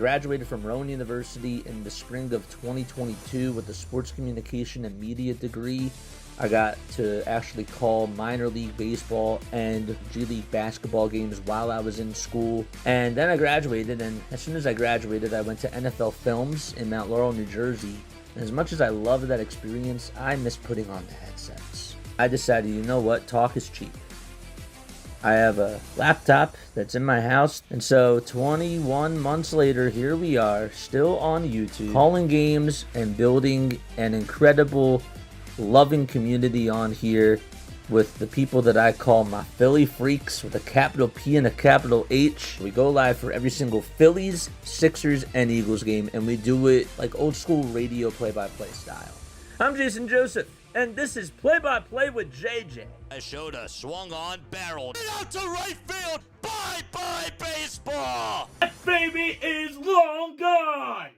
graduated from Rowan University in the spring of 2022 with a sports communication and media degree. I got to actually call minor league baseball and G League basketball games while I was in school. And then I graduated, and as soon as I graduated, I went to NFL Films in Mount Laurel, New Jersey. And as much as I loved that experience, I miss putting on the headsets. I decided, you know what, talk is cheap. I have a laptop that's in my house, and so 21 months later, here we are, still on YouTube, calling games and building an incredible, loving community on here with the people that I call my Philly freaks with a capital P and a capital H. We go live for every single Phillies, Sixers, and Eagles game, and we do it like old school radio play-by-play style. I'm Jason Joseph, and this is Play-by-Play with JJ. I showed a swung on, barreled it out to right field. Bye-bye baseball. That baby is long gone.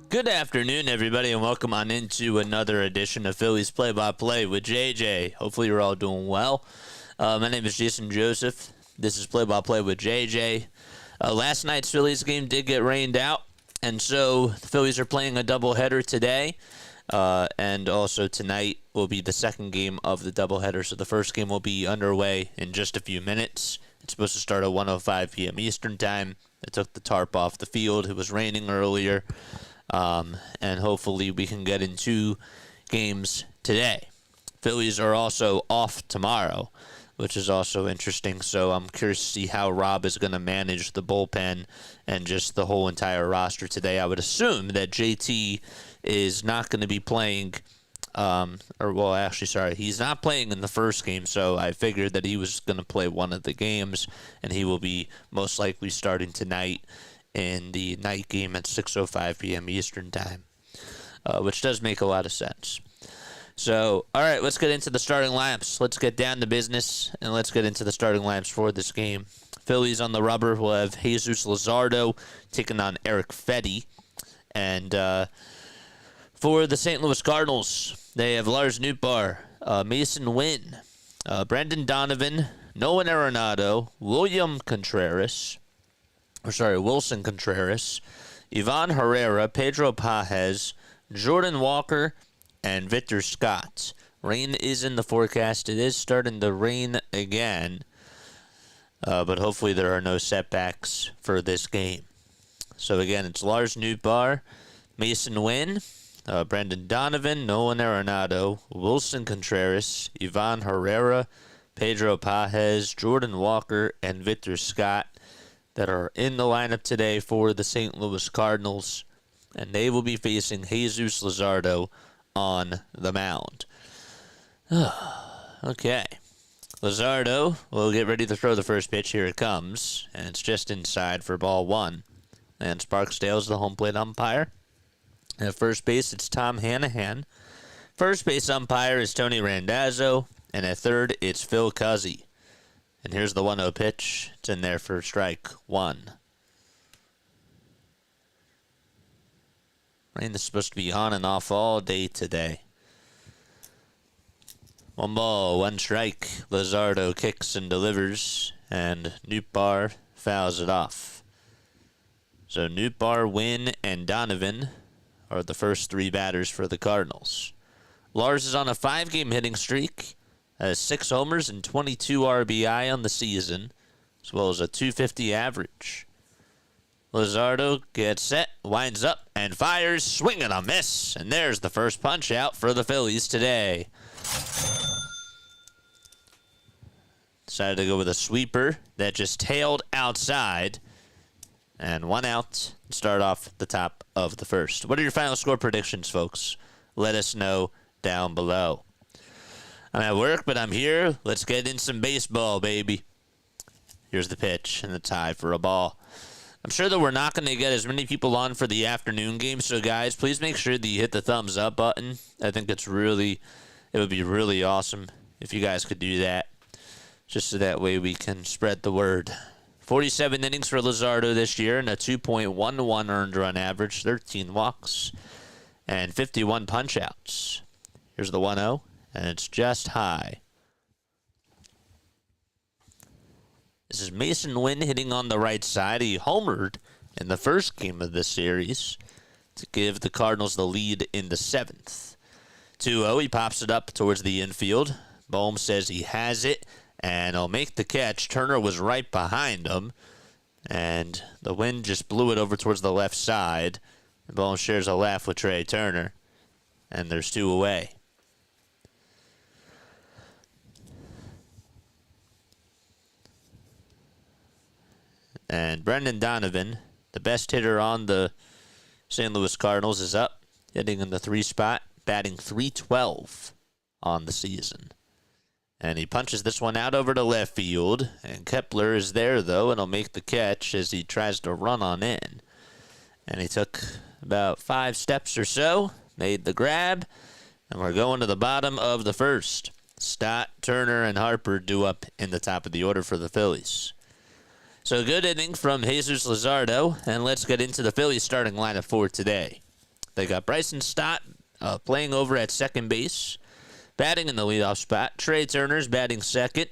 Good afternoon, everybody, and welcome on into another edition of Phillies Play-by-Play with JJ. Hopefully you're all doing well. My name is Jason Joseph. This is Play-by-Play with JJ. Last night's Phillies game did get rained out, and so the Phillies are playing a doubleheader today. And also tonight will be the second game of the doubleheader. So the first game will be underway in just a few minutes. It's supposed to start at 1:05 p.m. Eastern time. They took the tarp off the field. It was raining earlier. And hopefully we can get in 2 games today. Phillies are also off tomorrow, which is also interesting. So I'm curious to see how Rob is going to manage the bullpen and just the whole entire roster today. I would assume that JT is not going to be playing, he's not playing in the first game, so I figured that he was going to play one of the games, and he will be most likely starting tonight in the night game at 6:05 p.m. Eastern time, which does make a lot of sense. So, all right, let's get into the starting lineups. Let's get down to business, and let's get into the starting lineups for this game. Phillies on the rubber will have Jesus Luzardo taking on Erick Fedde, and for the St. Louis Cardinals, they have Lars Nootbaar, Mason Wynn, Brendan Donovan, Nolan Arenado, Wilson Contreras, Ivan Herrera, Pedro Pages, Jordan Walker, and Victor Scott. Rain is in the forecast. It is starting to rain again, but hopefully there are no setbacks for this game. So again, it's Lars Nootbaar, Mason Wynn, Brendan Donovan, Nolan Arenado, Wilson Contreras, Ivan Herrera, Pedro Pages, Jordan Walker, and Victor Scott that are in the lineup today for the St. Louis Cardinals, and they will be facing Jesus Luzardo on the mound. Okay. Luzardo will get ready to throw the first pitch. Here it comes, and it's just inside for ball 1. And Sparksdale's the home plate umpire. At first base, it's Tom Hanahan. First base umpire is Tony Randazzo. And at third, it's Phil Cuzzi. And here's the 1-0 pitch. It's in there for strike 1. Rain is supposed to be on and off all day today. 1 ball, 1 strike. Luzardo kicks and delivers. And Nootbaar fouls it off. So Nootbaar, Wynn, and Donovan are the first 3 batters for the Cardinals. Lars is on a 5-game hitting streak, has 6 homers and 22 RBI on the season, as well as a .250 average. Luzardo gets set, winds up, and fires, swing and a miss, and there's the first punch out for the Phillies today. Decided to go with a sweeper that just tailed outside. And 1 out. Start off the top of the first. What are your final score predictions, folks? Let us know down below. I'm at work, but I'm here. Let's get in some baseball, baby. Here's the pitch and the tie for a ball. I'm sure that we're not going to get as many people on for the afternoon game, so guys, please make sure that you hit the thumbs up button. I think it would be really awesome if you guys could do that, just so that way we can spread the word. 47 innings for Luzardo this year and a 2.11 earned run average, 13 walks, and 51 punch-outs. Here's the 1-0, and it's just high. This is Mason Wynn hitting on the right side. He homered in the first game of this series to give the Cardinals the lead in the 7th. 2-0, he pops it up towards the infield. Bohm says he has it, and he'll make the catch. Turner was right behind him, and the wind just blew it over towards the left side. Bohm shares a laugh with Trey Turner, and there's 2 away. And Brendan Donovan, the best hitter on the St. Louis Cardinals, is up, hitting in the 3 spot, batting .312 on the season. And he punches this one out over to left field, and Kepler is there, though, and he'll make the catch as he tries to run on in. And he took about 5 steps or so, made the grab, and we're going to the bottom of the first. Stott, Turner, and Harper due up in the top of the order for the Phillies. So good inning from Jesus Luzardo, and let's get into the Phillies starting lineup for today. They got Bryson Stott playing over at second base, batting in the leadoff spot. Trey Turner's batting second.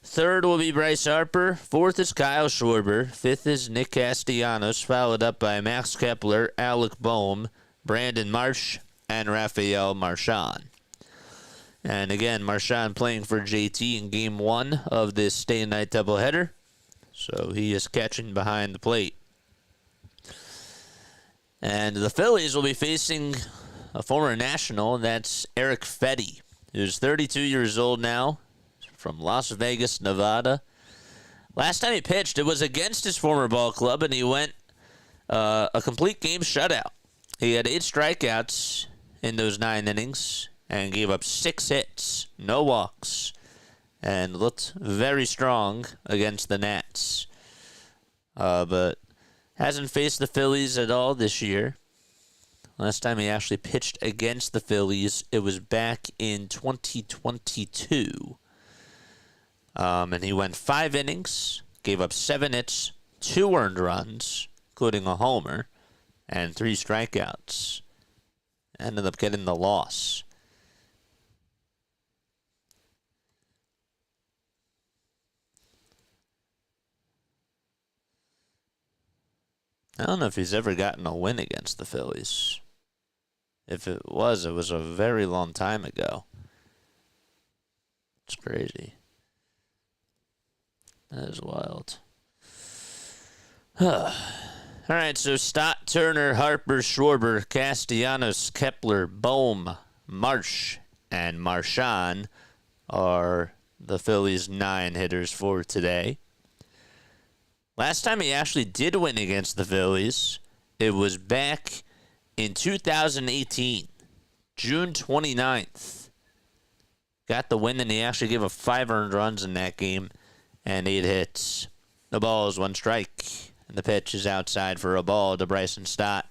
Third will be Bryce Harper. Fourth is Kyle Schwarber. Fifth is Nick Castellanos, followed up by Max Kepler, Alec Bohm, Brandon Marsh, and Rafael Marchand. And again, Marchand playing for JT in Game 1 of this day-and-night doubleheader. So he is catching behind the plate. And the Phillies will be facing a former national, and that's Erick Fedde, who's 32 years old now, from Las Vegas, Nevada. Last time he pitched, it was against his former ball club, and he went a complete game shutout. He had 8 strikeouts in those 9 innings and gave up 6 hits, no walks, and looked very strong against the Nats. But hasn't faced the Phillies at all this year. Last time he actually pitched against the Phillies, it was back in 2022. And he went 5 innings, gave up 7 hits, 2 earned runs, including a homer, and 3 strikeouts. Ended up getting the loss. I don't know if he's ever gotten a win against the Phillies. If it was a very long time ago. It's crazy. That is wild. All right, so Stott, Turner, Harper, Schwarber, Castellanos, Kepler, Bohm, Marsh, and Marchand are the Phillies' 9 hitters for today. Last time he actually did win against the Phillies, it was back in 2018, June 29th. Got the win, and he actually gave up 5 earned runs in that game and 8 hits. The ball is 1 strike, and the pitch is outside for a ball to Bryson Stott.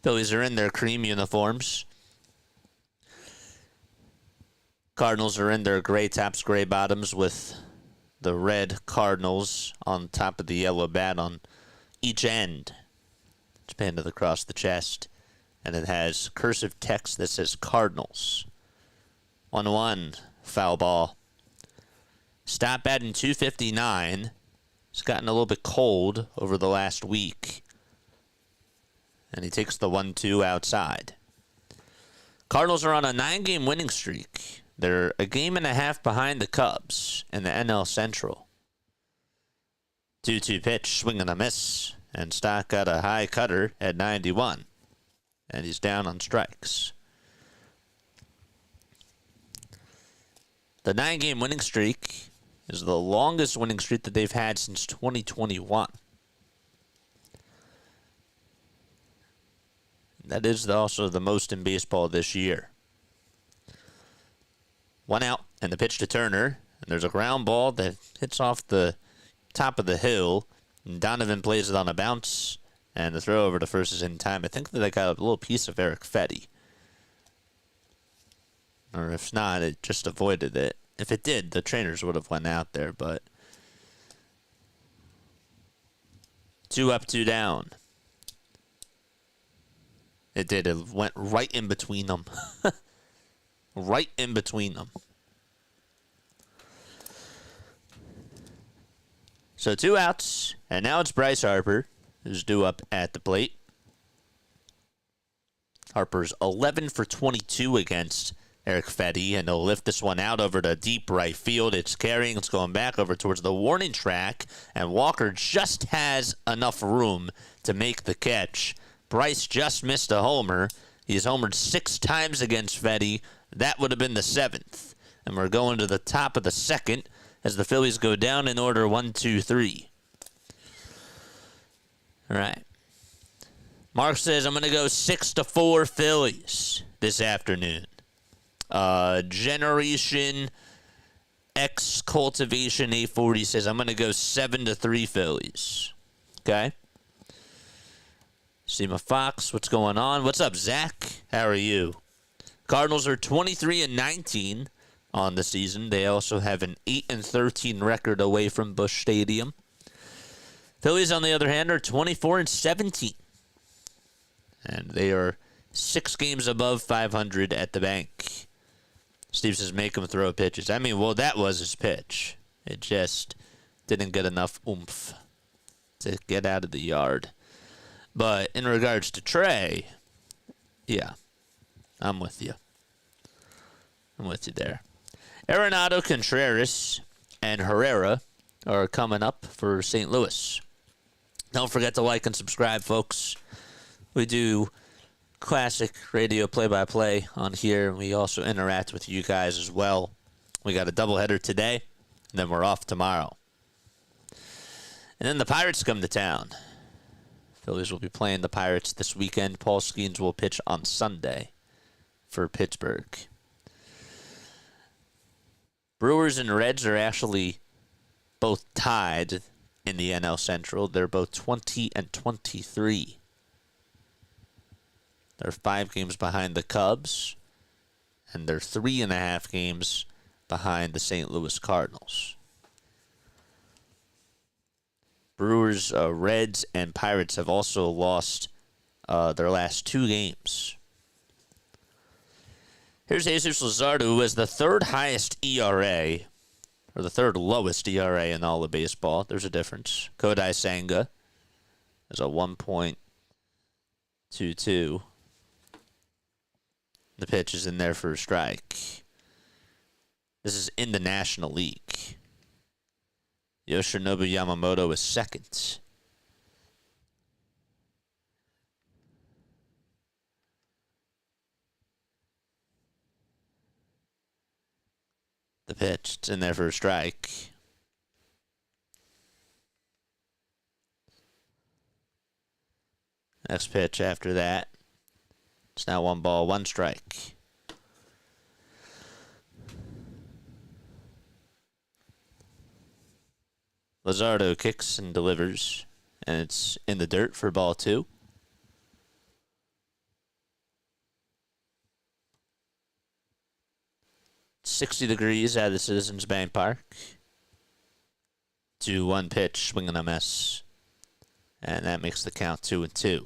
Phillies are in their cream uniforms. Cardinals are in their gray tops, gray bottoms with the red Cardinals on top of the yellow bat on each end. It's painted across the chest, and it has cursive text that says Cardinals. 1-1, foul ball. Stop batting .259. It's gotten a little bit cold over the last week, and he takes the 1-2 outside. Cardinals are on a 9-game winning streak. They're a game and a half behind the Cubs in the NL Central. 2-2 pitch, swing and a miss. And Stott got a high cutter at 91. And he's down on strikes. The 9-game winning streak is the longest winning streak that they've had since 2021. That is also the most in baseball this year. 1 out, and the pitch to Turner. And there's a ground ball that hits off the top of the hill. And Donovan plays it on a bounce, and the throw over to first is in time. I think that I got a little piece of Erick Fedde. Or if not, it just avoided it. If it did, the trainers would have went out there, but 2 up, 2 down. It did. It went right in between them. Right in between them. So 2 outs, and now it's Bryce Harper, who's due up at the plate. Harper's 11 for 22 against Erick Fedde, and he'll lift this one out over to deep right field. It's carrying, it's going back over towards the warning track, and Walker just has enough room to make the catch. Bryce just missed a homer. He's homered 6 times against Fedde. That would have been the 7th. And we're going to the top of the 2nd as the Phillies go down in order 1, 2, 3. All right. Mark says, I'm going to go 6-4 Phillies this afternoon. Generation X Cultivation A40 says, I'm going to go 7-3 Phillies. Okay. Seema Fox, what's going on? What's up, Zach? How are you? Cardinals are 23-19 on the season. They also have an 8-13 record away from Busch Stadium. Phillies, on the other hand, are 24-17. And they are 6 games above 500 at the bank. Steve says, make him throw pitches. I mean, well, that was his pitch. It just didn't get enough oomph to get out of the yard. But in regards to Trey, yeah, I'm with you. I'm with you there. Arenado, Contreras, and Herrera are coming up for St. Louis. Don't forget to like and subscribe, folks. We do classic radio play-by-play on here, and we also interact with you guys as well. We got a doubleheader today, and then we're off tomorrow. And then the Pirates come to town. Phillies will be playing the Pirates this weekend. Paul Skeens will pitch on Sunday for Pittsburgh. Brewers and Reds are actually both tied in the NL Central. They're both 20-23. They're 5 games behind the Cubs, and they're 3.5 games behind the St. Louis Cardinals. Brewers, Reds, and Pirates have also lost their last 2 games. Here's Jesus Luzardo, who has the 3rd highest ERA, or the 3rd lowest ERA in all of baseball. There's a difference. Kodai Senga has a 1.22. The pitch is in there for a strike. This is in the National League. Yoshinobu Yamamoto is 2nd. The pitch, it's in there for a strike. Next pitch after that. It's now 1 ball, 1 strike. Luzardo kicks and delivers, and it's in the dirt for ball 2. It's 60 degrees out of the Citizens Bank Park. 2-1 pitch, swing and a miss. And that makes the count 2-2.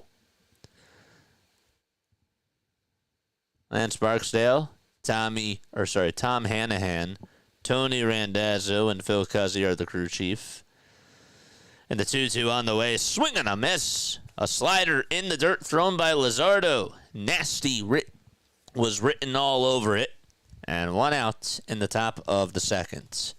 Lance Barksdale, Tom Hanahan, Tony Randazzo, and Phil Cuzzy are the crew chief. And the 2-2 on the way, swing and a miss. A slider in the dirt thrown by Luzardo. Nasty was written all over it. And 1 out in the top of the 2nd.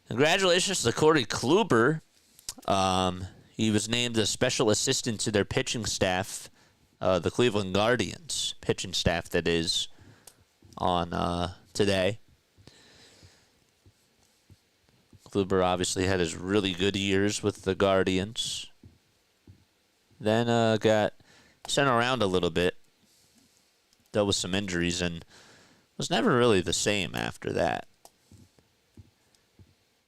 Congratulations to Corey Kluber. He was named a special assistant to their pitching staff, the Cleveland Guardians pitching staff, that is, on today. Kluber obviously had his really good years with the Guardians. Then got sent around a little bit, dealt with some injuries, and was never really the same after that.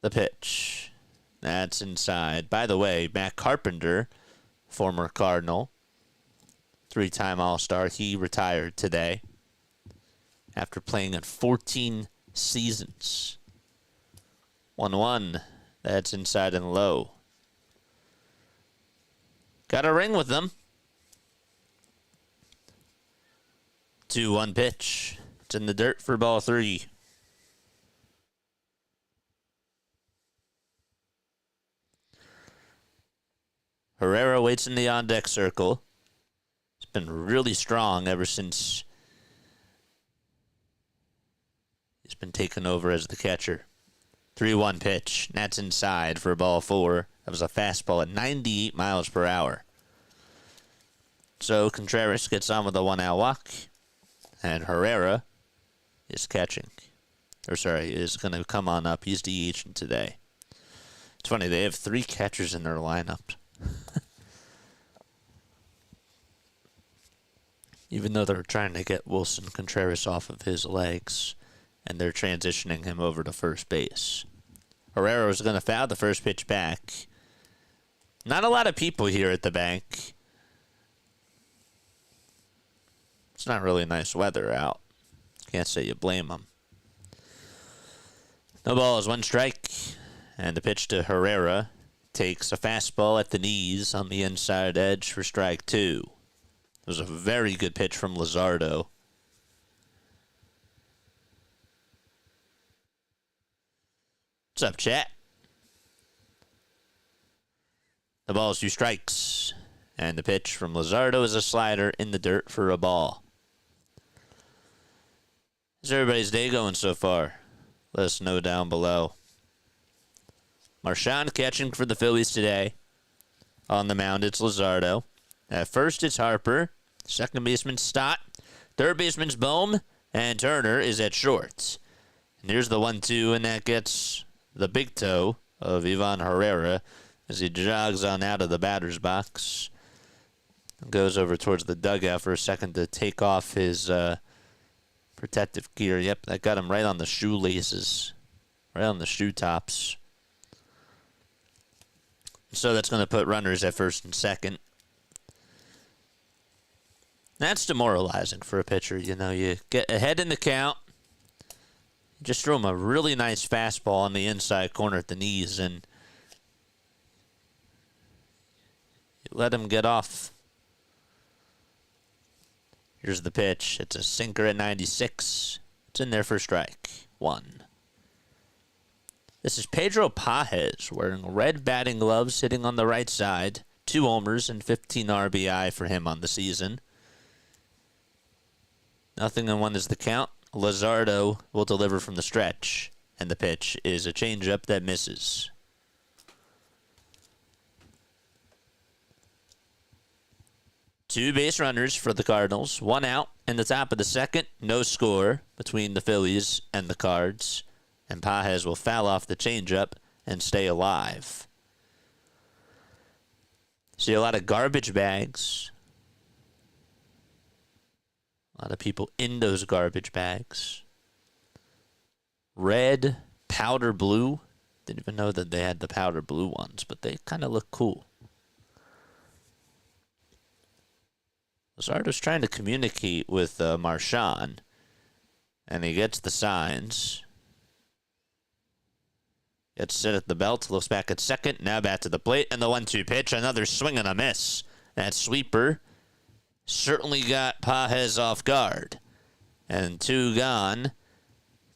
The pitch. That's inside. By the way, Matt Carpenter, former Cardinal, 3-time All-Star, he retired today after playing in 14 seasons. 1-1. That's inside and low. Got a ring with them. 2-1 pitch. It's in the dirt for ball 3. Herrera waits in the on-deck circle. He's been really strong ever since he's been taken over as the catcher. 3-1 pitch. That's inside for ball 4. That was a fastball at 98 miles per hour. So Contreras gets on with a 1-out walk. And Herrera is catching. Is going to come on up. He's DHing today. It's funny, they have 3 catchers in their lineup. Even though they're trying to get Wilson Contreras off of his legs, and they're transitioning him over to first base. Herrera was going to foul the first pitch back. Not a lot of people here at the bank. It's not really nice weather out. Can't say you blame them. No balls, 1 strike. And the pitch to Herrera takes a fastball at the knees on the inside edge for strike 2. It was a very good pitch from Luzardo. What's up, chat? The ball's 2 strikes. And the pitch from Luzardo is a slider in the dirt for a ball. How's everybody's day going so far? Let us know down below. Marchand catching for the Phillies today. On the mound, it's Luzardo. At first, it's Harper. Second baseman, Stott. Third baseman's Bohm. And Turner is at short. And here's the 1-2, and that gets the big toe of Ivan Herrera as he jogs on out of the batter's box. And goes over towards the dugout for a second to take off his protective gear. Yep, that got him right on the shoelaces. Right on the shoe tops. So that's going to put runners at first and second. That's demoralizing for a pitcher. You know, you get ahead in the count. Just throw him a really nice fastball on the inside corner at the knees, and you let him get off. Here's the pitch. It's a sinker at 96. It's in there for strike 1. This is Pedro Pages wearing red batting gloves, hitting on the right side. 2 homers and 15 RBI for him on the season. 0-1 is the count. Luzardo will deliver from the stretch, and the pitch is a changeup that misses. Two base runners for the Cardinals. 1 out in the top of the second. No score between the Phillies and the Cards. And Pages will foul off the changeup and stay alive. See a lot of garbage bags. A lot of people in those garbage bags. Red, powder blue. Didn't even know that they had the powder blue ones, but they kind of look cool. Luzardo's trying to communicate with Marchand, and he gets the signs. Gets set at the belt, looks back at second, now back to the plate, and the 1-2 pitch, another swing and a miss. That sweeper certainly got Pages off guard. And 2 gone.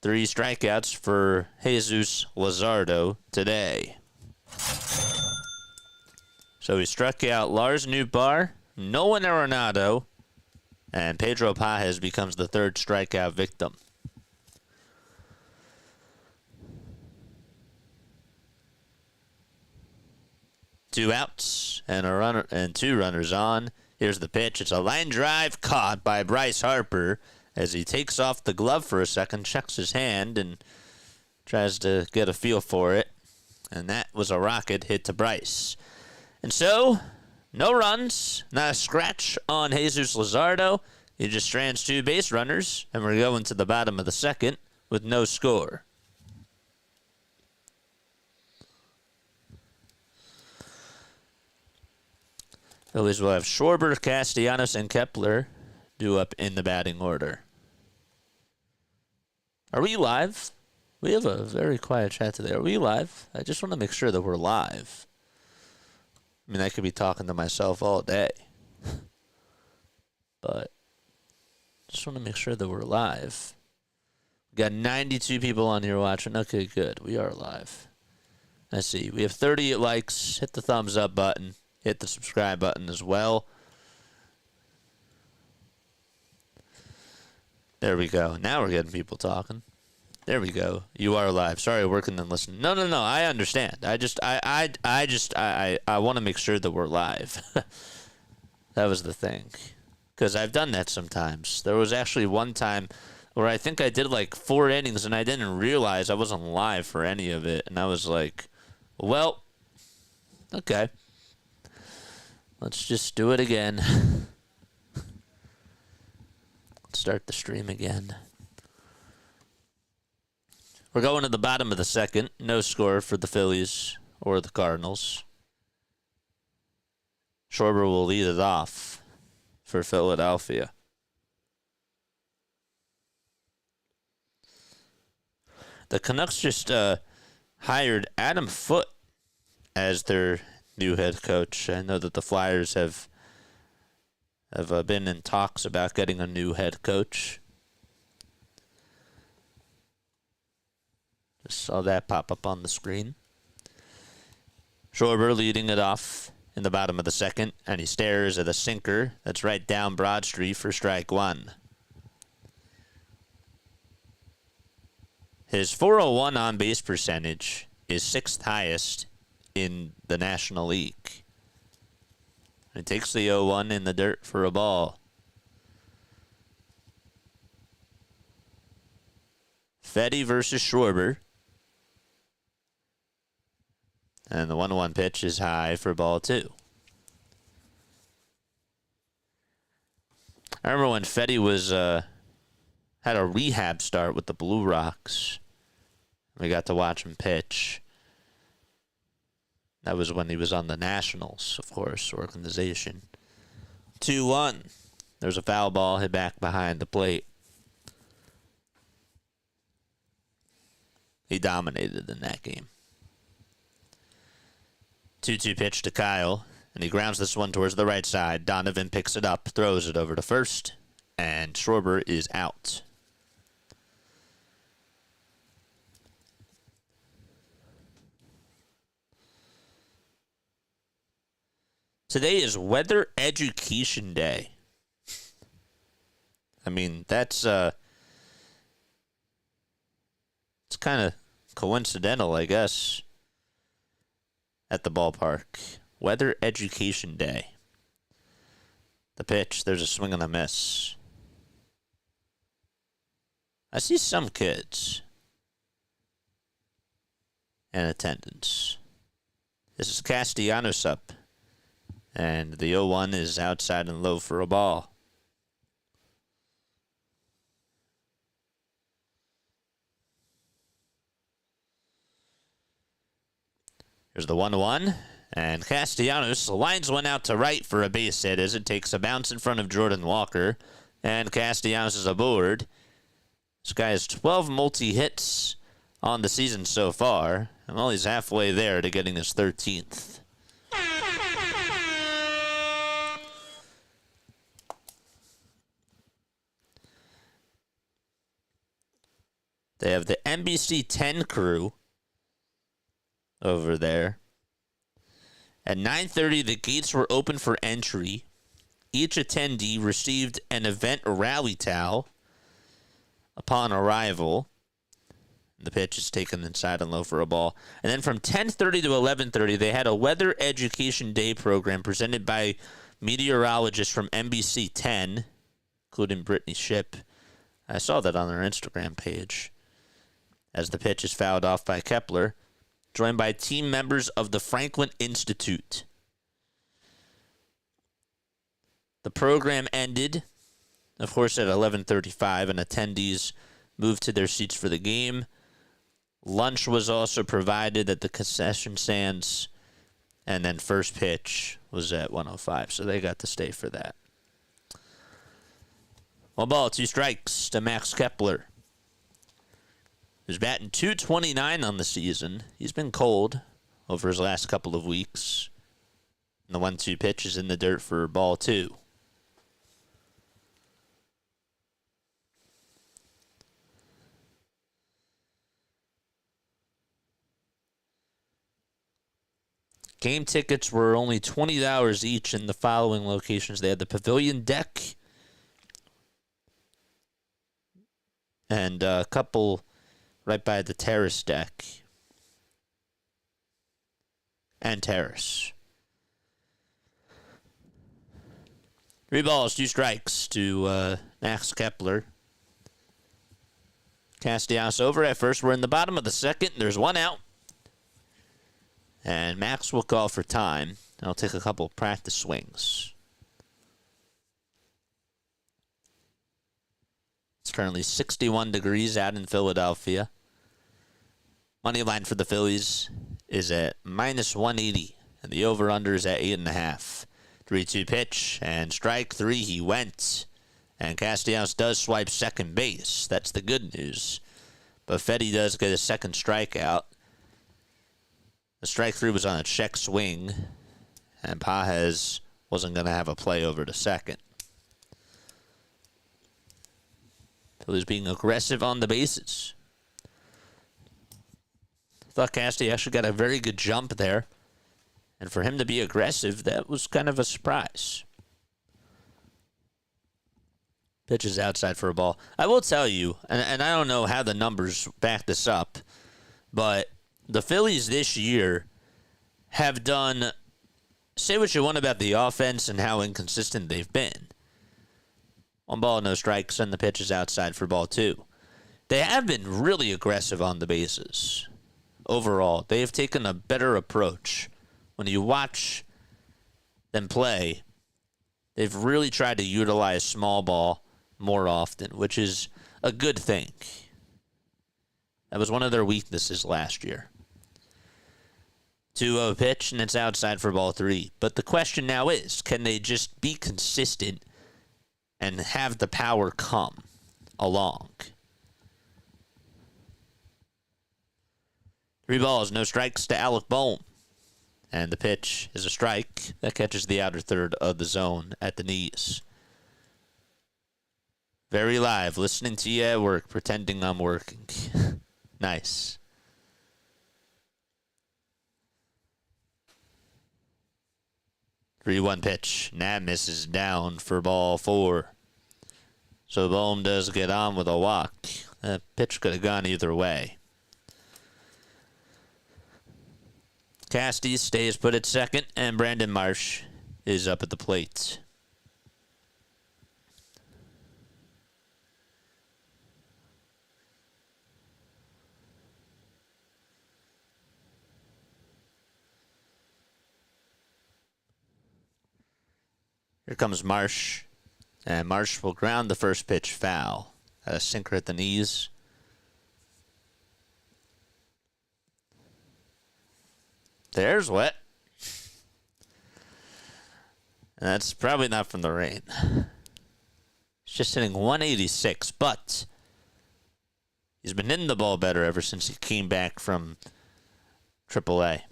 3 strikeouts for Jesus Luzardo today. So he struck out Lars Nootbaar, Nolan Arenado, and Pedro Pages becomes the 3rd strikeout victim. Two outs and a runner and 2 runners on. Here's the pitch. It's a line drive caught by Bryce Harper as he takes off the glove for a second, checks his hand, and tries to get a feel for it. And that was a rocket hit to Bryce. And so, no runs, not a scratch on Jesus Luzardo. He just strands 2 base runners, and we're going to the bottom of the second with no score. Phillies will have Schwarber, Castellanos, and Kepler due up in the batting order. Are we live? We have a very quiet chat today. Are we live? I just want to make sure that we're live. I mean, I could be talking to myself all day. But just Just want to make sure that we're live. We got 92 people on here watching. Okay, good. We are live. Let's see. We have 38 likes. Hit the thumbs up button. Hit the subscribe button as well. There we go. Now we're getting people talking. There we go. You are live. Sorry, working and listening. No. I understand. I want to make sure that we're live. That was the thing. Because I've done that sometimes. There was actually one time where I think I did like 4 innings and I didn't realize I wasn't live for any of it. And I was like, well, okay. Let's just do it again. Let's start the stream again. We're going to the bottom of the second. No score for the Phillies or the Cardinals. Schwarber will lead it off for Philadelphia. The Canucks just hired Adam Foote as their new head coach. I know that the Flyers have been in talks about getting a new head coach. Just saw that pop up on the screen. Schwarber leading it off in the bottom of the second, and he stares at a sinker that's right down Broad Street for strike one. His 401 on-base percentage is 6th highest in the National League. He takes the 0-1 in the dirt for a ball. Fedde versus Schwarber. And the 1-1 pitch is high for ball 2. I remember when Fedde was had a rehab start with the Blue Rocks. We got to watch him pitch. That was when he was on the Nationals, of course, organization. 2-1. There's a foul ball hit back behind the plate. He dominated in that game. 2-2 pitch to Kyle, and he grounds this one towards the right side. Donovan picks it up, throws it over to first, and Schwarber is out. Today is Weather Education Day. I mean, that's it's kind of coincidental, I guess, at the ballpark. Weather Education Day. The pitch, there's a swing and a miss. I see some kids in attendance. This is Castellanos up. And the 0-1 is outside and low for a ball. Here's the 1-1. And Castellanos lines one out to right for a base hit as it takes a bounce in front of Jordan Walker. And Castellanos is aboard. This guy has 12 multi-hits on the season so far. And well, he's halfway there to getting his 13th. They have the NBC 10 crew over there. At 9:30, the gates were open for entry. Each attendee received an event rally towel upon arrival. The pitch is taken inside and low for a ball. And then from 10:30 to 11:30, they had a Weather Education Day program presented by meteorologists from NBC 10, including Brittany Shipp. I saw that on their Instagram page. As the pitch is fouled off by Kepler, joined by team members of the Franklin Institute. The program ended, of course, at 11:35, and attendees moved to their seats for the game. Lunch was also provided at the concession stands, and then first pitch was at 1:05, so they got to stay for that. 1 ball, 2 strikes to Max Kepler. He's batting .229 on the season. He's been cold over his last couple of weeks. And the 1-2 pitch is in the dirt for ball 2. Game tickets were only $20 each in the following locations. They had the Pavilion Deck and a couple right by the Terrace Deck and Terrace. 3 balls, 2 strikes to Max Kepler. Castellanos over at first. We're in the bottom of the second. There's 1 out. And Max will call for time. I'll take a couple practice swings. It's currently 61 degrees out in Philadelphia. Money line for the Phillies is at -180. And the over-under is at 8.5. 3-2 pitch. And strike 3. He went. And Castellanos does swipe second base. That's the good news. But Fedde does get a second strikeout. The strike 3 was on a check swing. And Pages wasn't going to have a play over to second. Phillies being aggressive on the bases. Thought Castellanos actually got a very good jump there. And for him to be aggressive, that was kind of a surprise. Pitch is outside for a ball. I will tell you, and I don't know how the numbers back this up, but the Phillies this year have done, say what you want about the offense and how inconsistent they've been. 1 ball, no strikes, and the pitch is outside for ball 2. They have been really aggressive on the bases. Overall, they have taken a better approach. When you watch them play, they've really tried to utilize small ball more often, which is a good thing. That was one of their weaknesses last year. 2-0 pitch, and it's outside for ball 3. But the question now is, can they just be consistent and have the power come along? 3 balls, no strikes to Alec Bohm. And the pitch is a strike that catches the outer third of the zone at the knees. Very live, listening to you at work, pretending I'm working. Nice. Three-one pitch. And that misses down for ball 4. So Bohm does get on with a walk. That pitch could have gone either way. Casty stays put at second, and Brandon Marsh is up at the plate. Here comes Marsh, and Marsh will ground the first pitch foul. At a sinker at the knees. There's wet. And that's probably not from the rain. He's just hitting 186, but he's been hitting the ball better ever since he came back from AAA.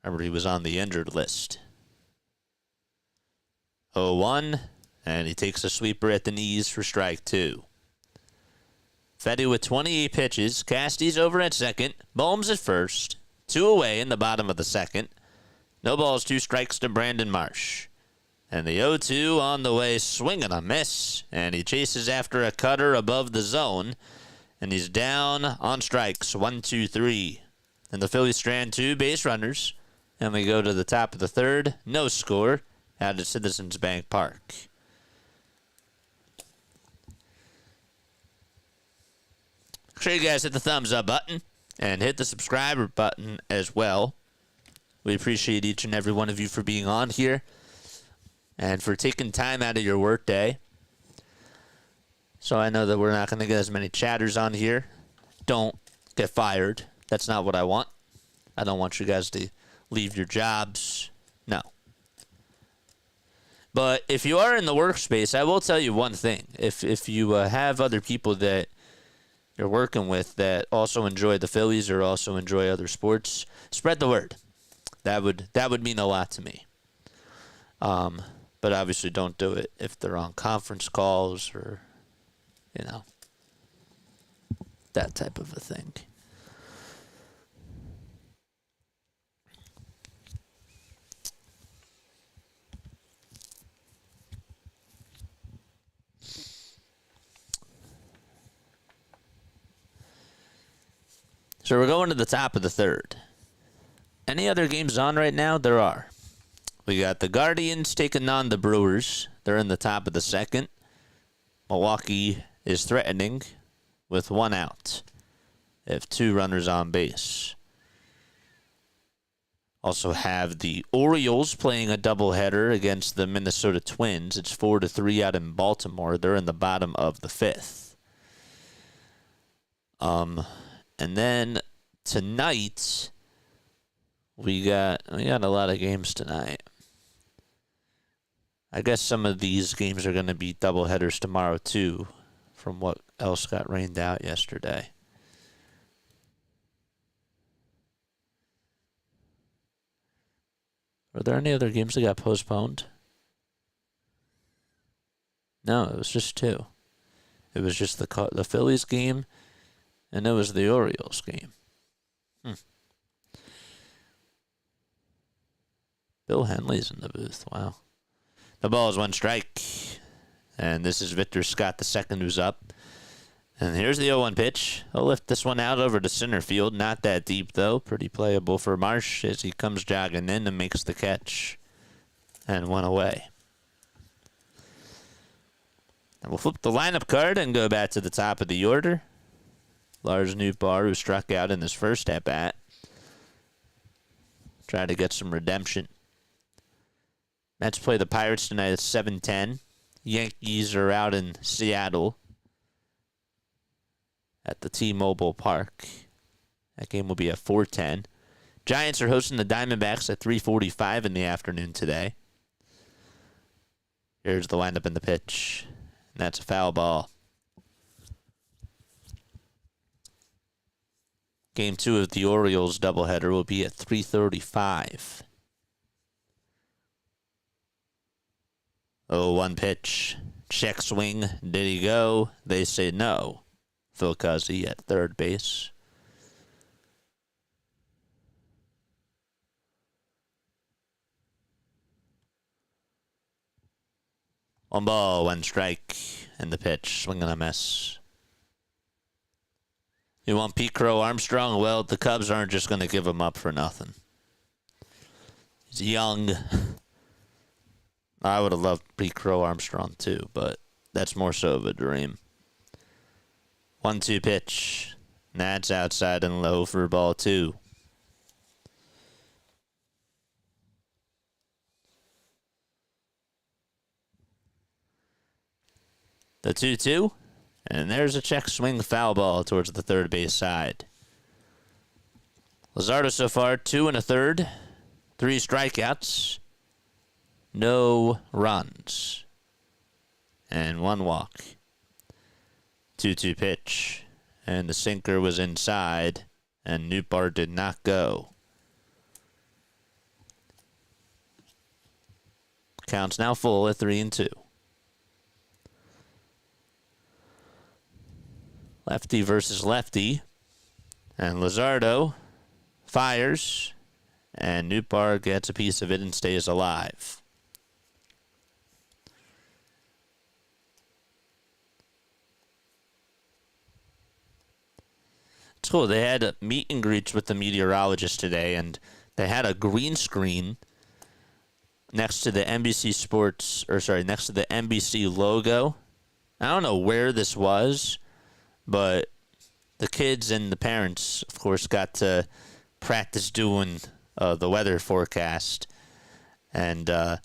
Remember, he was on the injured list. 0-1, and he takes a sweeper at the knees for strike 2. Fedde with 28 pitches. Casty's over at second. Bohm's at first. 2 away in the bottom of the second. No balls, 2 strikes to Brandon Marsh. And the 0-2 on the way, swing and a miss. And he chases after a cutter above the zone. And he's down on strikes. 1, 2, 3. And the Phillies strand 2 base runners. And we go to the top of the third. No score out at Citizens Bank Park. Make sure you guys hit the thumbs up button and hit the subscribe button as well. We appreciate each and every one of you for being on here and for taking time out of your work day. So I know that we're not going to get as many chatters on here. Don't get fired. That's not what I want. I don't want you guys to leave your jobs. No. But if you are in the workspace, I will tell you one thing. If you have other people that you're working with that also enjoy the Phillies or also enjoy other sports, spread the word. That would mean a lot to me. But obviously don't do it if they're on conference calls or, that type of a thing. So we're going to the top of the third. Any other games on right now? There are. We got the Guardians taking on the Brewers. They're in the top of the second. Milwaukee is threatening with 1 out. They have 2 runners on base. Also have the Orioles playing a doubleheader against the Minnesota Twins. It's 4-3 out in Baltimore. They're in the bottom of the 5th. And then tonight, we got a lot of games tonight. I guess some of these games are going to be doubleheaders tomorrow too, from what else got rained out yesterday. Were there any other games that got postponed? No, it was just 2. It was just the Phillies game, and it was the Orioles game. Bill Henley's in the booth. Wow. The ball is 1 strike, and this is Victor Scott II who's up. And here's the 0-1 pitch. He'll lift this one out over to center field. Not that deep, though. Pretty playable for Marsh as he comes jogging in and makes the catch. And 1 away. And we'll flip the lineup card and go back to the top of the order. Lars Nootbaar, who struck out in his first at-bat. Try to get some redemption. Mets play the Pirates tonight at 7:10. Yankees are out in Seattle at the T-Mobile Park. That game will be at 4:10. Giants are hosting the Diamondbacks at 3:45 in the afternoon today. Here's the lineup and the pitch. And that's a foul ball. Game 2 of the Orioles doubleheader will be at 3:35. 0-1 pitch. Check swing. Did he go? They say no. Phil Cuzzy at third base. One ball, 1 strike, and the pitch. Swing and a miss. You want Pete Crow Armstrong? Well, the Cubs aren't just going to give him up for nothing. He's young. I would have loved Pete Crow Armstrong too, but that's more so of a dream. 1-2 pitch. That's outside and low for ball 2. The 2-2. And there's a check swing foul ball towards the third base side. Luzardo so far, 2 1/3, 3 strikeouts, no runs, and 1 walk. 2-2 pitch, and the sinker was inside, and Nootbaar did not go. Count's now full at 3-2. Lefty versus lefty. And Luzardo fires. And Nootbaar gets a piece of it and stays alive. It's cool. They had meet and greets with the meteorologist today, and they had a green screen next to the NBC next to the NBC logo. I don't know where this was, but the kids and the parents, of course, got to practice doing the weather forecast. And the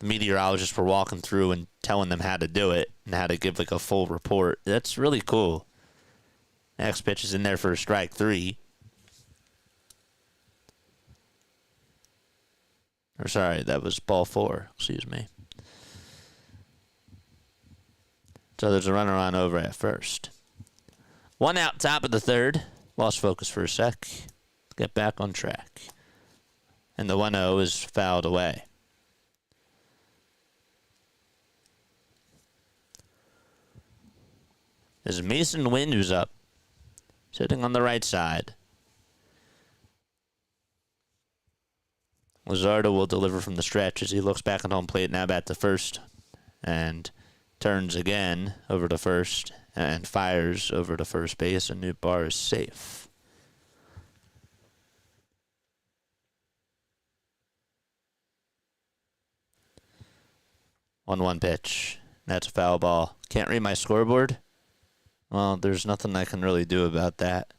meteorologists were walking through and telling them how to do it and how to give like a full report. That's really cool. Next pitch is in there for strike 3. Or sorry, that was ball 4. Excuse me. So there's a runner on over at first. 1 out, top of the third. Lost focus for a sec. Get back on track. And the 1-0 is fouled away. There's Mason Wynn who's up. Sitting on the right side. Luzardo will deliver from the stretch as he looks back at home plate, now back to first. And turns again over to first and fires over to first base, and Nootbaar is safe. One pitch. That's a foul ball. Can't read my scoreboard? Well, there's nothing I can really do about that.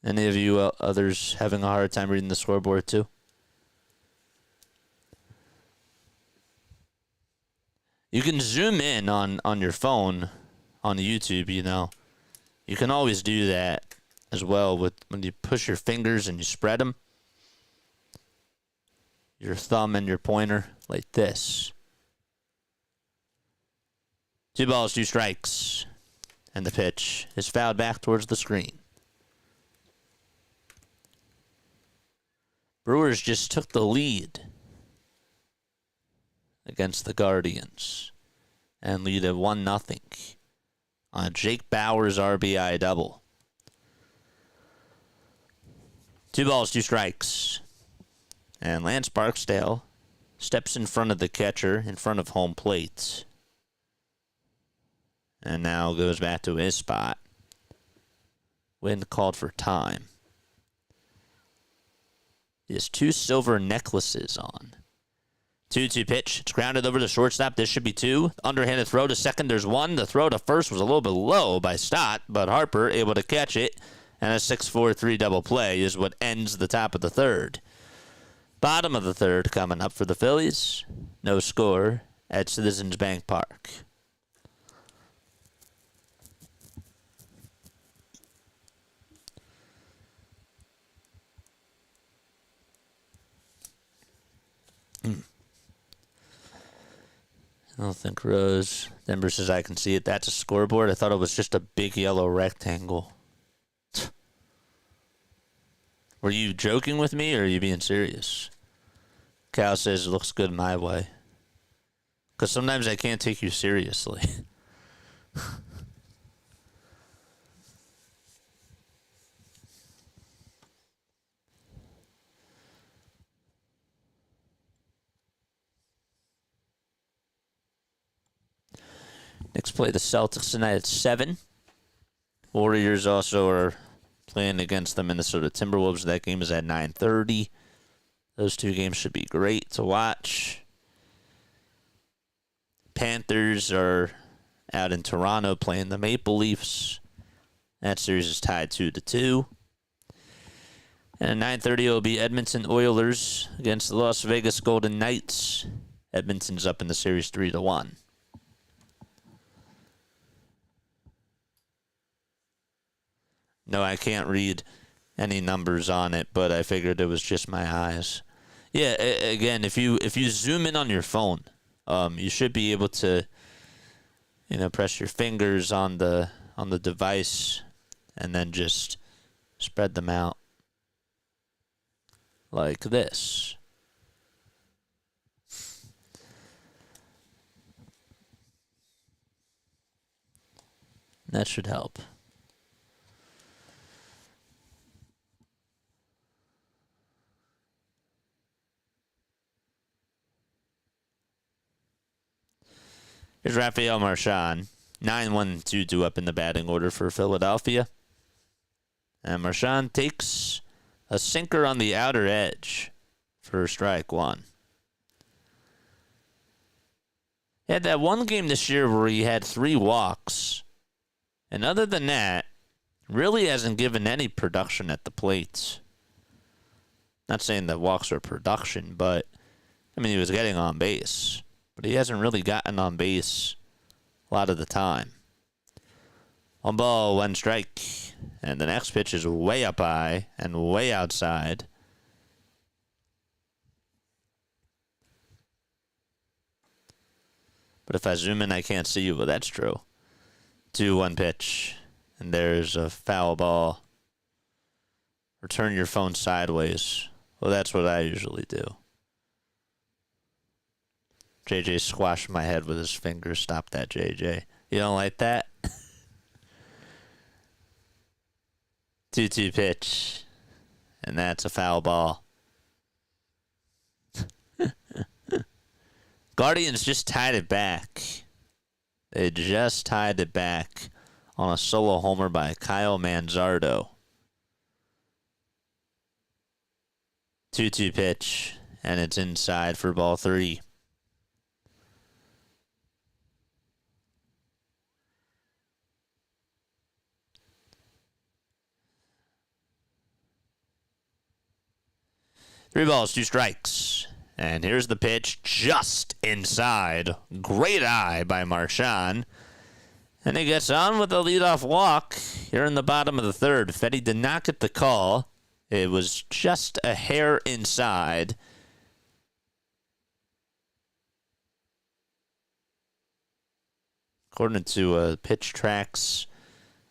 Any of you others having a hard time reading the scoreboard too? You can zoom in on your phone on YouTube, you know. You can always do that as well with when you push your fingers and you spread them. Your thumb and your pointer like this. 2 balls, 2 strikes. And the pitch is fouled back towards the screen. Brewers just took the lead against the Guardians and lead at 1-0 on Jake Bauer's RBI double. 2 balls, 2 strikes. And Lance Barksdale steps in front of the catcher in front of home plate. And now goes back to his spot. Wind called for time. He has 2 silver necklaces on. 2-2 pitch. It's grounded over the shortstop. This should be 2. Underhanded throw to second. There's 1. The throw to first was a little bit low by Stott, but Harper able to catch it. And a 6-4-3 double play is what ends the top of the third. Bottom of the third coming up for the Phillies. No score at Citizens Bank Park. I don't think Rose. Denver says I can see it. That's a scoreboard. I thought it was just a big yellow rectangle. Were you joking with me or are you being serious? Cal says it looks good my way. Because sometimes I can't take you seriously. Knicks play the Celtics tonight at 7. Warriors also are playing against the Minnesota Timberwolves. That game is at 9:30. Those 2 games should be great to watch. Panthers are out in Toronto playing the Maple Leafs. That series is tied 2-2. And at 9:30 it will be Edmonton Oilers against the Las Vegas Golden Knights. Edmonton's up in the series 3-1. No, I can't read any numbers on it, but I figured it was just my eyes. Yeah, again, if you zoom in on your phone, you should be able to, press your fingers on the device and then just spread them out like this. That should help. Here's Rafael Marchand. 9-1-2-2 up in the batting order for Philadelphia. And Marchand takes a sinker on the outer edge for strike 1. He had that one game this year where he had 3 walks. And other than that, really hasn't given any production at the plate. Not saying that walks are production, but, he was getting on base. But he hasn't really gotten on base a lot of the time. 1 ball, 1 strike. And the next pitch is way up high and way outside. But if I zoom in, I can't see you. Well, that's true. 2-1 pitch. And there's a foul ball. Or turn your phone sideways. Well, that's what I usually do. JJ squashed my head with his fingers. Stop that, JJ. You don't like that? 2-2 pitch. and that's a foul ball. Guardians just tied it back. They just tied it back on a solo homer by Kyle Manzardo. 2-2 pitch, and it's inside for ball 3. Three balls, 2 strikes. And here's the pitch just inside. Great eye by Marchand. And he gets on with a leadoff walk here in the bottom of the third. Fedde did not get the call. It was just a hair inside. According to Pitch Tracks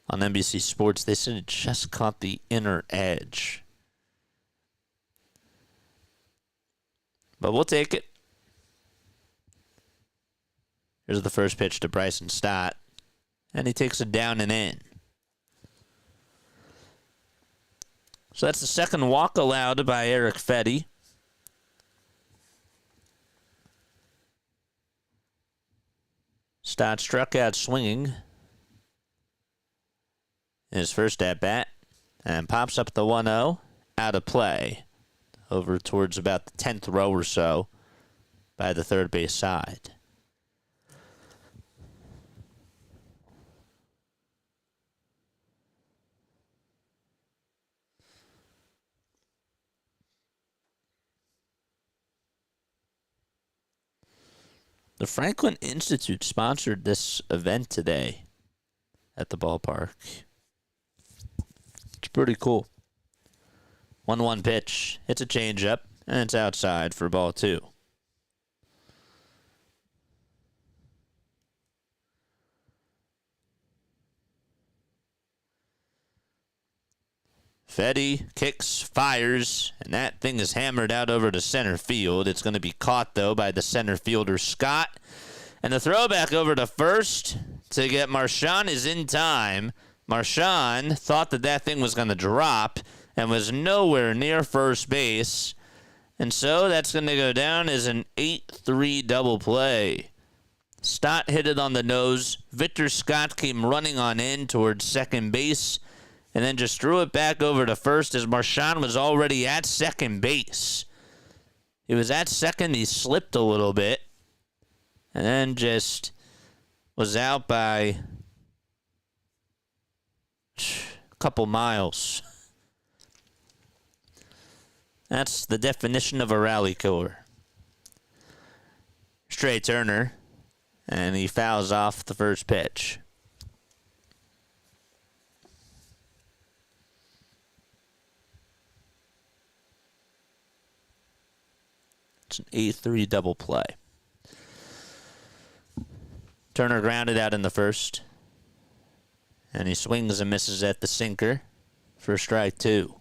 on NBC Sports, they said it just caught the inner edge. But we'll take it. Here's the first pitch to Bryson Stott. And he takes it down and in. So that's the second walk allowed by Erick Fedde. Stott struck out swinging in his first at-bat and pops up the 1-0 out of play over towards about the 10th row or so by the third base side. The Franklin Institute sponsored this event today at the ballpark. It's pretty cool. 1-1 pitch. It's a changeup, and it's outside for ball 2. Fedde kicks, fires, and that thing is hammered out over to center field. It's going to be caught, though, by the center fielder, Scott. And the throwback over to first to get Marchand is in time. Marchand thought that thing was going to drop and was nowhere near first base. And so that's going to go down as an 8-3 double play. Stott hit it on the nose. Victor Scott came running on in towards second base and then just threw it back over to first as Marchand was already at second base. He was at second. He slipped a little bit and then just was out by a couple miles. That's the definition of a rally killer. Straight Turner, and he fouls off the first pitch. It's an 8-3 double play. Turner grounded out in the first, and he swings and misses at the sinker for strike 2.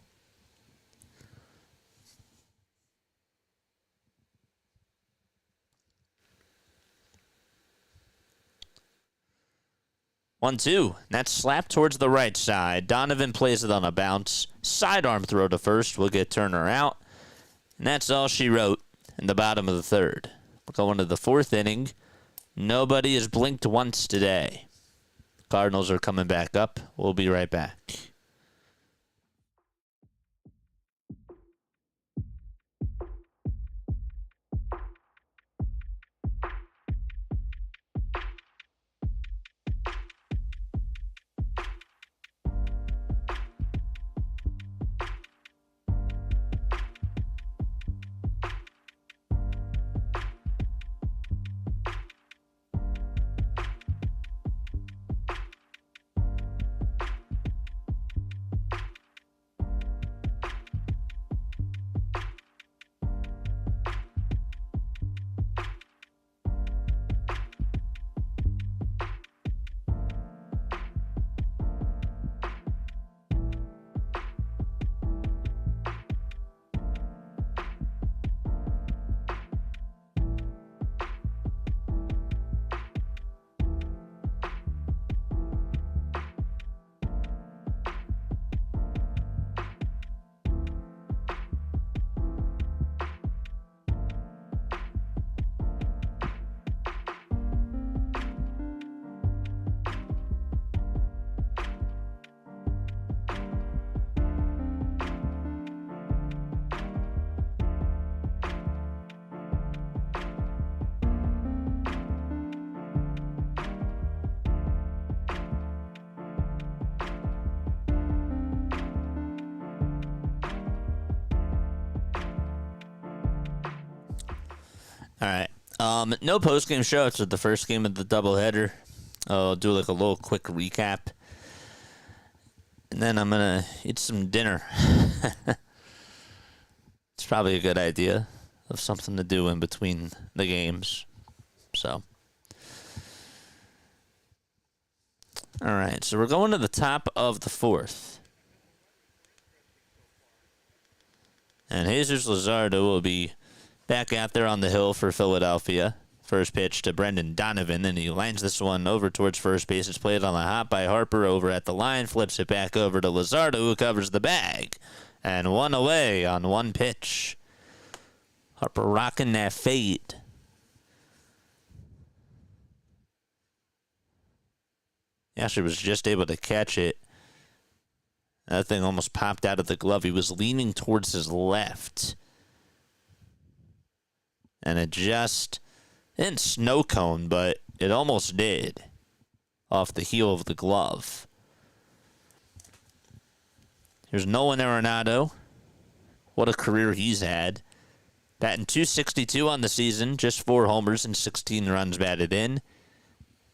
One, two. That's slapped towards the right side. Donovan plays it on a bounce. Sidearm throw to first will get Turner out. And that's all she wrote in the bottom of the third. We're going to the fourth inning. Nobody has blinked once today. Cardinals are coming back up. We'll be right back. All right. No post-game show after the first game of the doubleheader. I'll do like a little quick recap. And then I'm going to eat some dinner. It's probably a good idea of something to do in between the games. So. All right. So we're going to the top of the fourth. And Jesus Luzardo will be back out there on the hill for Philadelphia. First pitch to Brendan Donovan, and he lines this one over towards first base. It's played on the hop by Harper over at the line. Flips it back over to Luzardo, who covers the bag. And one away on one pitch. Harper rocking that fade. He actually was just able to catch it. That thing almost popped out of the glove. He was leaning towards his left. And it just didn't snow cone, but it almost did off the heel of the glove. Here's Nolan Arenado. What a career he's had. Batting .262 on the season, just 4 homers and 16 runs batted in.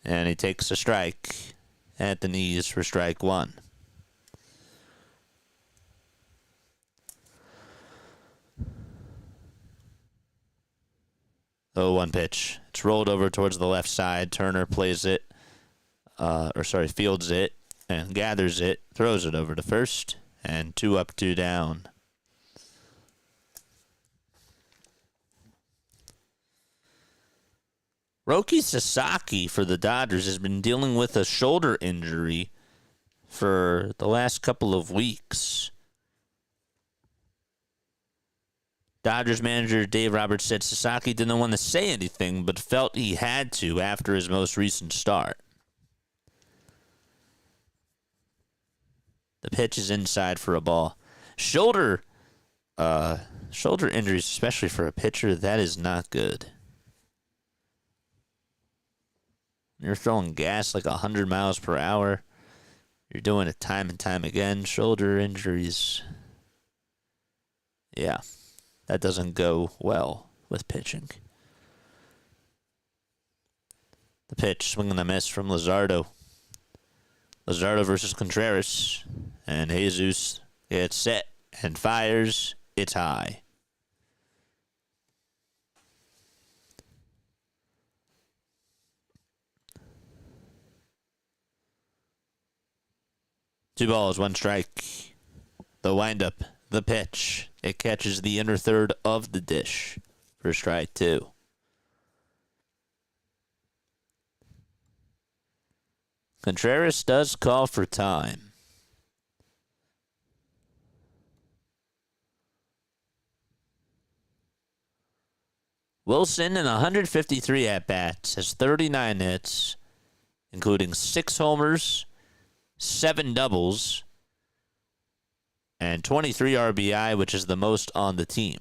And he takes a strike at the knees for strike one. Oh, one pitch. It's rolled over towards the left side. Turner plays it, fields it, and gathers it, throws it over to first, and 2 up, 2 down. Roki Sasaki for the Dodgers has been dealing with a shoulder injury for the last couple of weeks. Dodgers manager Dave Roberts said Sasaki didn't want to say anything, but felt he had to after his most recent start. The pitch is inside for a ball. Shoulder injuries, especially for a pitcher, that is not good. You're throwing gas like 100 miles per hour. You're doing it time and time again. Shoulder injuries. Yeah. That doesn't go well with pitching. The pitch, swing and a miss from Luzardo. Luzardo versus Contreras. And Jesus gets set and fires. It's high. Two balls, one strike. The windup, the pitch. It catches the inner third of the dish for strike 2. Contreras does call for time. Wilson in 153 at-bats has 39 hits, including 6 homers, 7 doubles, and 23 RBI, which is the most on the team.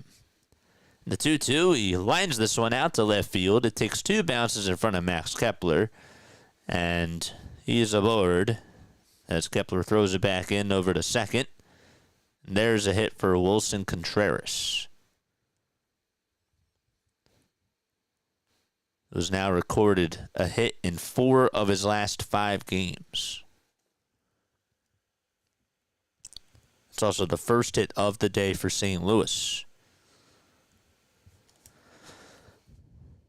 The 2-2, he lines this one out to left field. It takes 2 bounces in front of Max Kepler, and he's aboard as Kepler throws it back in over to second. And there's a hit for Wilson Contreras, who's now recorded a hit in 4 of his last 5 games. It's also the first hit of the day for St. Louis.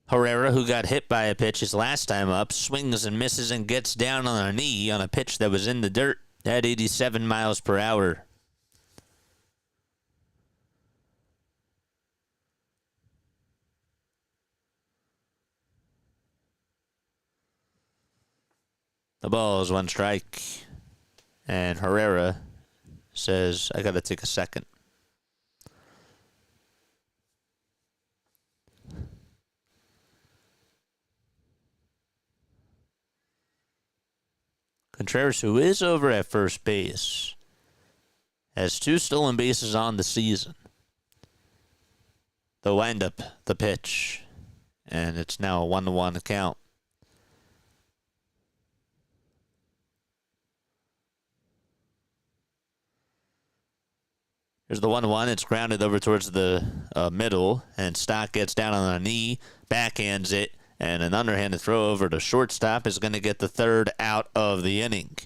Herrera, who got hit by a pitch his last time up, swings and misses and gets down on a knee on a pitch that was in the dirt at 87 miles per hour. The ball is 1 strike, and Herrera says, I got to take a second. Contreras, who is over at first base, has 2 stolen bases on the season. The windup, the pitch, and it's now a 1-1 count. There's the 1-1. It's grounded over towards the middle, and Stock gets down on a knee, backhands it, and an underhanded throw over to shortstop is going to get the third out of the inning.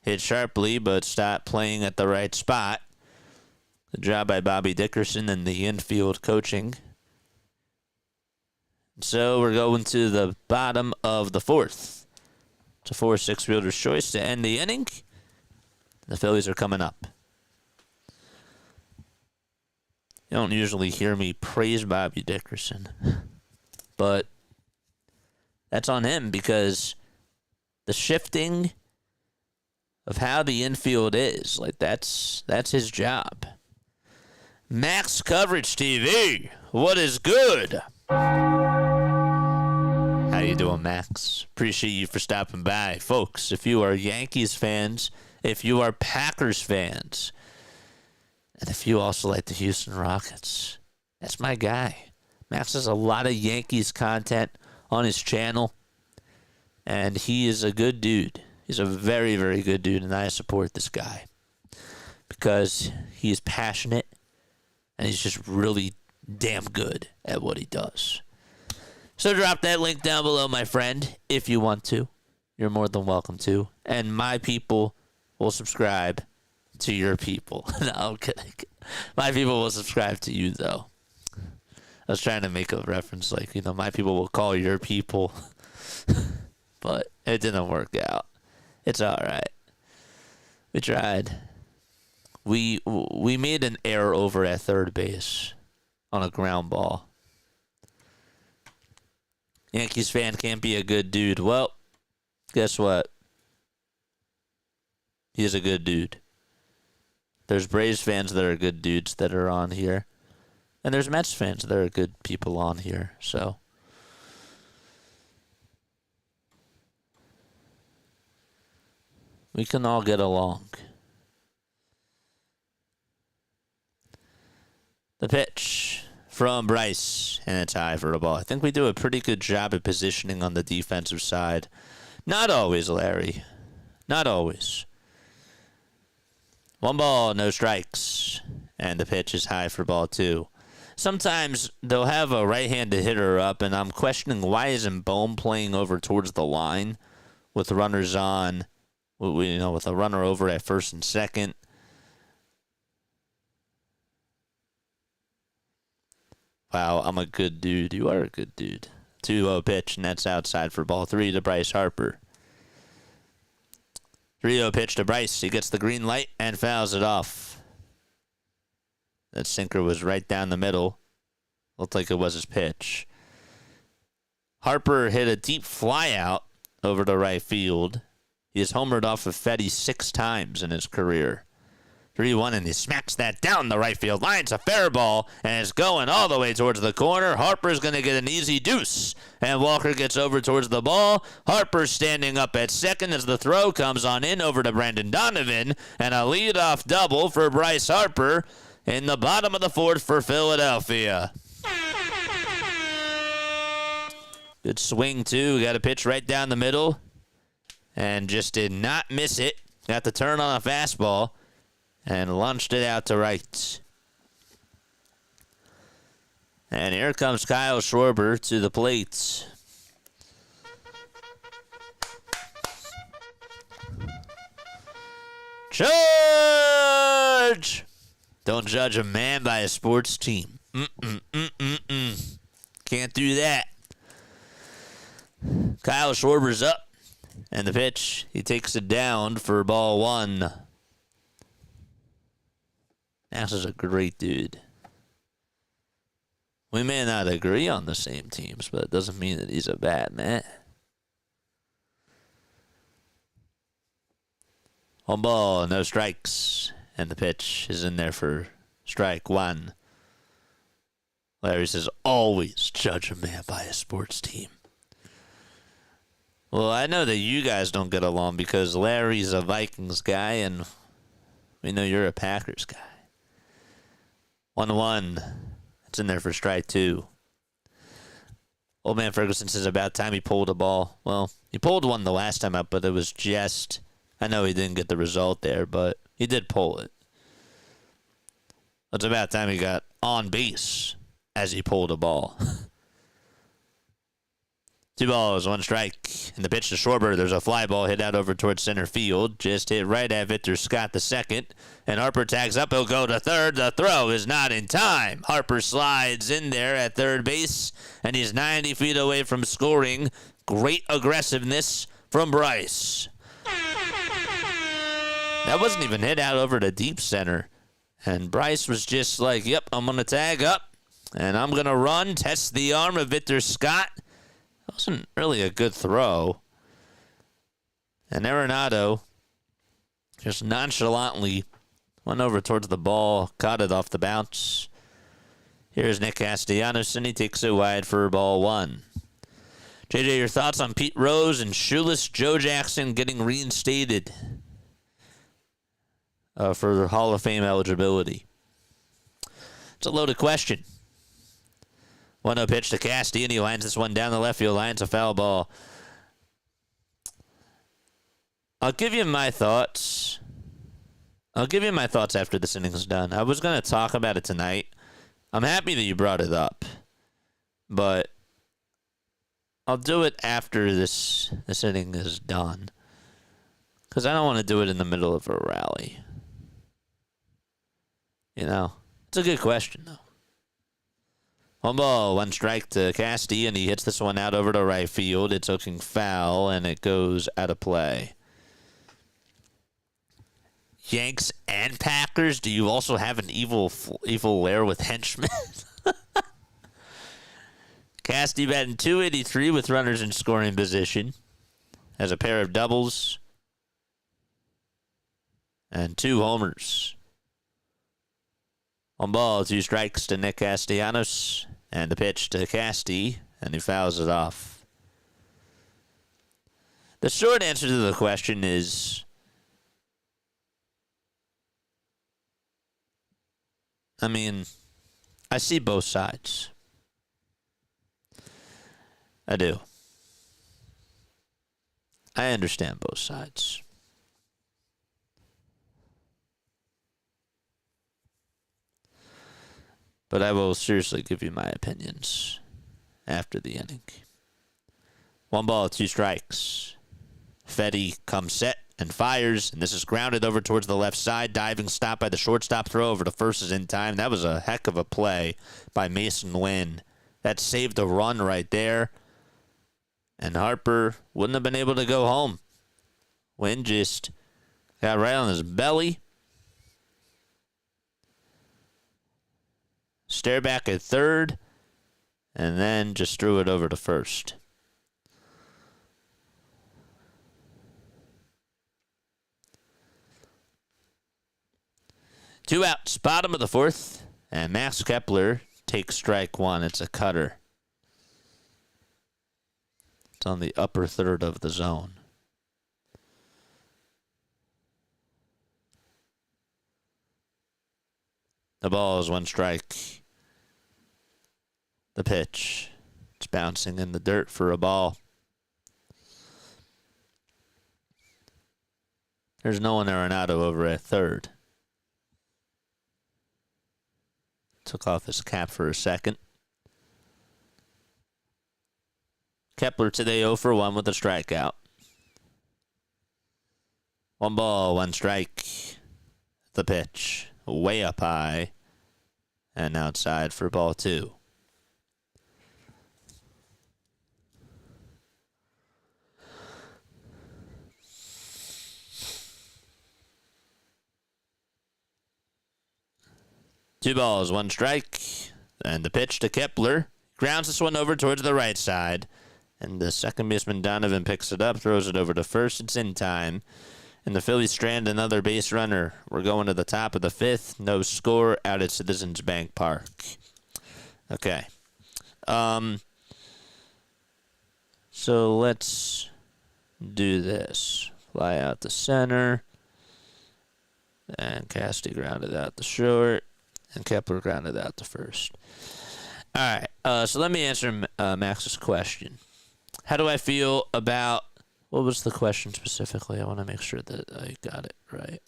Hit sharply, but Stock playing at the right spot. Good job by Bobby Dickerson and the infield coaching. So we're going to the bottom of the fourth. It's a 4-6 fielder's choice to end the inning. The Phillies are coming up. You don't usually hear me praise Bobby Dickerson, but that's on him because the shifting of how the infield is, like that's his job. Max Coverage TV, what is good? How you doing, Max? Appreciate you for stopping by. Folks, if you are Yankees fans, if you are Packers fans, and if you also like the Houston Rockets, that's my guy. Max has a lot of Yankees content on his channel, and he is a good dude. He's a very, very good dude, and I support this guy because he is passionate, and he's just really damn good at what he does. So drop that link down below, my friend, if you want to. You're more than welcome to. And my people will subscribe to your people. No, I'm kidding. My people will subscribe to you, though. I was trying to make a reference like, my people will call your people. But it didn't work out. It's all right. We tried. We made an error over at third base on a ground ball. Yankees fan can't be a good dude. Well, guess what? He's a good dude. There's Braves fans that are good dudes that are on here. And there's Mets fans that are good people on here. So we can all get along. The pitch from Bryce, and it's high for a ball. I think we do a pretty good job at positioning on the defensive side. Not always, Larry. Not always. 1 ball, no strikes. And the pitch is high for ball 2. Sometimes they'll have a right-handed hitter up, and I'm questioning why isn't Bohm playing over towards the line with runners on, with a runner over at first and second. Wow, I'm a good dude. You are a good dude. 2-0 pitch, and that's outside for ball 3 to Bryce Harper. 3-0 pitch to Bryce. He gets the green light and fouls it off. That sinker was right down the middle. Looked like it was his pitch. Harper hit a deep fly out over to right field. He has homered off of Fedde 6 times in his career. 3-1, and he smacks that down the right field line. It's a fair ball, and it's going all the way towards the corner. Harper's going to get an easy deuce, and Walker gets over towards the ball. Harper standing up at second as the throw comes on in over to Brandon Donovan, and a leadoff double for Bryce Harper in the bottom of the fourth for Philadelphia. Good swing, too. Got a pitch right down the middle, and just did not miss it. Got the turn on a fastball. And launched it out to right. And here comes Kyle Schwarber to the plate. Charge! Don't judge a man by a sports team. Can't do that. Kyle Schwarber's up. And the pitch, he takes it down for ball 1. Nash is a great dude. We may not agree on the same teams, but it doesn't mean that he's a bad man. 1 ball, no strikes. And the pitch is in there for strike 1. Larry says, always judge a man by a sports team. Well, I know that you guys don't get along because Larry's a Vikings guy, and we know you're a Packers guy. 1-1. It's in there for strike 2. Old man Ferguson says about time he pulled a ball. Well, he pulled one the last time up, but it was just... I know he didn't get the result there, but he did pull it. It's about time he got on base as he pulled a ball. 2 balls, 1 strike. And the pitch to Schwarber. There's a fly ball hit out over towards center field. Just hit right at Victor Scott II. And Harper tags up. He'll go to third. The throw is not in time. Harper slides in there at third base. And he's 90 feet away from scoring. Great aggressiveness from Bryce. That wasn't even hit out over to deep center. And Bryce was just like, yep, I'm going to tag up. And I'm going to run, test the arm of Victor Scott. That wasn't really a good throw. And Arenado just nonchalantly went over towards the ball, caught it off the bounce. Here's Nick Castellanos, and he takes it wide for ball 1. JJ, your thoughts on Pete Rose and shoeless Joe Jackson getting reinstated for Hall of Fame eligibility? It's a loaded question. 1-0 pitch to Casty, and he lines this one down the left field line. It's a foul ball. I'll give you my thoughts. After this inning's done. I was going to talk about it tonight. I'm happy that you brought it up. But I'll do it after this inning is done. Because I don't want to do it in the middle of a rally. You know? It's a good question, though. 1 ball, 1 strike to Casty, and he hits this one out over to right field. It's looking foul, and it goes out of play. Yanks and Packers. Do you also have an evil lair with henchmen? Casty batting .283 with runners in scoring position. Has a pair of doubles and 2 homers. 1 ball, 2 strikes to Nick Castellanos. And the pitch to Casty, and he fouls it off. The short answer to the question is, I mean, I see both sides. I do. I understand both sides. But I will seriously give you my opinions after the inning. 1 ball, 2 strikes. Fedde comes set and fires, and this is grounded over towards the left side. Diving stop by the shortstop. Throw over to first is in time. That was a heck of a play by Mason Wynn. That saved a run right there. And Harper wouldn't have been able to go home. Wynn just got right on his belly. Stare back at third, and then just threw it over to first. Two outs, bottom of the 4th, and Max Kepler takes strike 1. It's a cutter. It's on the upper third of the zone. The ball is 1 strike. The pitch. It's bouncing in the dirt for a ball. There's no one Arenado over at third. Took off his cap for a second. Kepler today 0 for 1 with a strikeout. 1 ball, 1 strike. The pitch. Way up high. And outside for ball 2. Two balls, 1 strike, and the pitch to Kepler. Grounds this one over towards the right side, and the second baseman Donovan picks it up, throws it over to first. It's in time, and the Phillies strand another base runner. We're going to the top of the 5th. No score out at Citizens Bank Park. Okay. So let's do this. Fly out the center, and Casty grounded out the short. And Kepler grounded out the first. All right, so let me answer Max's question. How do I feel about... What was the question specifically? I want to make sure that I got it right.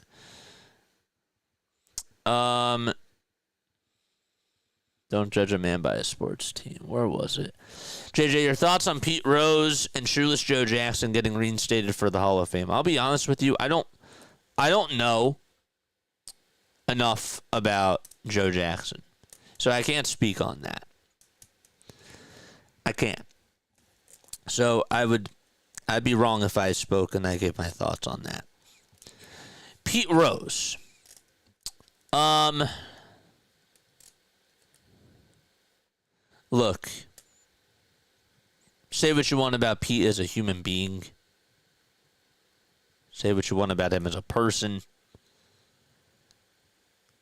Don't judge a man by a sports team. Where was it? JJ, your thoughts on Pete Rose and Shoeless Joe Jackson getting reinstated for the Hall of Fame? I'll be honest with you. I don't know enough about Joe Jackson, so I can't speak on that. I can't. So I'd be wrong if I spoke and I gave my thoughts on that. Pete Rose. Look, say what you want about Pete as a human being. Say what you want about him as a person.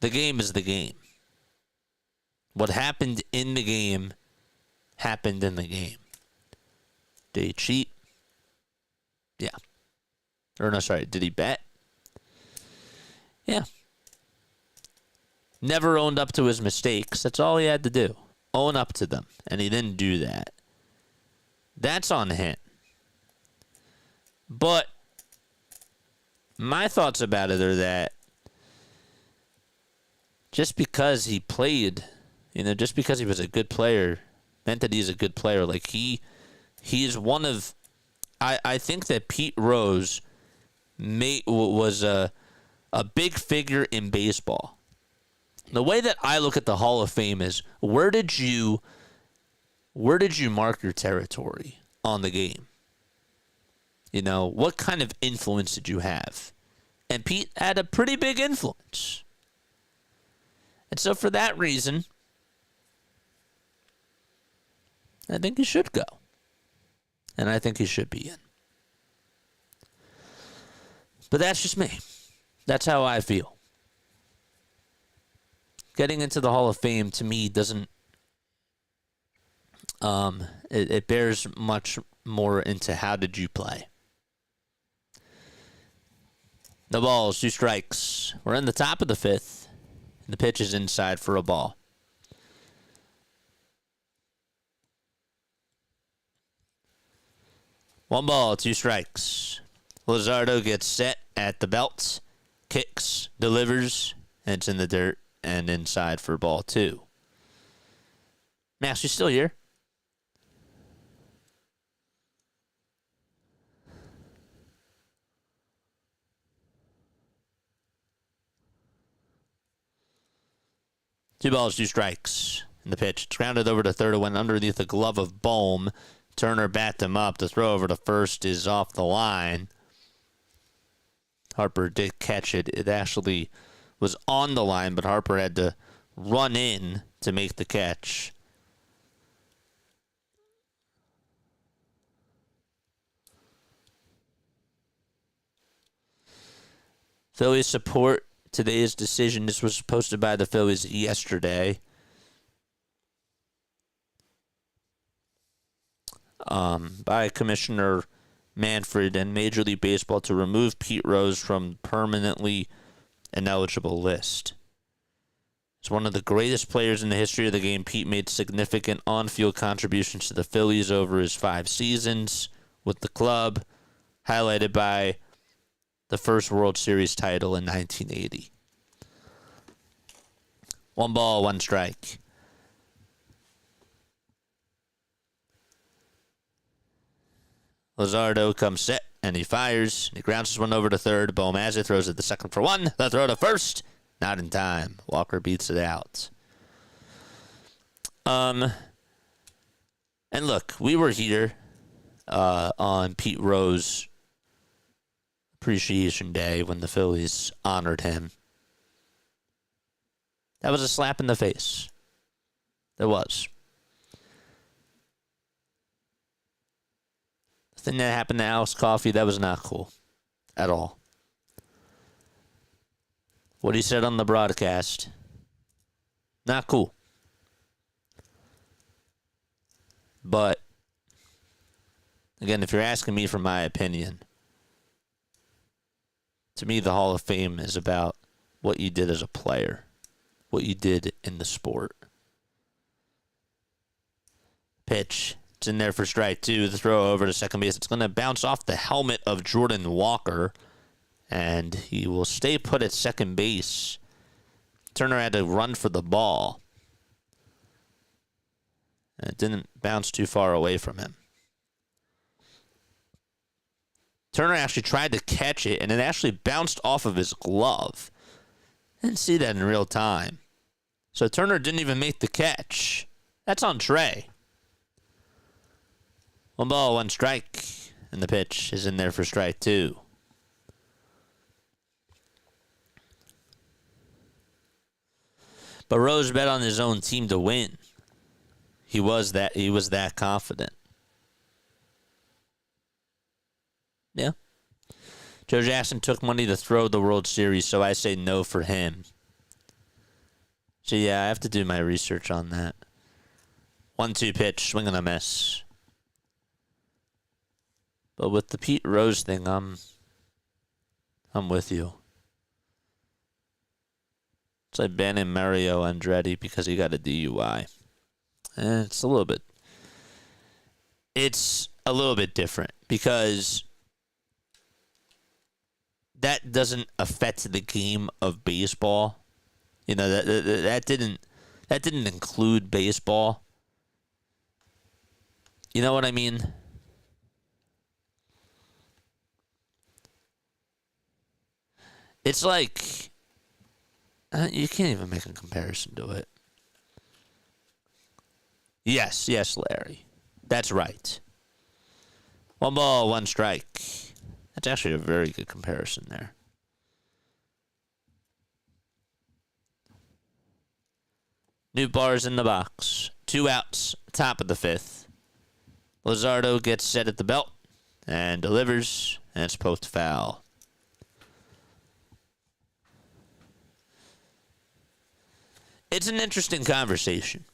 The game is the game. What happened in the game happened in the game. Did he cheat? Yeah. Or no, sorry, did he bet? Yeah. Never owned up to his mistakes. That's all he had to do. Own up to them. And he didn't do that. That's on him. But my thoughts about it are that just because he played, just because he was a good player, meant that he's a good player. Like, he is one of... I think that Pete Rose was a big figure in baseball. The way that I look at the Hall of Fame is, where did you mark your territory on the game? What kind of influence did you have? And Pete had a pretty big influence. And so for that reason, I think he should go. And I think he should be in. But that's just me. That's how I feel. Getting into the Hall of Fame, to me, doesn't... It bears much more into how did you play. The ball's 2 strikes. We're in the top of the 5th. And the pitch is inside for a ball. One ball, 2 strikes. Luzardo gets set at the belt, kicks, delivers, and it's in the dirt and inside for ball 2. Max, you still here? Two balls, 2 strikes. And the pitch, it's grounded over to third. It went underneath the glove of Bohm. Turner backed him up. The throw over to first is off the line. Harper did catch it. It actually was on the line, but Harper had to run in to make the catch. Phillies support today's decision. This was posted by the Phillies yesterday. By Commissioner Manfred and Major League Baseball to remove Pete Rose from permanently ineligible list. As one of the greatest players in the history of the game, Pete made significant on-field contributions to the Phillies over his 5 seasons with the club, highlighted by the first World Series title in 1980. 1 ball, 1 strike. Luzardo comes set, and he fires. He grounds this one over to third. Bohm has it, throws it to second for 1. The throw to first. Not in time. Walker beats it out. And look, we were here on Pete Rose Appreciation Day when the Phillies honored him. That was a slap in the face. It was. The thing that happened to Alex Coffey, that was not cool at all. What he said on the broadcast, not cool. But, again, if you're asking me for my opinion, to me the Hall of Fame is about what you did as a player, what you did in the sport. Pitch. It's in there for strike 2. The throw over to second base. It's going to bounce off the helmet of Jordan Walker, and he will stay put at second base. Turner had to run for the ball. And it didn't bounce too far away from him. Turner actually tried to catch it, and it actually bounced off of his glove. Didn't see that in real time. So Turner didn't even make the catch. That's on Trey. 1 ball, 1 strike. And the pitch is in there for strike 2. But Rose bet on his own team to win. He was that confident. Yeah. Joe Jackson took money to throw the World Series, so I say no for him. So yeah, I have to do my research on that. 1-2 pitch, swing and a miss. But with the Pete Rose thing, I'm with you. It's like banning Mario Andretti because he got a DUI. It's a little bit different because that doesn't affect the game of baseball. You know, that didn't include baseball. You know what I mean? It's like you can't even make a comparison to it. Yes, Larry. That's right. 1 ball, 1 strike. That's actually a very good comparison there. New bars in the box. 2 outs, top of the 5th. Luzardo gets set at the belt and delivers, and it's poked foul. It's an interesting conversation.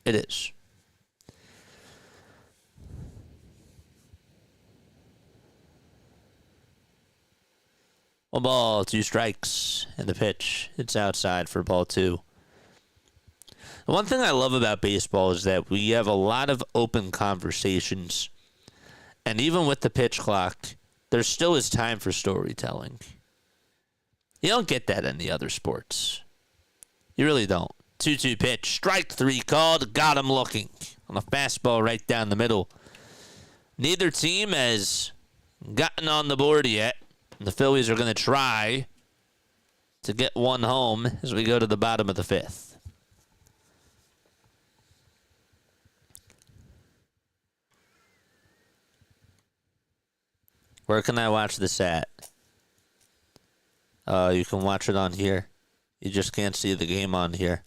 It is. One ball, 2 strikes, and the pitch. It's outside for ball 2. The one thing I love about baseball is that we have a lot of open conversations. And even with the pitch clock, there still is time for storytelling. You don't get that in the other sports. You really don't. 2-2 pitch. Strike 3 called. Got him looking. On a fastball right down the middle. Neither team has gotten on the board yet. The Phillies are going to try to get one home as we go to the bottom of the 5th. Where can I watch this at? You can watch it on here. You just can't see the game on here.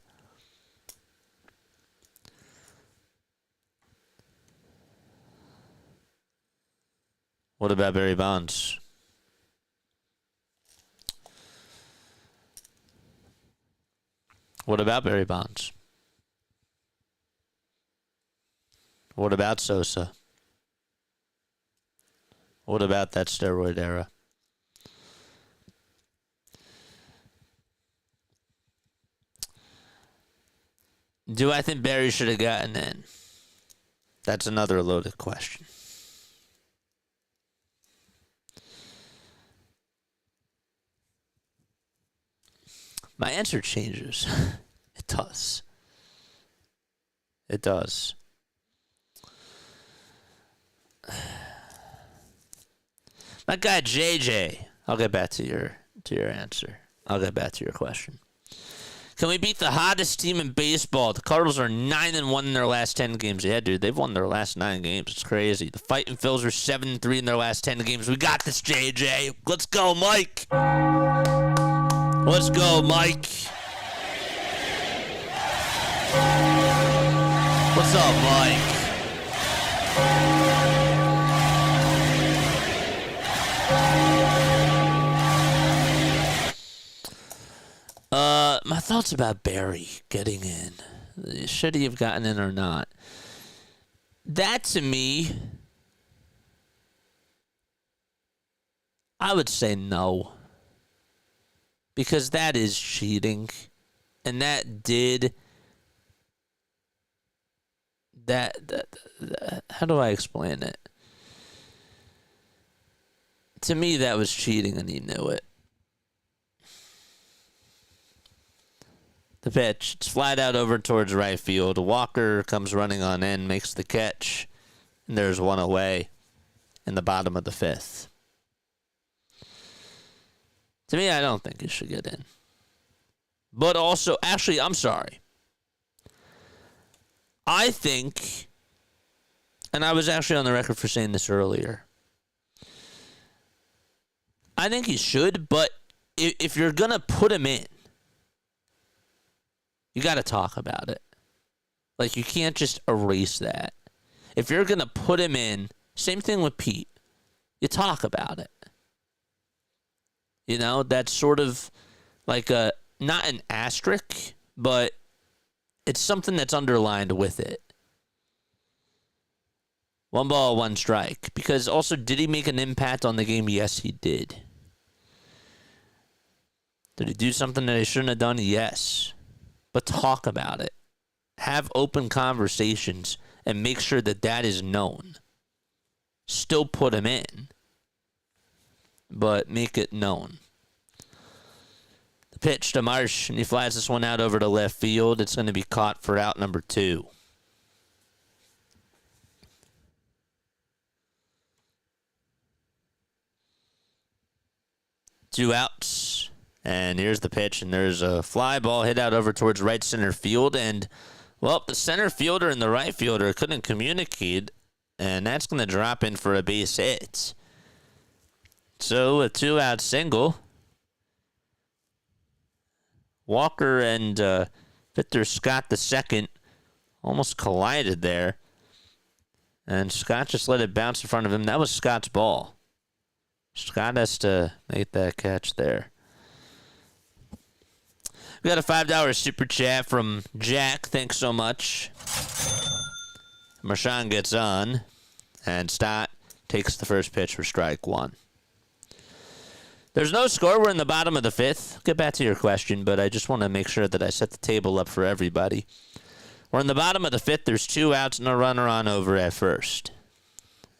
What about Barry Bonds? What about Barry Bonds? What about Sosa? What about that steroid era? Do I think Barry should have gotten in? That's another loaded question. My answer changes. It does. It does. My guy JJ. I'll get back to your answer. I'll get back to your question. Can we beat the hottest team in baseball? The Cardinals are 9-1 in their last 10 games. Yeah, dude, they've won their last 9 games. It's crazy. The Fighting Phils are 7-3 in their last 10 games. We got this, JJ. Let's go, Mike. Let's go, Mike. What's up, Mike? My thoughts about Barry getting in. Should he have gotten in or not? That, to me, I would say no. Because that is cheating. And that did... That how do I explain it? To me, that was cheating and he knew it. The pitch. It's flat out over towards right field. Walker comes running on in, makes the catch, and there's one away in the bottom of the fifth. To me, I don't think he should get in. But also, actually, I'm sorry. I think, and I was actually on the record for saying this earlier, I think he should, but if you're going to put him in, you got to talk about it. Like, you can't just erase that. If you're going to put him in, same thing with Pete. You talk about it. You know, that's sort of like not an asterisk, but it's something that's underlined with it. 1 ball, 1 strike. Because also, did he make an impact on the game? Yes, he did. Did he do something that he shouldn't have done? Yes. But talk about it. Have open conversations and make sure that that is known. Still put him in, but make it known. The pitch to Marsh, and he flies this one out over to left field. It's going to be caught for out number 2. Two outs. And here's the pitch, and there's a fly ball hit out over towards right center field. And, well, the center fielder and the right fielder couldn't communicate, and that's going to drop in for a base hit. So, a 2-out single. Walker and Victor Scott II almost collided there. And Scott just let it bounce in front of him. That was Scott's ball. Scott has to make that catch there. We got a $5 super chat from Jack. Thanks so much. Marshawn gets on, and Stott takes the first pitch for strike 1. There's no score. We're in the bottom of the 5th. Get back to your question, but I just want to make sure that I set the table up for everybody. We're in the bottom of the 5th. There's 2 outs and a runner on over at first.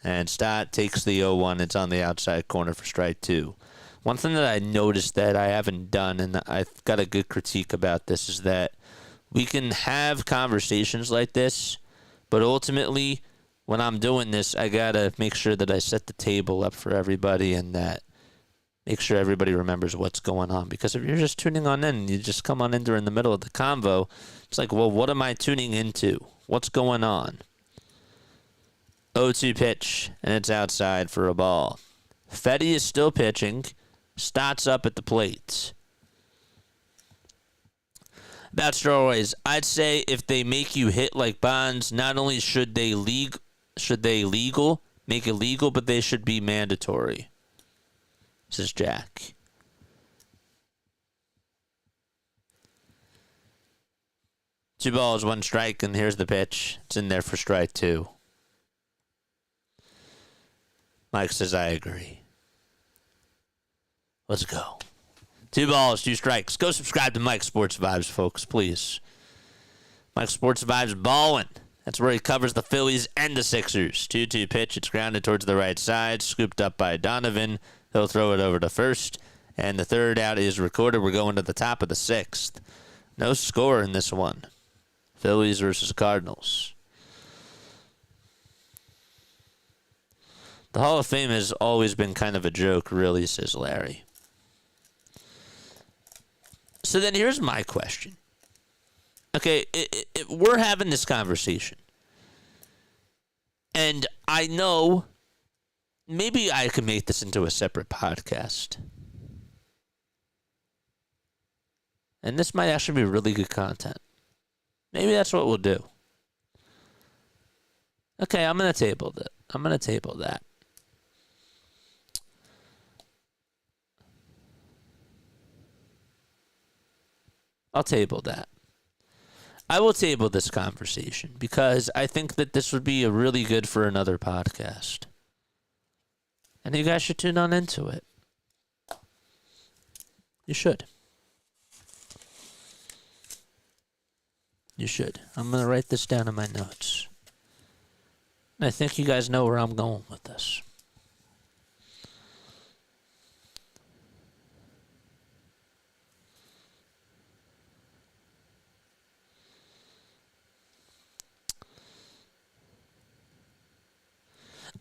And Stott takes the 0-1. It's on the outside corner for strike 2. One thing that I noticed that I haven't done, and I've got a good critique about this, is that we can have conversations like this, but ultimately, when I'm doing this, I got to make sure that I set the table up for everybody and that make sure everybody remembers what's going on. Because if you're just tuning on in and you just come on in during the middle of the convo, it's like, well, what am I tuning into? What's going on? 0-2 pitch, and it's outside for a ball. Fedde is still pitching. Stott's up at the plate. About steroids, I'd say if they make you hit like Bonds, not only should they make it legal, but they should be mandatory. This is Jack. Two balls, 1 strike, and here's the pitch. It's in there for strike 2. Mike says, I agree. Let's go. 2 balls, 2 strikes. Go subscribe to Mike Sports Vibes, folks, please. Mike Sports Vibes ballin'. That's where he covers the Phillies and the Sixers. 2-2 pitch. It's grounded towards the right side. Scooped up by Donovan. He'll throw it over to first. And the 3rd out is recorded. We're going to the top of the 6th. No score in this one. Phillies versus Cardinals. The Hall of Fame has always been kind of a joke, really, says Larry. So then here's my question. Okay, we're having this conversation. And I know maybe I could make this into a separate podcast. And this might actually be really good content. Maybe that's what we'll do. Okay, I'm going to table that. I'm going to table that. I'll table that. I will table this conversation because I think that this would be a really good for another podcast. And you guys should tune on into it. You should. You should. I'm going to write this down in my notes. And I think you guys know where I'm going with this.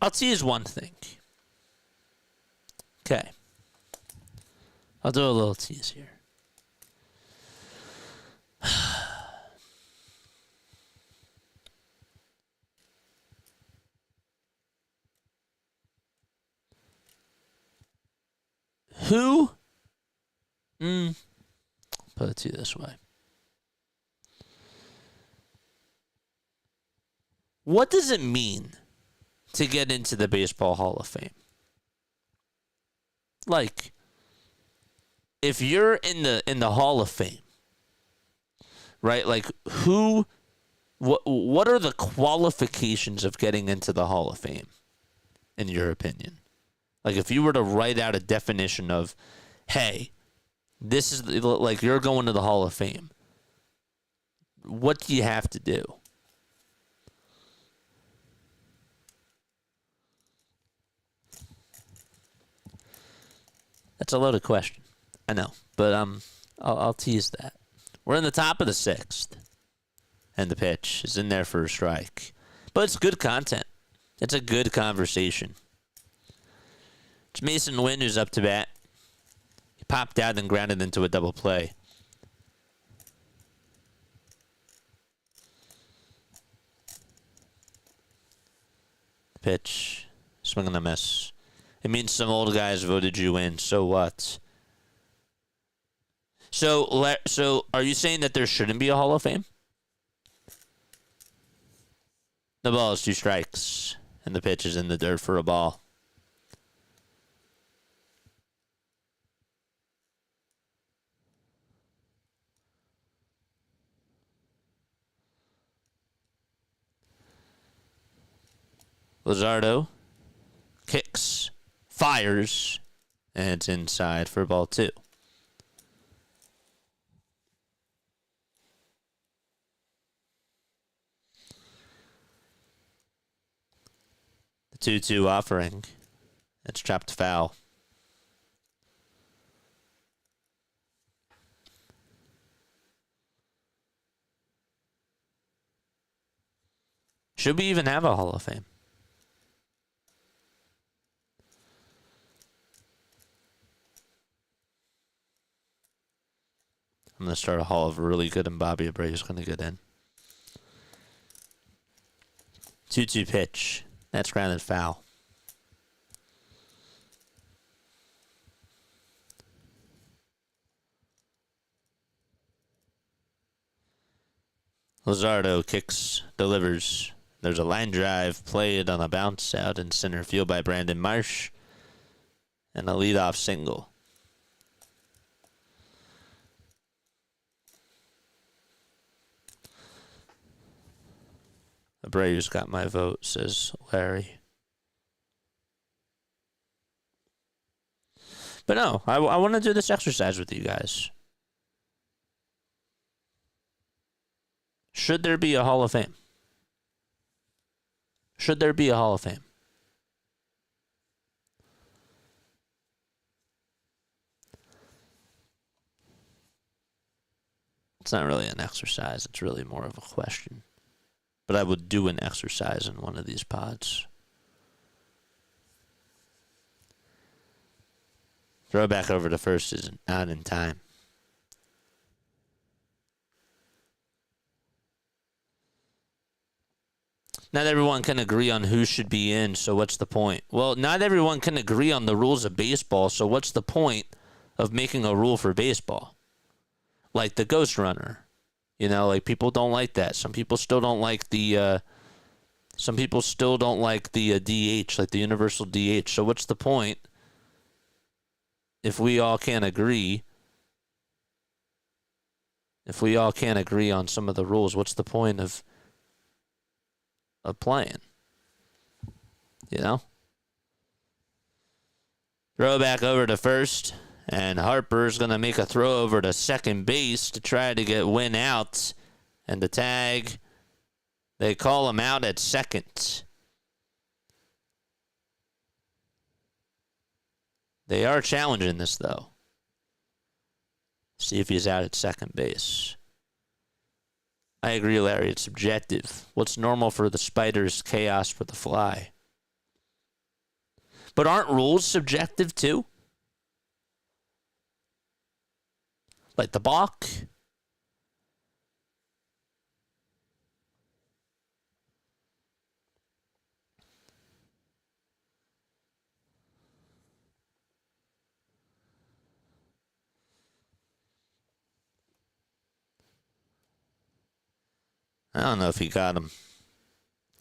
I'll tease one thing. Okay. I'll do a little tease here. Who? Put it to you this way. What does it mean to get into the Baseball Hall of Fame? Like, if you're in the Hall of Fame, right? Like, what are the qualifications of getting into the Hall of Fame, in your opinion? Like, if you were to write out a definition of, hey, this is like you're going to the Hall of Fame, what do you have to do? That's a loaded question, I know, but I'll tease that. We're in the top of the 6th, and the pitch is in there for a strike, but it's good content. It's a good conversation. It's Mason Wynn who's up to bat. He popped out and grounded into a double play. Pitch, swing and a miss. It means some old guys voted you in. So what? So are you saying that there shouldn't be a Hall of Fame? The ball is 2 strikes, and the pitch is in the dirt for a ball. Luzardo kicks, fires, and it's inside for ball 2. The 2-2 offering. It's chopped foul. Should we even have a Hall of Fame? I'm going to start a Hall of really good, and Bobby Abreu's going to get in. 2-2 pitch. That's grounded foul. Luzardo kicks, delivers. There's a line drive played on a bounce out in center field by Brandon Marsh. And a leadoff single. Abreu's got my vote, says Larry. But no, I want to do this exercise with you guys. Should there be a Hall of Fame? Should there be a Hall of Fame? It's not really an exercise. It's really more of a question. But I would do an exercise in one of these pods. Throw it back over to first is not in time. Not everyone can agree on who should be in, so what's the point? Well, not everyone can agree on the rules of baseball, so what's the point of making a rule for baseball? Like the ghost runner. You know, like people don't like that. Some people still don't like the DH, like the universal DH. So what's the point if we all can't agree? If we all can't agree on some of the rules, what's the point of playing? You know? Throw back over to first. And Harper's going to make a throw over to second base to try to get Wynn out. And the tag, they call him out at second. They are challenging this, though. See if he's out at second base. I agree, Larry. It's subjective. What's normal for the spider is chaos for the fly. But aren't rules subjective too? Like the balk? I don't know if he got him.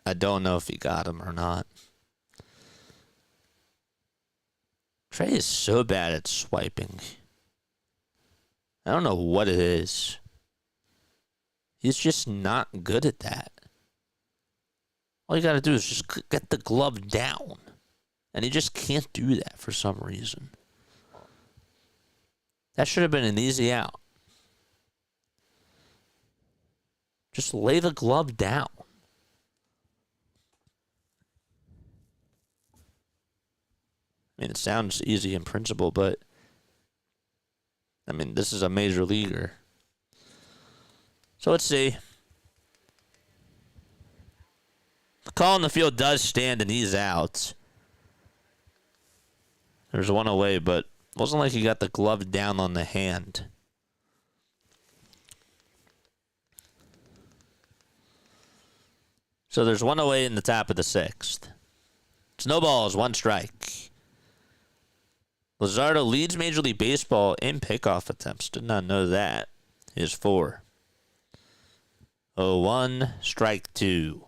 I don't know if he got him or not. Trey is so bad at swiping. I don't know what it is. He's just not good at that. All you got to do is just get the glove down. And he just can't do that for some reason. That should have been an easy out. Just lay the glove down. I mean, it sounds easy in principle, but I mean, this is a major leaguer. So let's see. The call in the field does stand and he's out. There's one away, but it wasn't like he got the glove down on the hand. So there's one away in the top of the sixth. Snowballs, one strike. Luzardo leads Major League Baseball in pickoff attempts. Did not know that. Is 4. 0-1, strike 2.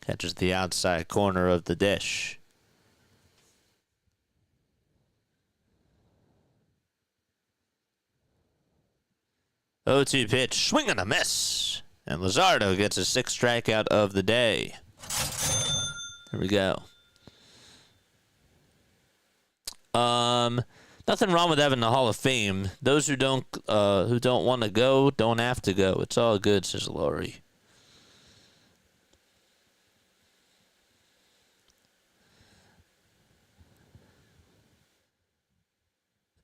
Catches the outside corner of the dish. Oh, 2 pitch, swing and a miss. And Luzardo gets his 6th strikeout of the day. Here we go. Nothing wrong with having the Hall of Fame. Those who don't want to go don't have to go. It's all good, says Laurie.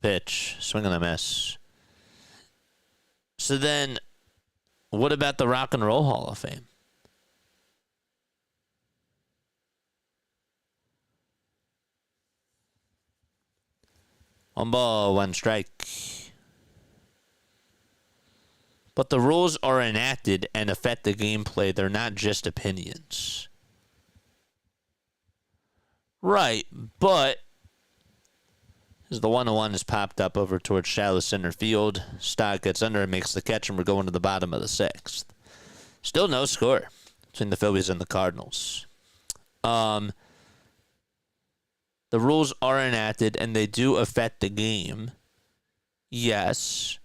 Pitch, swing and a miss. So then, what about the Rock and Roll Hall of Fame? One ball, one strike. But the rules are enacted and affect the gameplay. They're not just opinions. Right, but as the 1-1 is popped up over towards shallow center field, Stott gets under and makes the catch, and we're going to the bottom of the 6th. Still no score between the Phillies and the Cardinals. The rules are enacted, and they do affect the game. Yes.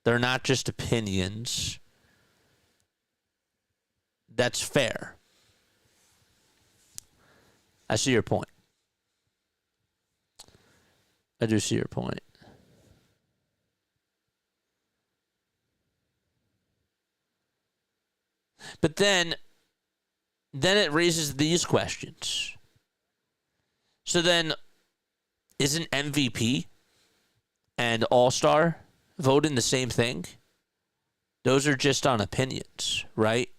They're not just opinions. That's fair. I see your point. I do see your point. But then it raises these questions. So then, isn't MVP and All-Star voting the same thing? Those are just on opinions, right?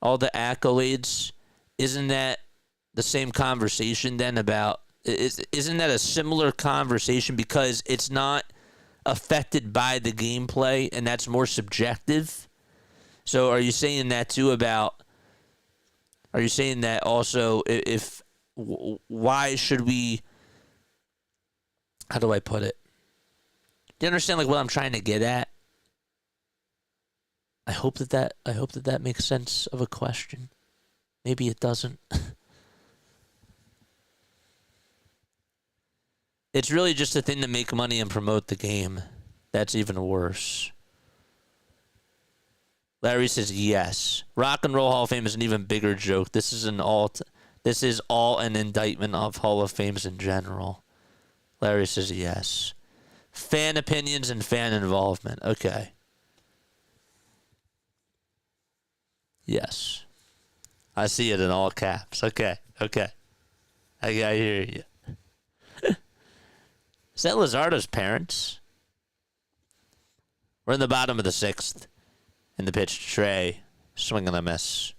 All the accolades, isn't that the same conversation then about, isn't that a similar conversation because it's not affected by the gameplay and that's more subjective? So are you saying that too about, are you saying that also why should we, how do I put it? Do you understand like what I'm trying to get at? I hope that makes sense of a question. Maybe it doesn't. It's really just a thing to make money and promote the game. That's even worse. Larry says yes. Rock and Roll Hall of Fame is an even bigger joke. This is all an indictment of Hall of Fames in general. Larry says yes. Fan opinions and fan involvement. Okay. Yes. I see it in all caps. Okay. I hear you. Is that Luzardo's parents? We're in the bottom of the 6th. In the pitch to Trey. Swing and a miss.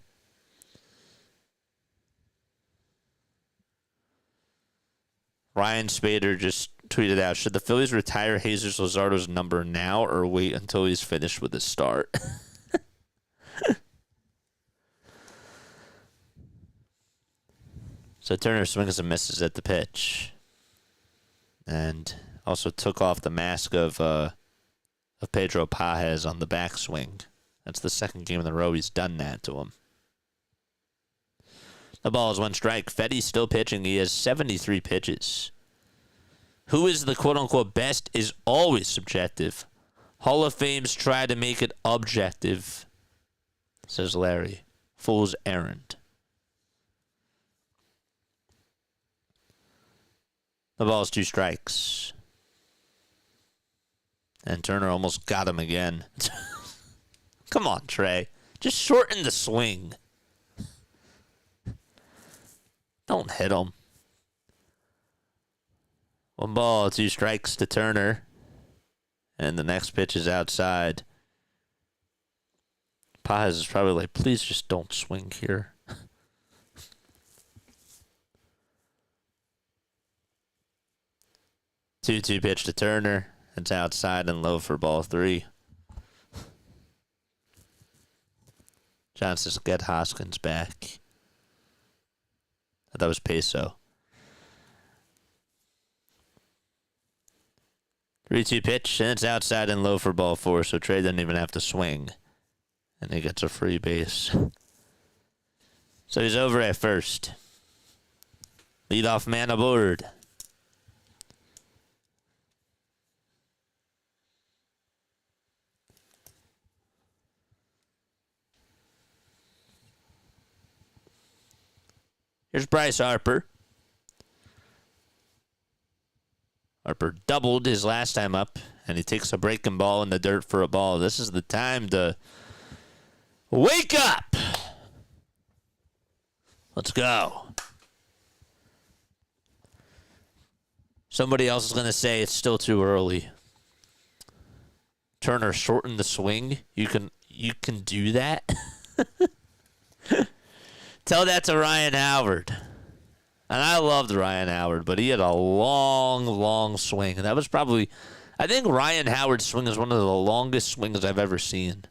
Ryan Spader just tweeted out, should the Phillies retire Jesus Luzardo's number now or wait until he's finished with his start? So Turner swings and misses at the pitch. And also took off the mask of Pedro Pajes on the backswing. That's the second game in a row he's done that to him. The ball is 1 strike. Fedde's still pitching. He has 73 pitches. Who is the quote-unquote best is always subjective. Hall of Fames try to make it objective, says Larry. Fool's errand. The ball is 2 strikes. And Turner almost got him again. Come on, Trey. Just shorten the swing. Don't hit him. 1 ball, 2 strikes to Turner. And the next pitch is outside. Pajes is probably like, please just don't swing here. 2-2 pitch to Turner. It's outside and low for ball 3. Johnson get Hoskins back. That was Peso. 3-2 pitch, and it's outside and low for ball 4, so Trey doesn't even have to swing. And he gets a free base. So he's over at first. Leadoff man aboard. Here's Bryce Harper. Harper doubled his last time up, and he takes a breaking ball in the dirt for a ball. This is the time to wake up. Let's go. Somebody else is going to say it's still too early. Turner shortened the swing. You can do that? Tell that to Ryan Howard. And I loved Ryan Howard, but he had a long, long swing. And that was probably, I think Ryan Howard's swing is one of the longest swings I've ever seen.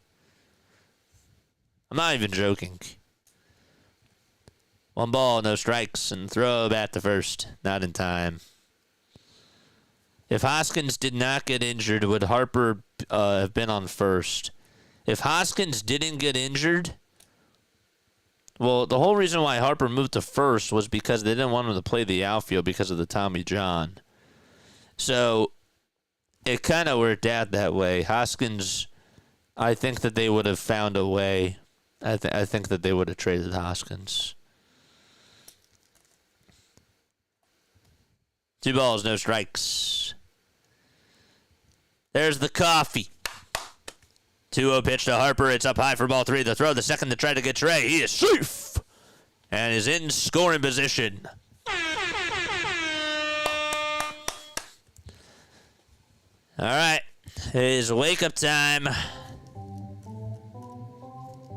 I'm not even joking. 1 ball, no strikes, and throw back to first. Not in time. If Hoskins did not get injured, would Harper have been on first? If Hoskins didn't get injured, well, the whole reason why Harper moved to first was because they didn't want him to play the outfield because of the Tommy John. So it kind of worked out that way. Hoskins, I think that they would have found a way. I think that they would have traded Hoskins. 2 balls, no strikes. There's the coffee. 2-0 pitch to Harper. It's up high for ball 3. The throw, the second to try to get Trey. He is safe and is in scoring position. All right. It is wake-up time.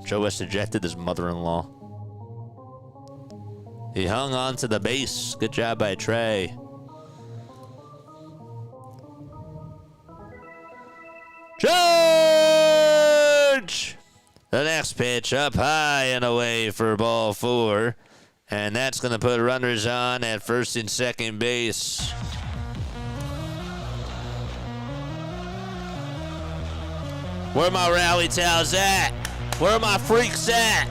Joe West ejected his mother-in-law. He hung on to the base. Good job by Trey. George! The next pitch up high and away for ball 4. And that's going to put runners on at first and second base. Where are my rally towels at? Where are my freaks at?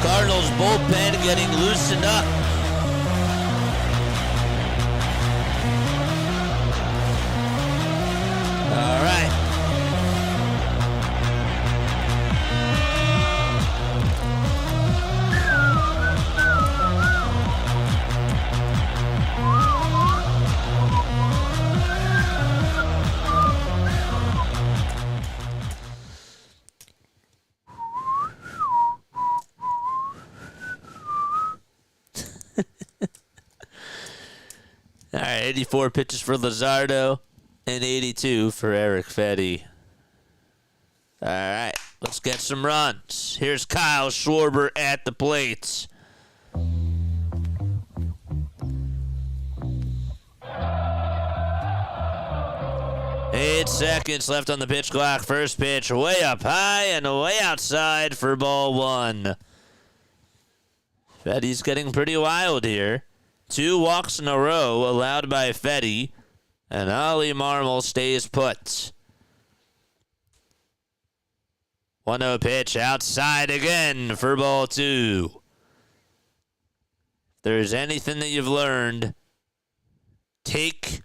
Cardinals bullpen getting loosened up. All right. All right, 84 pitches for Luzardo. and 82 for Erick Fedde. All right, let's get some runs. Here's Kyle Schwarber at the plate. Eight seconds left on the pitch clock. First pitch way up high and way outside for ball one. Fedde's getting pretty wild here. 2 walks in a row allowed by Fedde, and Ollie Marmol stays put. 1-0 pitch outside again for ball 2. If there's anything that you've learned, take,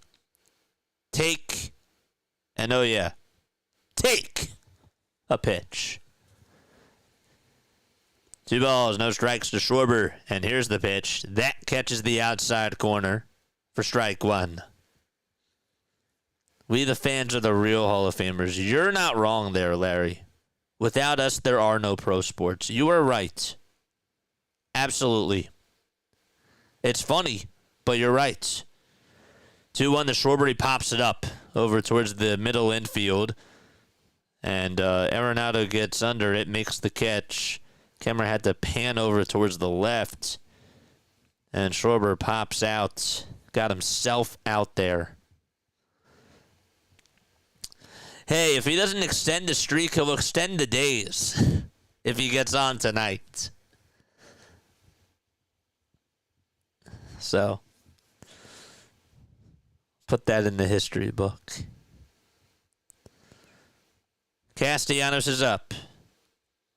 and oh yeah, take a pitch. 2 balls, no strikes to Schwarber, and here's the pitch. That catches the outside corner for strike 1. We the fans are the real Hall of Famers. You're not wrong there, Larry. Without us, there are no pro sports. You are right. Absolutely. It's funny, but you're right. 2-1 to Schwarber. He pops it up over towards the middle infield. And Arenado gets under it, makes the catch. Camera had to pan over towards the left. And Schwarber pops out. Got himself out there. Hey, if he doesn't extend the streak, he'll extend the days if he gets on tonight. So, put that in the history book. Castellanos is up.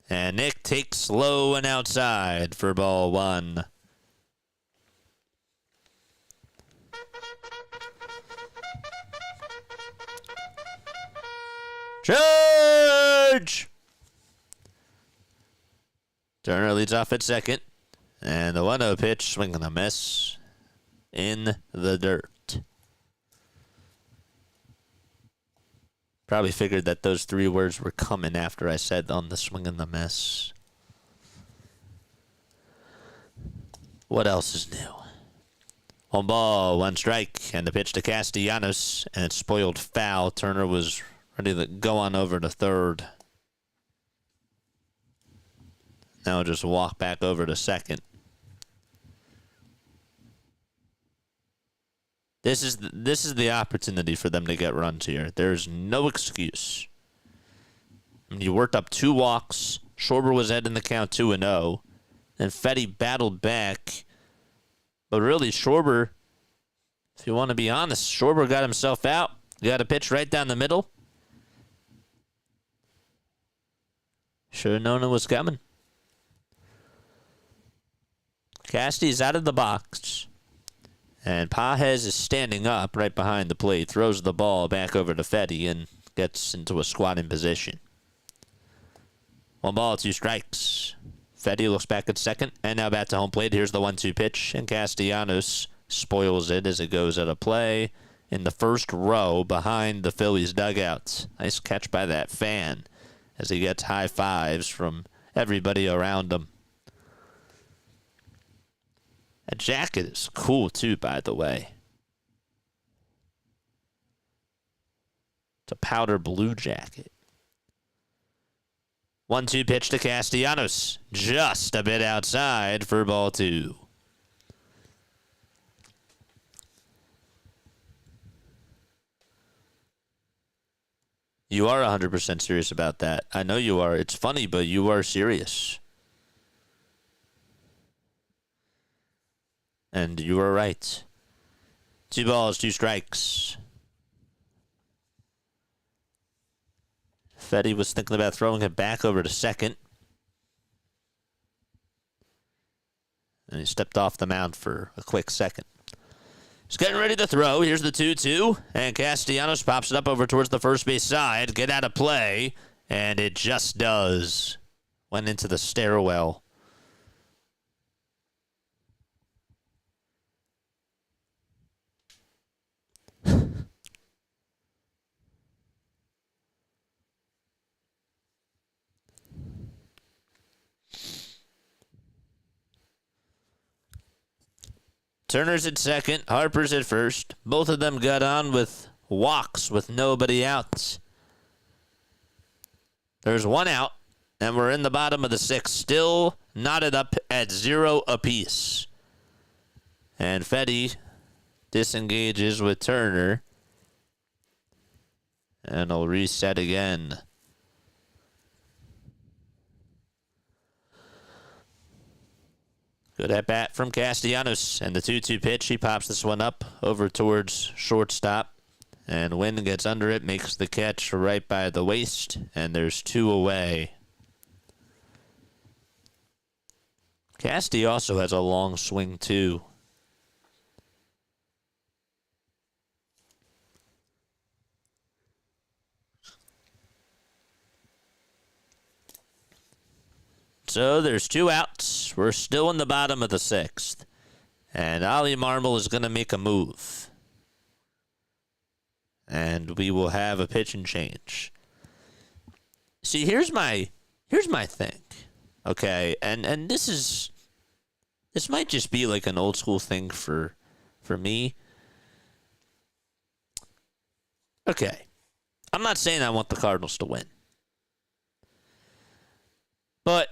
And Nick takes low and outside for ball 1. Charge! Turner leads off at second. And the 1-0 pitch, swing and a miss in the dirt. Probably figured that those 3 words were coming after I said on the swing and the miss. What else is new? 1 ball, 1 strike, and the pitch to Castellanos, and it's spoiled foul. Turner was ready to go on over to third. Now just walk back over to second. This is the opportunity for them to get runs here. There's no excuse. I mean, you worked up 2 walks. Schwarber was ahead in the count 2-0. And Fedde battled back. But really, Schwarber, if you want to be honest, Schwarber got himself out. He got a pitch right down the middle. Should have known it was coming. Casty's out of the box. And Pages is standing up right behind the plate. Throws the ball back over to Fedde and gets into a squatting position. 1 ball, 2 strikes. Fedde looks back at second. And now back to home plate. Here's the 1-2 pitch. And Castellanos spoils it as it goes out of play in the first row behind the Phillies dugout. Nice catch by that fan as he gets high fives from everybody around him. That jacket is cool, too, by the way. It's a powder blue jacket. 1-2 pitch to Castellanos. Just a bit outside for ball 2. You are 100% serious about that. I know you are. It's funny, but you are serious. And you were right. 2 balls, 2 strikes. Fedde was thinking about throwing it back over to second. And he stepped off the mound for a quick second. He's getting ready to throw. Here's the 2-2. And Castellanos pops it up over towards the first base side. Get out of play. And it just does. Went into the stairwell. Turner's at second, Harper's at first. Both of them got on with walks with nobody out. There's one out, and we're in the bottom of the sixth, still knotted up at 0 apiece. And Fedde disengages with Turner, and he'll reset again. Good at bat from Castellanos, and the 2-2 pitch. He pops this one up over towards shortstop, and Wynn gets under it, makes the catch right by the waist, and there's 2 away. Casty also has a long swing too. So there's 2 outs. We're still in the bottom of the 6th. And Ollie Marmol is going to make a move. And we will have a pitch and change. See, here's my thing. Okay, and this might just be like an old school thing for me. Okay. I'm not saying I want the Cardinals to win. But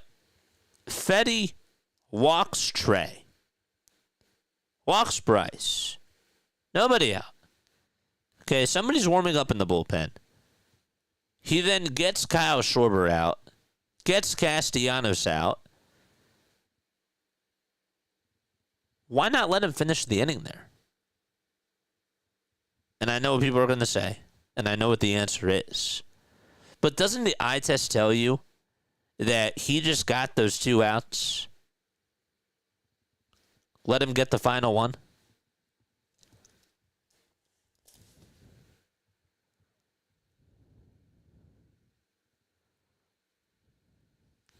Fedde walks Trey. Walks Bryce. Nobody out. Okay, somebody's warming up in the bullpen. He then gets Kyle Schwarber out. Gets Castellanos out. Why not let him finish the inning there? And I know what people are going to say. And I know what the answer is. But doesn't the eye test tell you that he just got those 2 outs? Let him get the final one.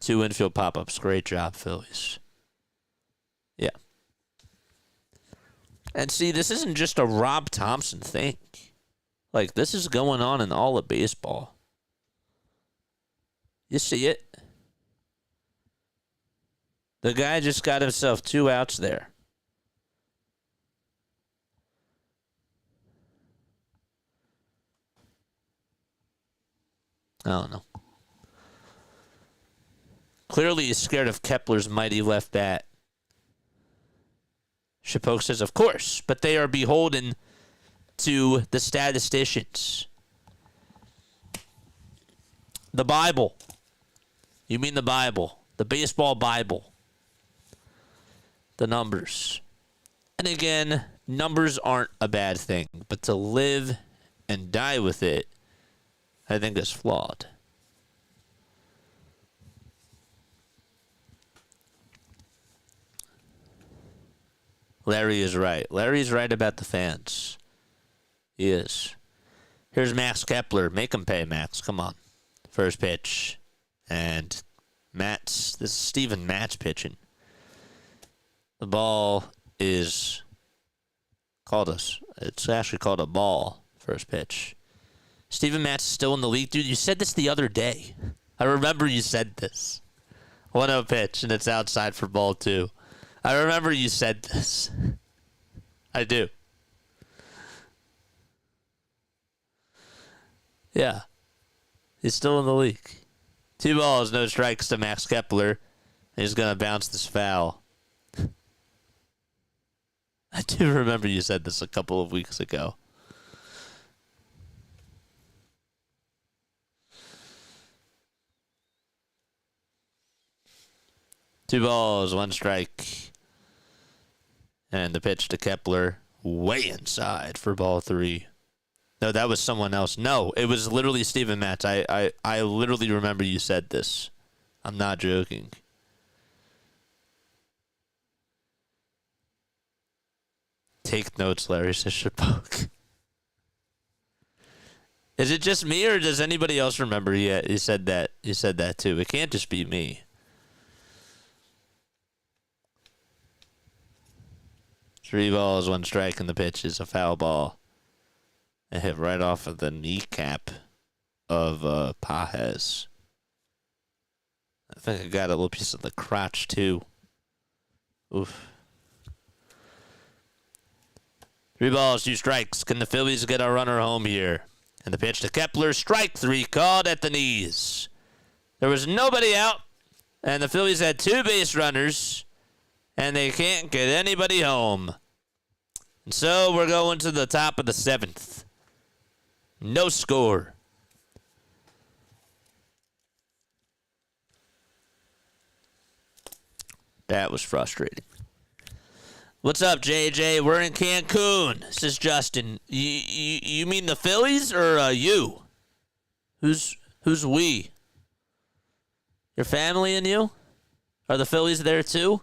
Two infield pop-ups. Great job, Phillies. Yeah. And see, this isn't just a Rob Thompson thing. Like, this is going on in all of baseball. You see it? The guy just got himself 2 outs there. I don't know. Clearly he's scared of Kepler's mighty left bat. Chapeau says, of course, but they are beholden to the statisticians. The Bible. You mean the Bible. The baseball Bible. The numbers. And again, numbers aren't a bad thing, but to live and die with it, I think is flawed. Larry is right. Larry's right about the fans. He is. Here's Max Kepler. Make him pay, Max. Come on. First pitch. And this is Steven Matz pitching. The ball is it's actually called a ball. First pitch. Steven Matz is still in the league. Dude, you said this the other day. I remember you said this. 1-0 pitch, and it's outside for ball 2. I remember you said this. I do. Yeah. He's still in the league. 2 balls, no strikes to Max Kepler. He's going to bounce this foul. I do remember you said this a couple of weeks ago. Two balls, 1 strike. And the pitch to Kepler, way inside for ball 3. No, that was someone else. No, it was literally Steven Matz. I literally remember you said this. I'm not joking. Take notes, Larry, says Chapoke. Is it just me, or does anybody else remember? Yeah, he said that. He said that too. It can't just be me. Three balls, 1 strike, and the pitch is a foul ball. It hit right off of the kneecap of Pajes. I think I got a little piece of the crotch too. Oof. 3 balls, 2 strikes. Can the Phillies get a runner home here? And the pitch to Kepler, strike 3, called at the knees. There was nobody out, and the Phillies had 2 base runners, and they can't get anybody home. And so we're going to the top of the 7th. No score. That was frustrating. What's up, JJ? We're in Cancun. This is Justin. You mean the Phillies or you? Who's we? Your family and you? Are the Phillies there too?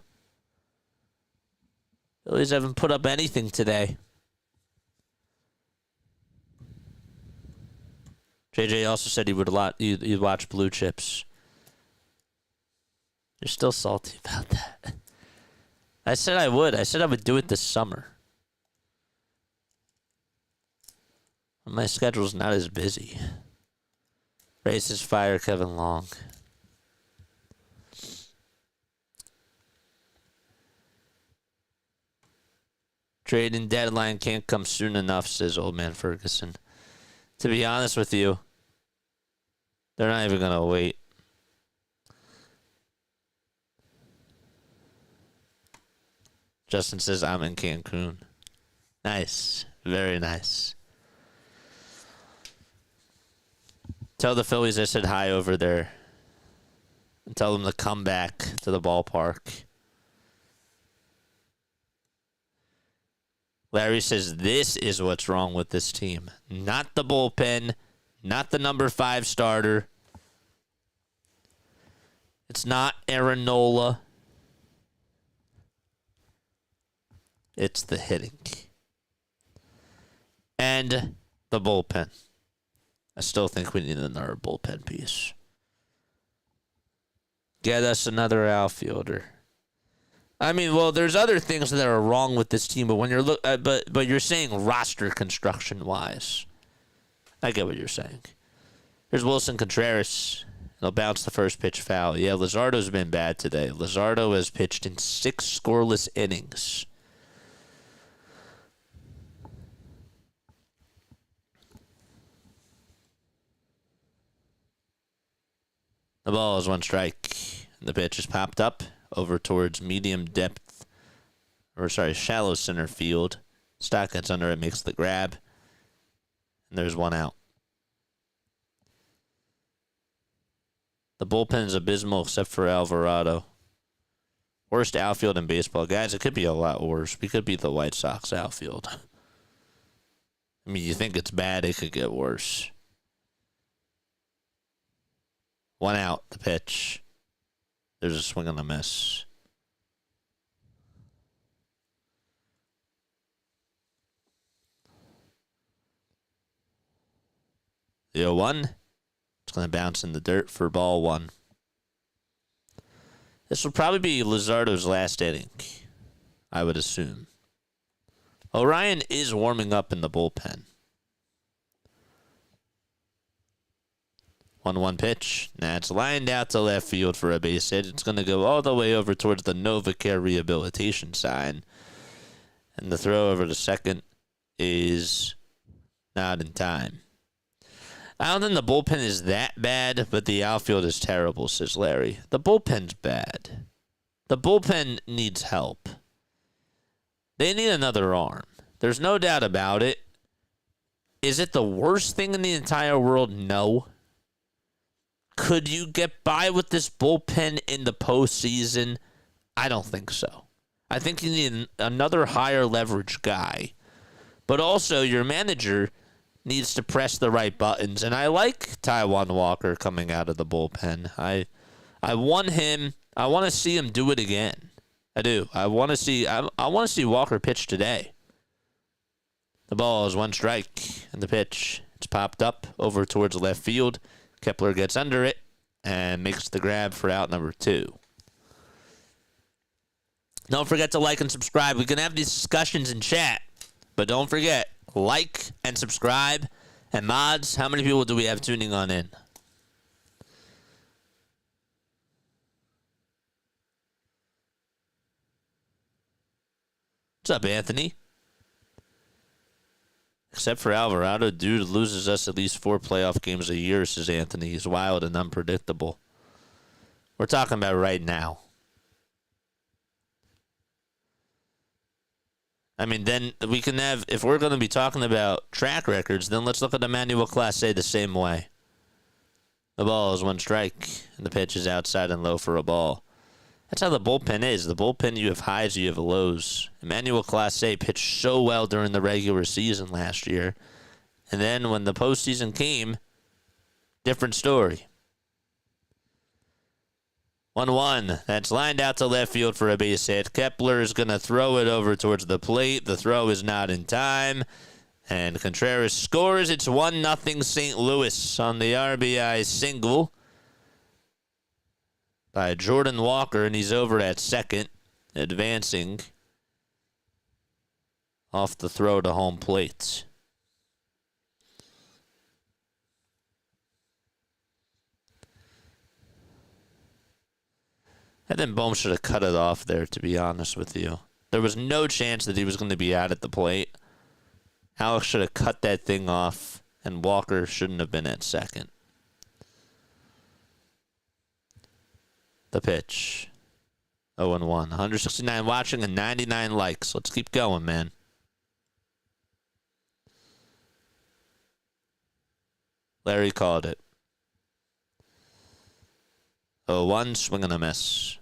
Phillies haven't put up anything today. JJ also said you'd watch Blue Chips. You're still salty about that. I said I would. I said I would do it this summer. My schedule's not as busy. Races fire Kevin Long. Trading deadline can't come soon enough, says old man Ferguson. To be honest with you, they're not even going to wait. Justin says, I'm in Cancun. Nice. Very nice. Tell the Phillies I said hi over there. And tell them to come back to the ballpark. Larry says, this is what's wrong with this team. Not the bullpen. Not the number 5 starter. It's not Aaron Nola. It's the hitting. And the bullpen. I still think we need another bullpen piece. Get us another outfielder. I mean, well, there's other things that are wrong with this team, but when you're but you're saying roster construction wise, I get what you're saying. Here's Wilson Contreras. He'll bounce the first pitch foul. Yeah, Luzardo's been bad today. Luzardo has pitched in 6 scoreless innings. The ball is 1 strike. The pitch is popped up over towards shallow center field. Stock gets under it, makes the grab. And there's 1 out. The bullpen is abysmal except for Alvarado. Worst outfield in baseball. Guys, it could be a lot worse. We could be the White Sox outfield. I mean, you think it's bad, it could get worse. 1 out, the pitch. There's a swing and a miss. The 0-1. It's going to bounce in the dirt for ball 1. This will probably be Luzardo's last inning, I would assume. Orion is warming up in the bullpen. 1-1 pitch. Now it's lined out to left field for a base hit. It's going to go all the way over towards the NovaCare rehabilitation sign. And the throw over to second is not in time. I don't think the bullpen is that bad, but the outfield is terrible, says Larry. The bullpen's bad. The bullpen needs help. They need another arm. There's no doubt about it. Is it the worst thing in the entire world? No. Could you get by with this bullpen in the postseason? I don't think so. I think you need another higher leverage guy. But also, your manager needs to press the right buttons. And I like Taijuan Walker coming out of the bullpen. I want him. I want to see him do it again. I do. I want to see Walker pitch today. The ball is 1 strike, and the pitch, it's popped up over towards left field. Kepler gets under it and makes the grab for out number 2. Don't forget to like and subscribe. We can have these discussions in chat, but don't forget, like and subscribe. And mods, how many people do we have tuning on in? What's up, Anthony? Except for Alvarado, dude loses us at least 4 playoff games a year, says Anthony. He's wild and unpredictable. We're talking about right now. I mean, then we can have, if we're going to be talking about track records, then let's look at Emmanuel Clase the same way. The ball is 1 strike, and the pitch is outside and low for a ball. That's how the bullpen is. The bullpen, you have highs, you have lows. Emmanuel Clase pitched so well during the regular season last year. And then when the postseason came, different story. 1-1. That's lined out to left field for a base hit. Kepler is going to throw it over towards the plate. The throw is not in time. And Contreras scores. It's 1-0 St. Louis on the RBI single by Jordan Walker, and he's over at second, advancing off the throw to home plate. I think Bohm should have cut it off there, to be honest with you. There was no chance that he was going to be out at the plate. Alex should have cut that thing off, and Walker shouldn't have been at second. The pitch. 0-1. 169 watching and 99 likes. Let's keep going, man. Larry called it. 0-1, swing and a miss.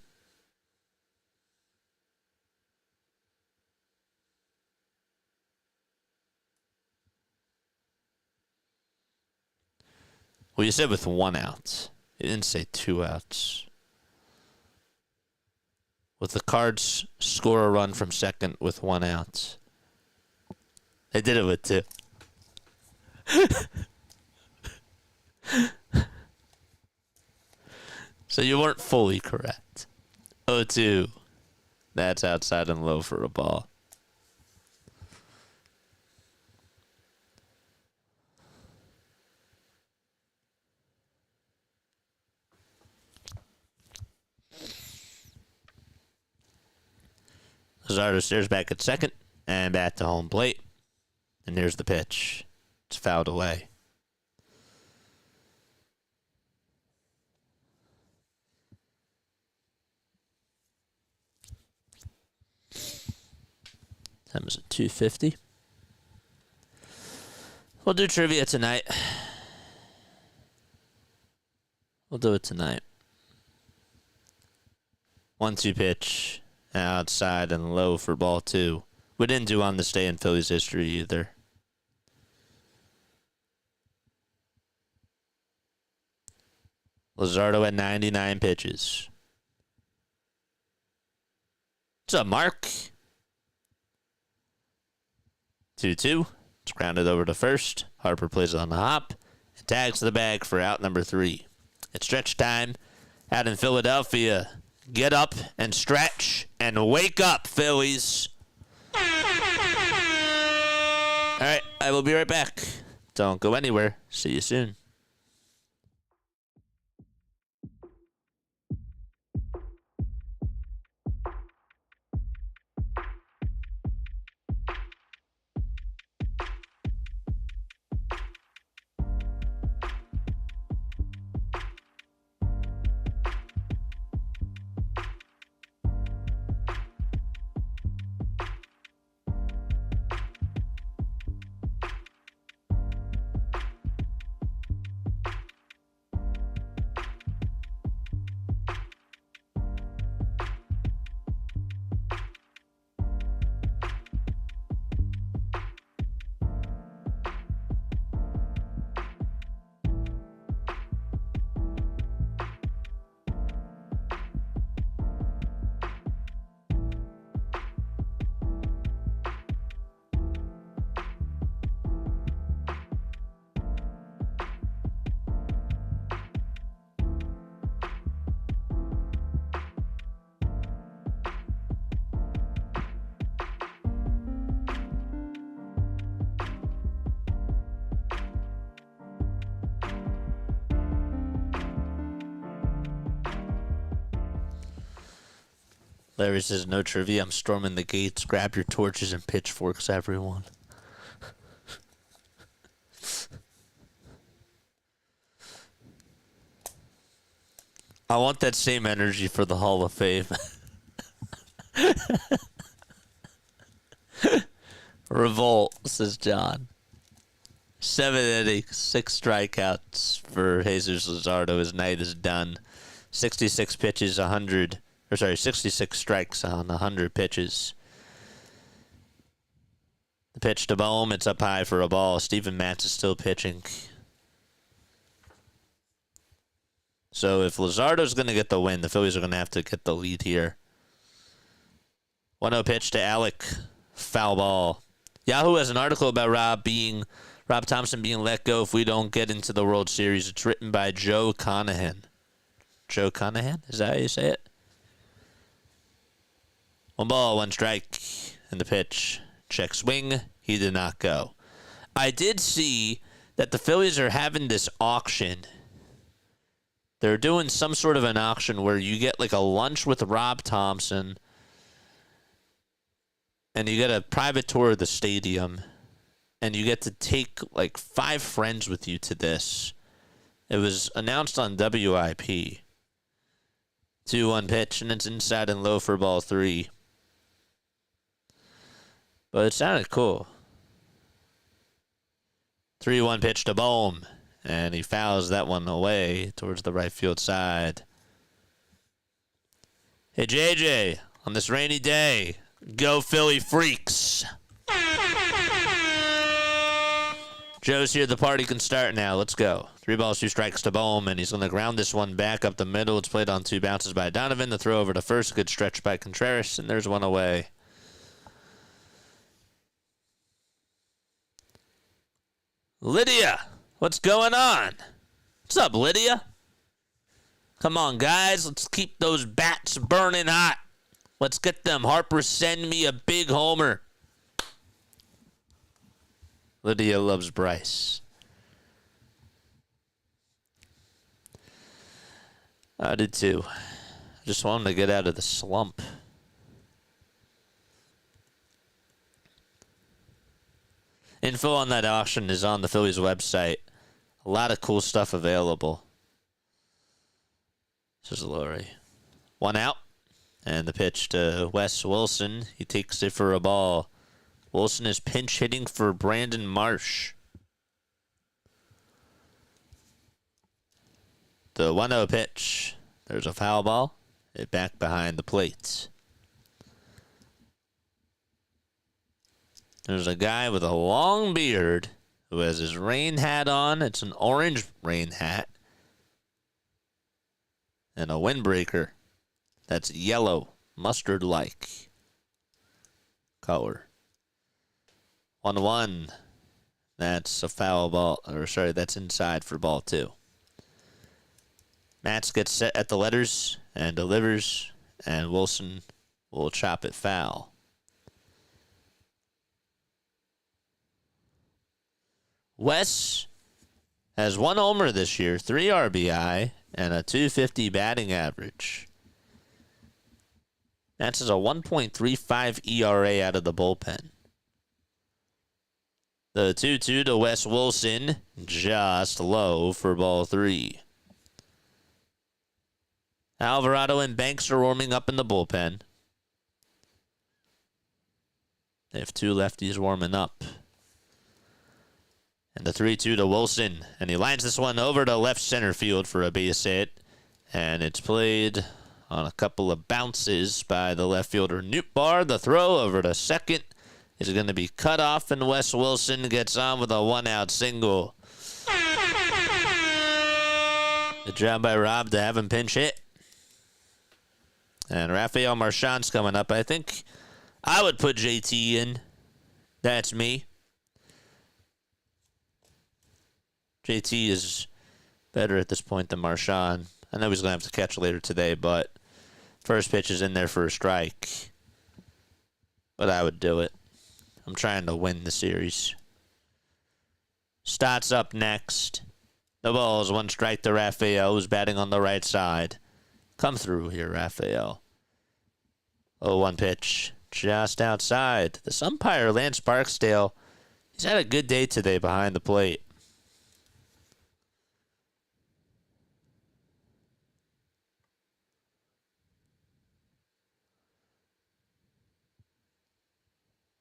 Well, you said with 1 out. You didn't say 2 outs. With the Cards score a run from second with 1 out. They did it with 2. So you weren't fully correct. 0-2. That's outside and low for a ball. Luzardo stares back at second and back to home plate. And here's the pitch. It's fouled away. That was a 250. We'll do trivia tonight. We'll do it tonight. 1-2 pitch. Outside and low for ball 2. We didn't do on this day in Phillies history either. Luzardo at 99 pitches. What's up, Mark? 2-2. It's grounded over to first. Harper plays it on the hop and tags the bag for out number 3. It's stretch time out in Philadelphia. Get up and stretch and wake up, Phillies. All right, I will be right back. Don't go anywhere. See you soon. Larry says, no trivia. I'm storming the gates. Grab your torches and pitchforks, everyone. I want that same energy for the Hall of Fame. Revolt, says John. 7 innings, 6 strikeouts for Jesus Luzardo. His night is done. 66 pitches, 66 strikes on 100 pitches. The pitch to Bohm, it's up high for a ball. Steven Matz is still pitching. So if Luzardo's going to get the win, the Phillies are going to have to get the lead here. 1-0 pitch to Alec. Foul ball. Yahoo has an article about Rob Thompson being let go if we don't get into the World Series. It's written by Joe Conahan. Joe Conahan? Is that how you say it? 1 ball, 1 strike. And the pitch. Check swing. He did not go. I did see that the Phillies are having this auction. They're doing some sort of an auction where you get like a lunch with Rob Thompson and you get a private tour of the stadium and you get to take like 5 friends with you to this. It was announced on WIP. 2-1 pitch and it's inside and low for ball 3. But it sounded cool. 3-1 pitch to Bohm. And he fouls that one away towards the right field side. Hey, JJ, on this rainy day, go Philly Freaks. Joe's here. The party can start now. Let's go. 3 balls, 2 strikes to Bohm, and he's going to ground this one back up the middle. It's played on 2 bounces by Donovan. The throw over to first. Good stretch by Contreras, and there's one away. Lydia, what's going on? What's up, Lydia? Come on, guys. Let's keep those bats burning hot. Let's get them. Harper, send me a big homer. Lydia loves Bryce. I did too. I just wanted to get out of the slump. Info on that auction is on the Phillies website. A lot of cool stuff available. This is Laurie. 1 out. And the pitch to Wes Wilson. He takes it for a ball. Wilson is pinch hitting for Brandon Marsh. The 1-0 pitch. There's a foul ball. It back behind the plate. There's a guy with a long beard who has his rain hat on. It's an orange rain hat. And a windbreaker that's yellow, mustard-like color. 1-1. That's a foul ball. Or sorry, that's inside for ball 2. Matz gets set at the letters and delivers, and Wilson will chop it foul. Wes has 1 homer this year, 3 RBI, and a .250 batting average. That's a 1.35 ERA out of the bullpen. The 2-2 to Wes Wilson, just low for ball 3. Alvarado and Banks are warming up in the bullpen. They have 2 lefties warming up. And the 3-2 to Wilson. And he lines this one over to left center field for a base hit. And it's played on a couple of bounces by the left fielder Nootbaar. The throw over to second is going to be cut off, and Wes Wilson gets on with a 1-out single. Good job by Rob to have him pinch hit. And Rafael Marchand's coming up. I think I would put JT in. That's me. JT is better at this point than Marchand. I know he's going to have to catch later today, but first pitch is in there for a strike. But I would do it. I'm trying to win the series. Stott's up next. The ball is 1 strike to Rafael, who's batting on the right side. Come through here, Rafael. 0-1 pitch. Just outside. This umpire, Lance Barksdale, he's had a good day today behind the plate.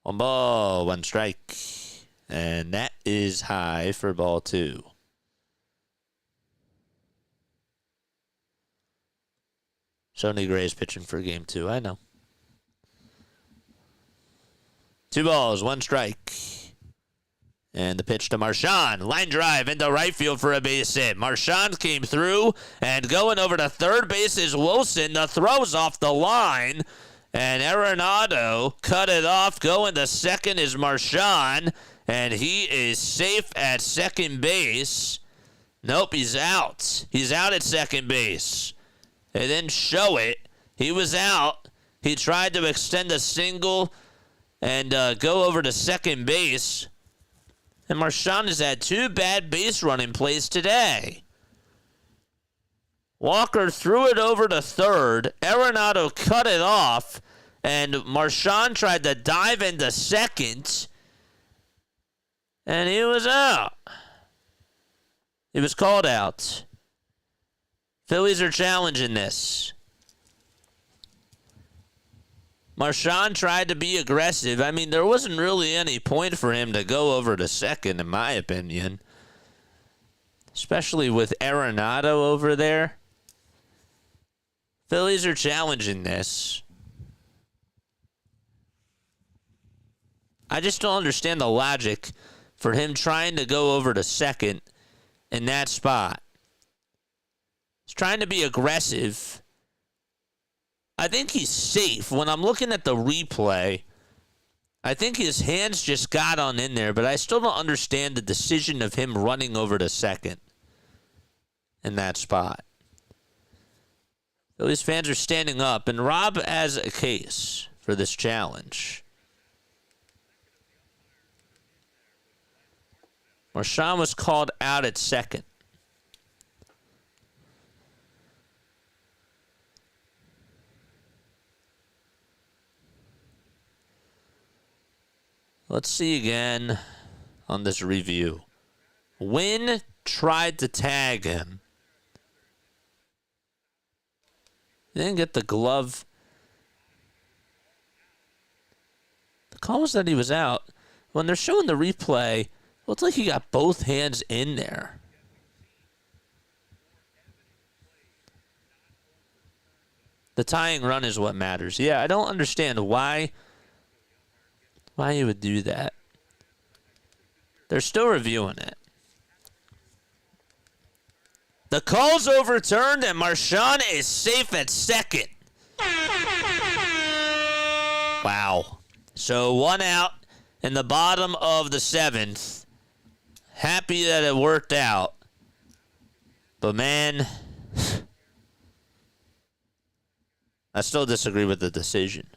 1 ball, 1 strike. And that is high for ball 2. Sonny Gray's pitching for game 2, I know. 2 balls, 1 strike. And the pitch to Marchand. Line drive into right field for a base hit. Marchand came through, and going over to third base is Wilson. The throw's off the line, and Arenado cut it off. Going to second is Marchand, and he is safe at second base. Nope, he's out. He's out at second base. They didn't show it. He was out. He tried to extend a single and go over to second base. And Marchand has had 2 bad base running plays today. Walker threw it over to third. Arenado cut it off. And Marchand tried to dive into second. And he was out. He was called out. Phillies are challenging this. Marchand tried to be aggressive. I mean, there wasn't really any point for him to go over to second, in my opinion. Especially with Arenado over there. Phillies are challenging this. I just don't understand the logic for him trying to go over to second in that spot. He's trying to be aggressive. I think he's safe. When I'm looking at the replay, I think his hands just got on in there, but I still don't understand the decision of him running over to second in that spot. Phillies fans are standing up, and Rob has a case for this challenge. Marchand was called out at second. Let's see again on this review. Wynn tried to tag him. Didn't get the glove. The call was that he was out. When they're showing the replay, it looks like he got both hands in there. The tying run is what matters. Yeah, I don't understand why you would do that. They're still reviewing it. The call's overturned, and Marchand is safe at second. Wow. So 1 out in the bottom of the 7th. Happy that it worked out. But, man, I still disagree with the decision.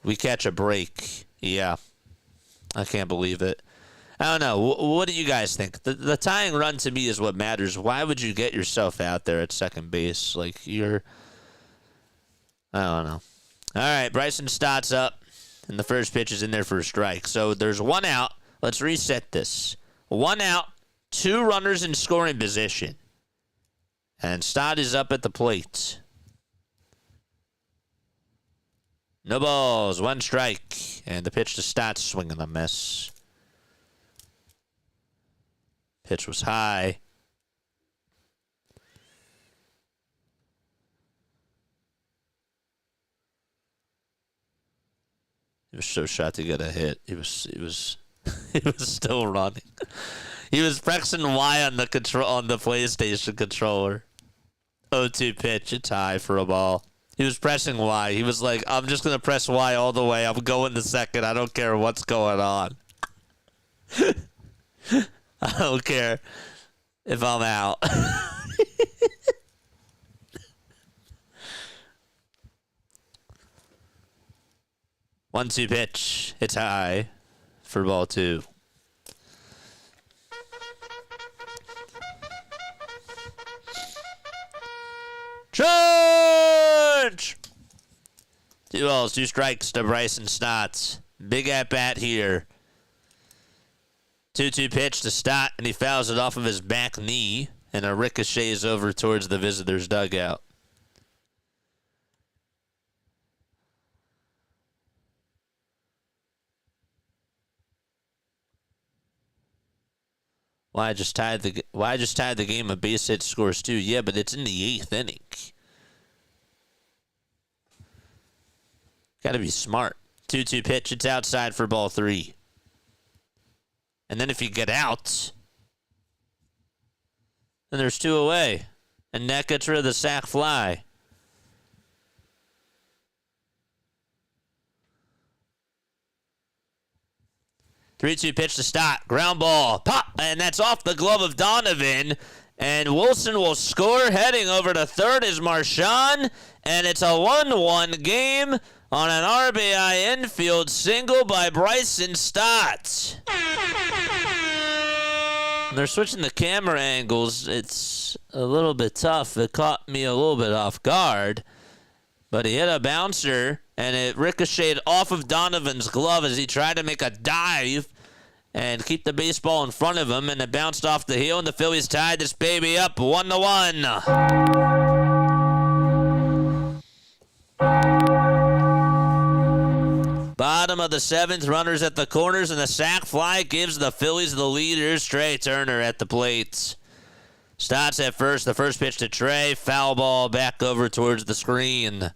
We catch a break. Yeah. I can't believe it. I don't know. What do you guys think? The tying run to me is what matters. Why would you get yourself out there at second base? Like, I don't know. All right, Bryson Stott's up, and the first pitch is in there for a strike. So there's 1 out. Let's reset this. 1 out, 2 runners in scoring position. And Stott is up at the plate. No balls, 1 strike. And the pitch to Stott, swing and a miss. Pitch was high. He was so shot to get a hit. He was he was still running. He was pressing Y on the PlayStation controller. 0-2 pitch, it's high for a ball. He was pressing Y. He was like, I'm just going to press Y all the way. I'm going to second. I don't care what's going on. I don't care if I'm out. 1-2 pitch. It's high for ball 2. Charge! 2 balls, 2 strikes to Bryson Stott. Big at bat here. 2-2 pitch to Stott, and he fouls it off of his back knee, and it ricochets over towards the visitor's dugout. Why I just tied the game of base hit scores too? Yeah, but it's in the 8th inning. Got to be smart. 2-2 pitch. It's outside for ball 3. And then if you get out, then there's 2 away. And that gets rid of the sac fly. Three-two pitch to Stott. Ground ball. Pop! And that's off the glove of Donovan. And Wilson will score. Heading over to third is Marchand. And it's a 1-1 game on an RBI infield single by Bryson Stott. They're switching the camera angles. It's a little bit tough. It caught me a little bit off guard. But he hit a bouncer, and it ricocheted off of Donovan's glove as he tried to make a dive and keep the baseball in front of him, and it bounced off the heel, and the Phillies tied this baby up 1-1. Bottom of the 7th, runners at the corners, and the sac fly gives the Phillies the lead. Here's Trey Turner at the plate. Stott's at first. The first pitch to Trey. Foul ball back over towards the screen.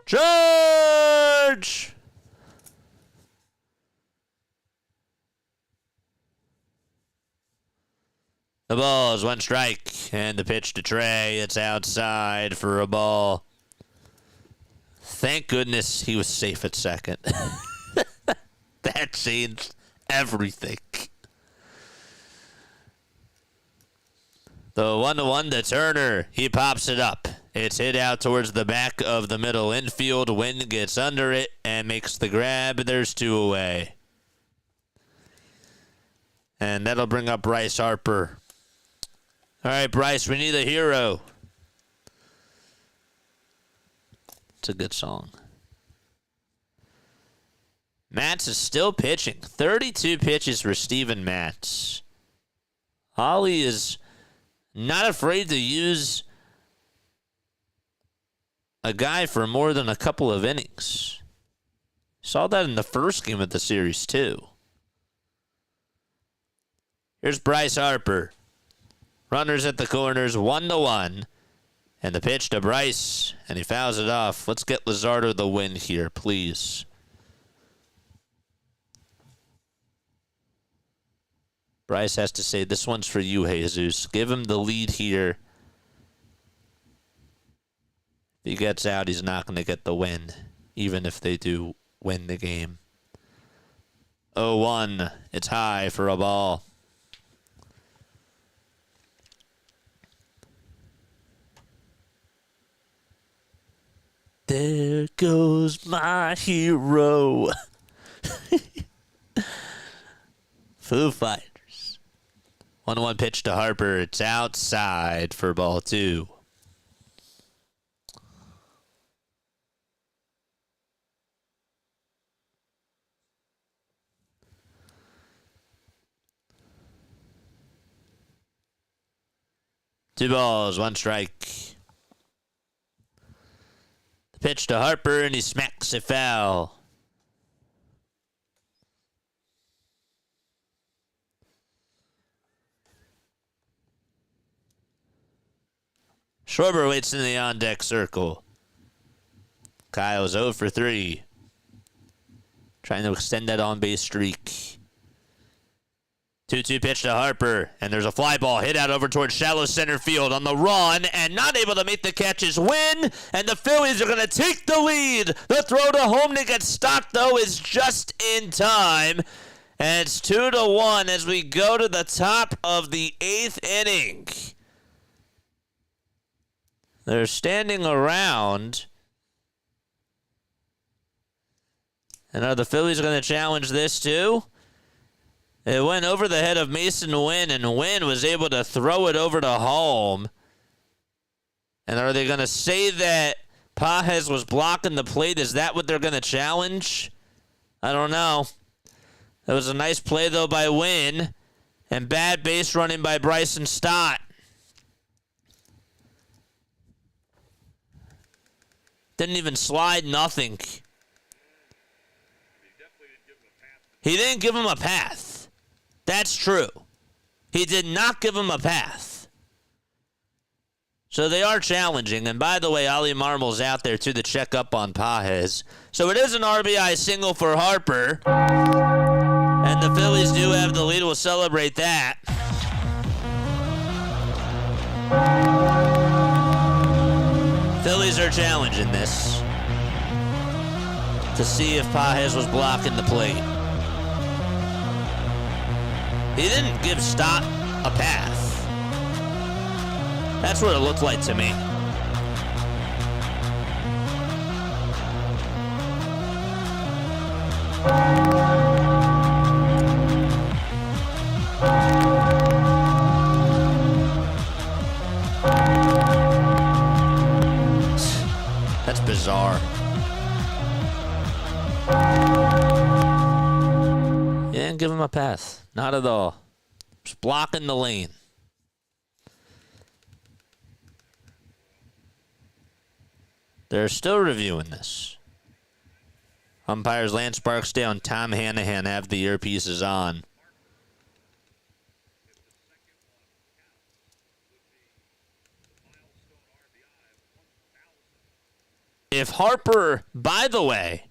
Charge! The ball is 1 strike. And the pitch to Trey. It's outside for a ball. Thank goodness he was safe at second. That changed everything. The 1-1 to Turner. He pops it up. It's hit out towards the back of the middle infield. Wynn gets under it and makes the grab. There's 2 away. And that'll bring up Bryce Harper. All right, Bryce, we need a hero. It's a good song. Matz is still pitching. 32 pitches for Steven Matz. Holly is not afraid to use a guy for more than a couple of innings. Saw that in the first game of the series, too. Here's Bryce Harper. Runners at the corners, 1-1. And the pitch to Bryce, and he fouls it off. Let's get Luzardo the win here, please. Bryce has to say, this one's for you, Jesus. Give him the lead here. If he gets out, he's not going to get the win, even if they do win the game. 0-1. It's high for a ball. There goes my hero. Foo Fighters. 1-1 pitch to Harper. It's outside for ball 2. Two balls, 1 strike. The pitch to Harper, and he smacks it foul. Schwarber waits in the on-deck circle. Kyle's 0 for 3. Trying to extend that on-base streak. 2-2 pitch to Harper, and there's a fly ball hit out over towards shallow center field on the run, and not able to make the catch is Wynn, and the Phillies are going to take the lead. The throw to home to get stopped, though, is just in time, and it's 2-1 as we go to the top of the 8th inning. They're standing around, and are the Phillies going to challenge this too? It went over the head of Mason Wynn, and Wynn was able to throw it over to home. And are they going to say that Pages was blocking the plate? Is that what they're going to challenge? I don't know. It was a nice play, though, by Wynn. And bad base running by Bryson Stott. Didn't even slide, nothing. He didn't give him a path. That's true. He did not give him a path. So they are challenging. And by the way, Ali Marmol's out there too to check up on Pages. So it is an RBI single for Harper. And the Phillies do have the lead. We'll celebrate that. Phillies are challenging this to see if Pages was blocking the plate. He didn't give Stott a path. That's what it looked like to me. That's bizarre. You didn't give him a pass. Not at all. Just blocking the lane. They're still reviewing this. Umpires Lance Barksdale and Tom Hanahan have the earpieces on. If Harper, by the way,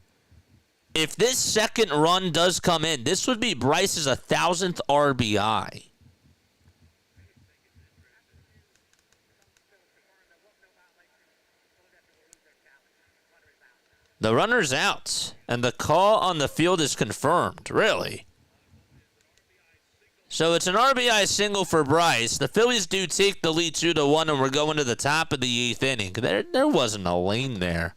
if this second run does come in, this would be Bryce's 1,000th RBI. The runner's out, and the call on the field is confirmed, really. So it's an RBI single for Bryce. The Phillies do take the lead 2-1, and we're going to the top of the 8th inning. There wasn't a lane there.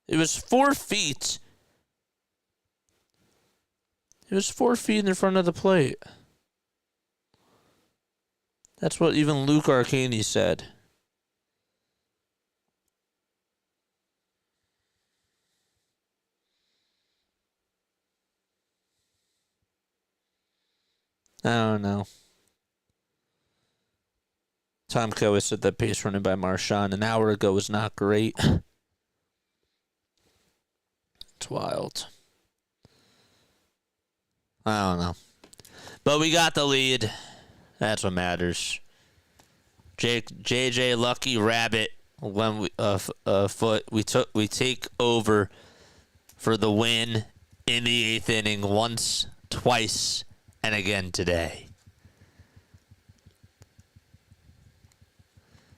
It was 4 feet. It was 4 feet in front of the plate. That's what even Luke Arcani said. I don't know. Tom Coe said that pace running by Marchand an hour ago was not great. It's wild. I don't know. But we got the lead. That's what matters. JJ Lucky Rabbit when we take over for the win in the 8th inning once, twice, and again today.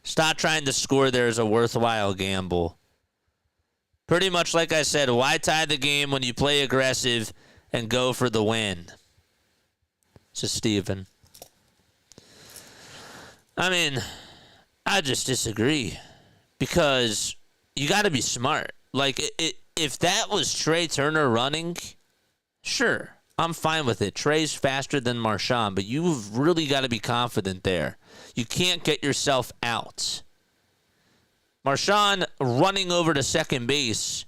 Stop trying to score there is a worthwhile gamble. Pretty much like I said, why tie the game when you play aggressive and go for the win? To Steven. I mean, I just disagree. Because you got to be smart. Like, if that was Trey Turner running, sure, I'm fine with it. Trey's faster than Marchand, but you've really got to be confident there. You can't get yourself out. Marchand running over to second base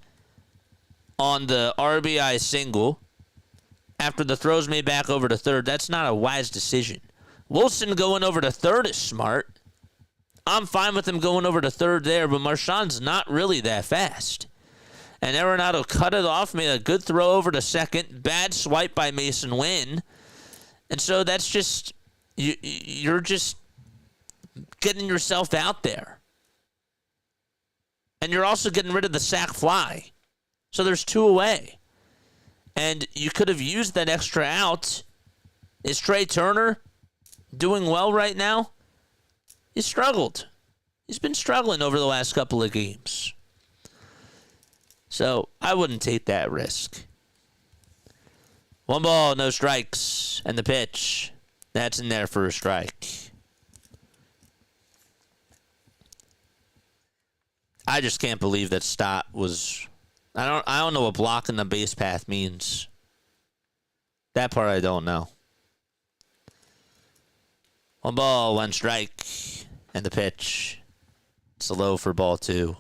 on the RBI single after the throw's made back over to third, that's not a wise decision. Wilson going over to third is smart. I'm fine with him going over to third there, but Marchand's not really that fast. And Arenado cut it off, made a good throw over to second. Bad swipe by Mason Wynn. And so that's just, you're just getting yourself out there. And you're also getting rid of the sac fly. So there's 2 away. And you could have used that extra out. Is Trey Turner doing well right now? He's struggled. He's been struggling over the last couple of games. So I wouldn't take that risk. 1 ball, no strikes. And the pitch. That's in there for a strike. I just can't believe that Stott was... I don't know what blocking the base path means. That part I don't know. 1 ball, 1 strike. And the pitch. It's a low for ball 2.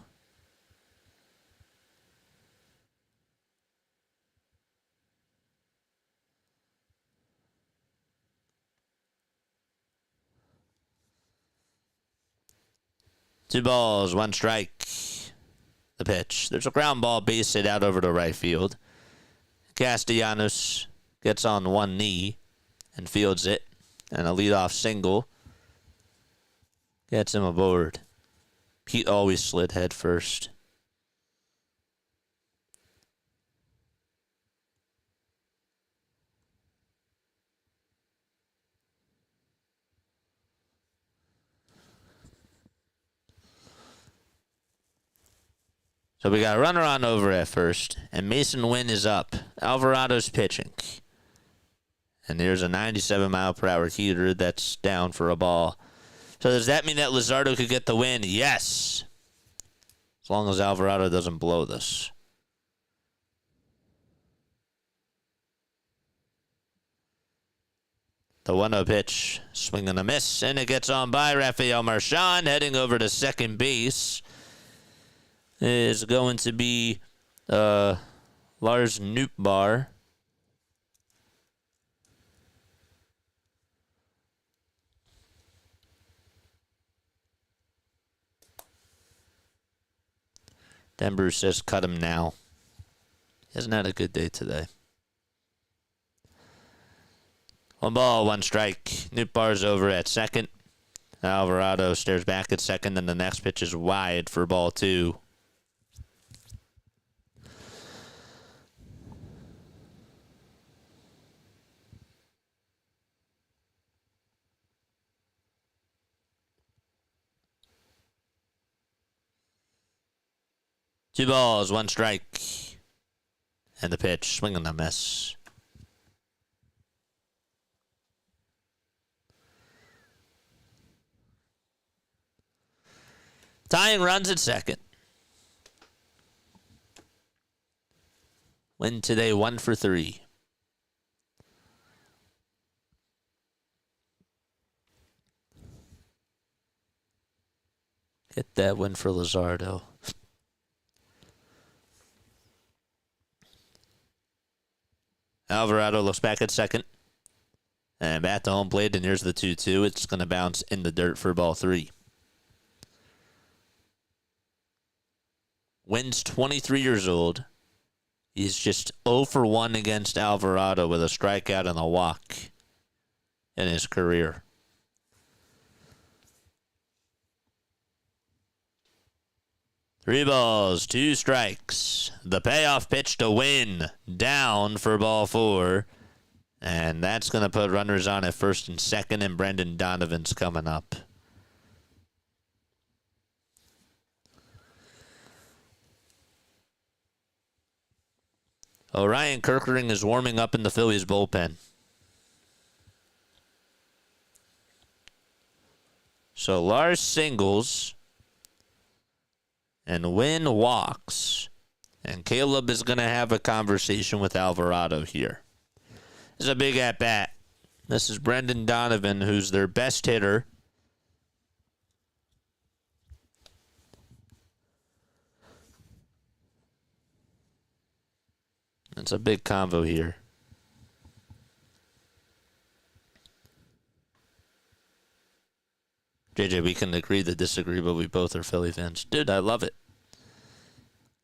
2 balls, 1 strike. The pitch. There's a ground ball base hit out over to right field. Castellanos gets on one knee and fields it. And a leadoff single gets him aboard. Pete always slid head first. So we got a runner on over at first, and Mason Wynn is up. Alvarado's pitching. And there's a 97-mile-per-hour heater that's down for a ball. So does that mean that Luzardo could get the win? Yes. As long as Alvarado doesn't blow this. The 1-0 pitch, swing and a miss, and it gets on by Rafael Marchand, heading over to second base. Is going to be Lars Nootbaar. Denver says cut him now. He hasn't had a good day today. 1 ball, 1 strike. Nootbaar's over at second. Alvarado stares back at second, and the next pitch is wide for ball 2. Two balls, 1 strike. And the pitch, swing and a miss. Tying runs at second. Win today 1 for 3. Get that win for Luzardo. Alvarado looks back at second. And bat to home plate, and here's the 2-2. It's going to bounce in the dirt for ball 3. Wynn's 23 years old. He's just 0 for 1 against Alvarado with a strikeout and a walk in his career. Three balls, 2 strikes. The payoff pitch to Wynn, down for ball 4. And that's going to put runners on at first and second, and Brendan Donovan's coming up. Orion Kirkering is warming up in the Phillies bullpen. So Lars singles, and Wynn walks. And Caleb is going to have a conversation with Alvarado here. This is a big at-bat. This is Brendan Donovan, who's their best hitter. It's a big convo here. JJ, we can agree to disagree, but we both are Philly fans. Dude, I love it.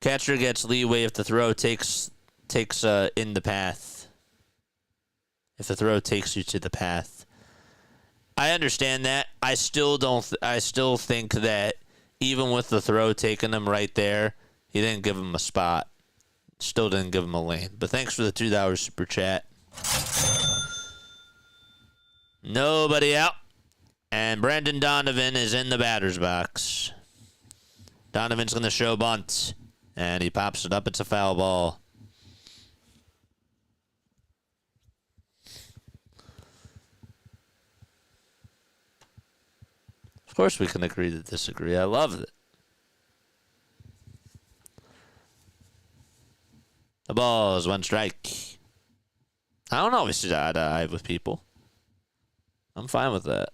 Catcher gets leeway if the throw takes in the path. If the throw takes you to the path. I understand that. I still think that even with the throw taking him right there, he didn't give him a spot. Still didn't give him a lane. But thanks for the $2 super chat. Nobody out. And Brendan Donovan is in the batter's box. Donovan's going to show bunt. And he pops it up. It's a foul ball. Of course we can agree to disagree. I love it. The ball is 1 strike. I don't always see eye to eye with people. I'm fine with that.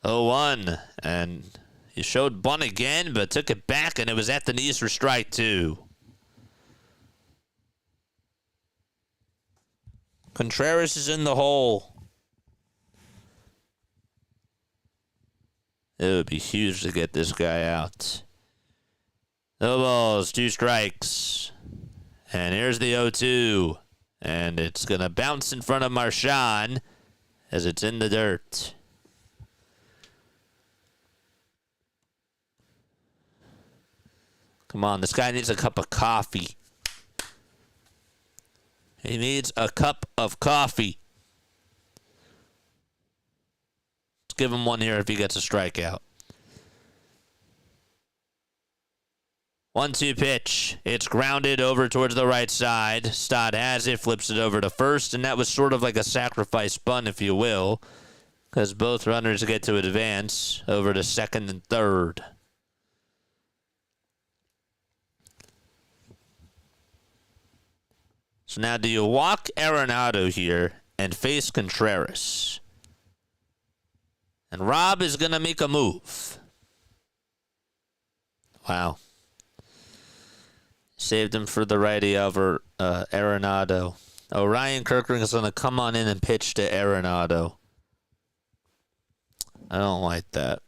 0-1. And he showed bunt again, but took it back, and it was at the knees for strike 2. Contreras is in the hole. It would be huge to get this guy out. No balls, 2 strikes. And here's the 0-2. And it's going to bounce in front of Marchand as it's in the dirt. Come on, this guy needs a cup of coffee. He needs a cup of coffee. Let's give him one here if he gets a strikeout. 1-2 pitch. It's grounded over towards the right side. Stott has it, flips it over to first, and that was sort of like a sacrifice bunt, if you will, because both runners get to advance over to second and third. So now do you walk Arenado here and face Contreras? And Rob is going to make a move. Wow. Saved him for the righty over Arenado. Ryan Kirkering is going to come on in and pitch to Arenado. I don't like that.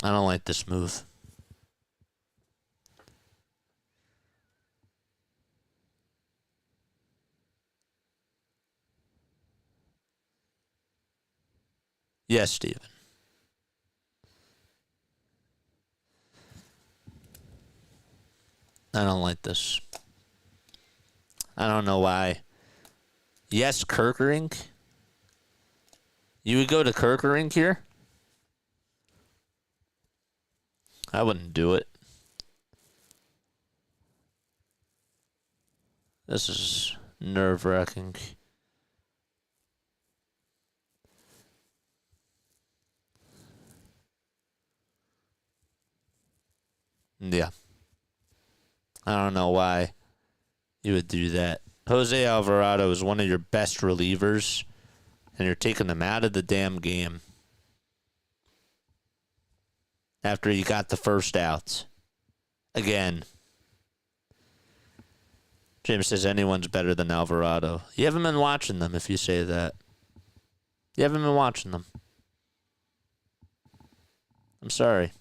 I don't like this move. Yes, Steven. I don't like this. I don't know why. Yes, Kirkering. You would go to Kirkering here? I wouldn't do it. This is nerve-wracking. Yeah. I don't know why you would do that. Jose Alvarado is one of your best relievers, and you're taking him out of the damn game after you got the first out. Again. Jim says anyone's better than Alvarado. You haven't been watching them if you say that. You haven't been watching them. I'm sorry.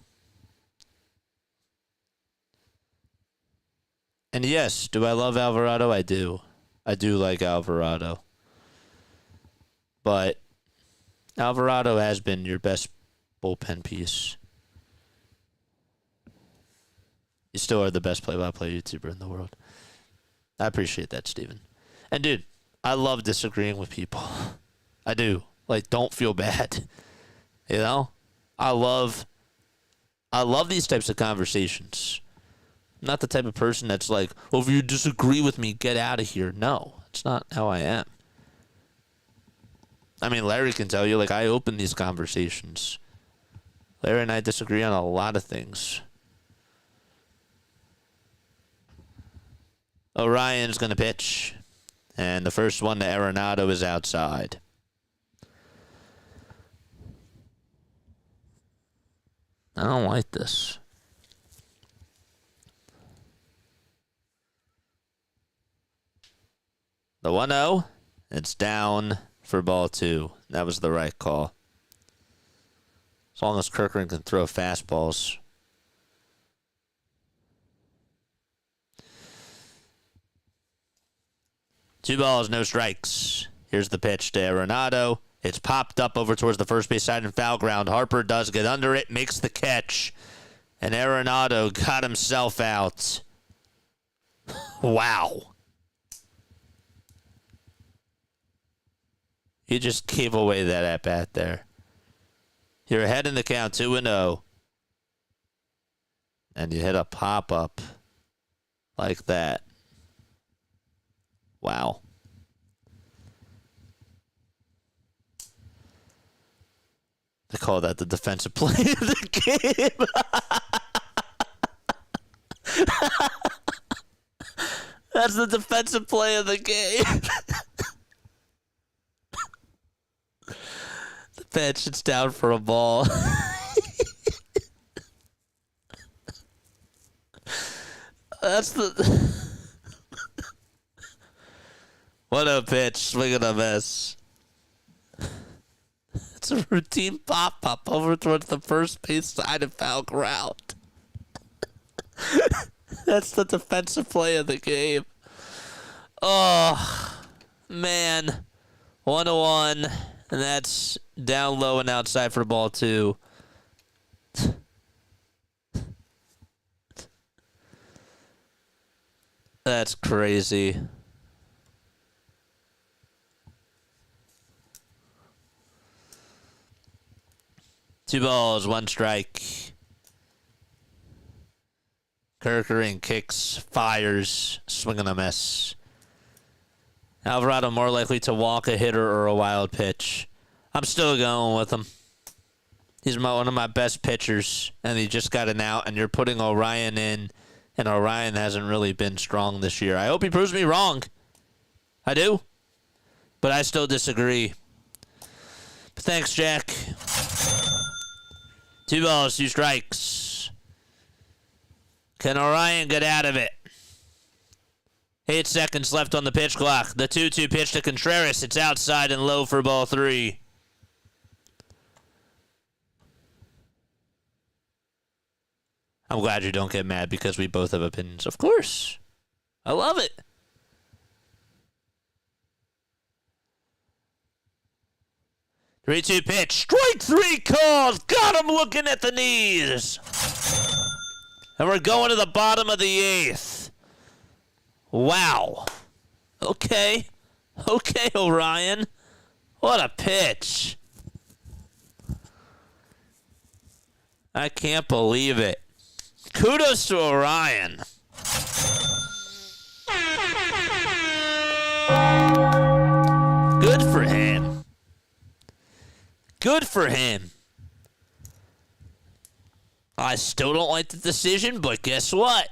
And yes, do I love Alvarado? I do. I do like Alvarado. But Alvarado has been your best bullpen piece. You still are the best play-by-play YouTuber in the world. I appreciate that, Steven. And dude, I love disagreeing with people. I do. Like, don't feel bad. You know? I love these types of conversations. I'm not the type of person that's like, well, if you disagree with me, get out of here. No, it's not how I am. I mean, Larry can tell you, like, I open these conversations. Larry and I disagree on a lot of things. Orion's going to pitch. And the first one to Arenado is outside. I don't like this. The 1-0, it's down for ball 2. That was the right call. As long as Kirkering can throw fastballs. Two balls, no strikes. Here's the pitch to Arenado. It's popped up over towards the first base side in foul ground. Harper does get under it, makes the catch. And Arenado got himself out. Wow. You just gave away that at-bat there. You're ahead in the count, 2-0. And you hit a pop-up like that. Wow. They call that the defensive play of the game. That's the defensive play of the game. The pitch, it's down for a ball. That's the... What a pitch. Swing and a miss. It's a routine pop-up over towards the first base side of foul ground. That's the defensive play of the game. Oh, man. 1-1, and that's down low and outside for ball 2. That's crazy. Two balls, one strike. Kerkering kicks, fires, swing and a miss. Alvarado more likely to walk a hitter or a wild pitch. I'm still going with him. He's one of my best pitchers, and he just got an out, and you're putting Orion in, and Orion hasn't really been strong this year. I hope he proves me wrong. I do. But I still disagree. But thanks, Jack. 2 balls, 2 strikes. Can Orion get out of it? 8 seconds left on the pitch clock. The 2-2 pitch to Contreras. It's outside and low for ball 3. I'm glad you don't get mad because we both have opinions. Of course. I love it. Three-two pitch. Strike 3 called. Got him looking at the knees. And we're going to the bottom of the 8th. Wow. Okay. Okay, Orion. What a pitch. I can't believe it. Kudos to Orion. Good for him. Good for him. I still don't like the decision, but guess what?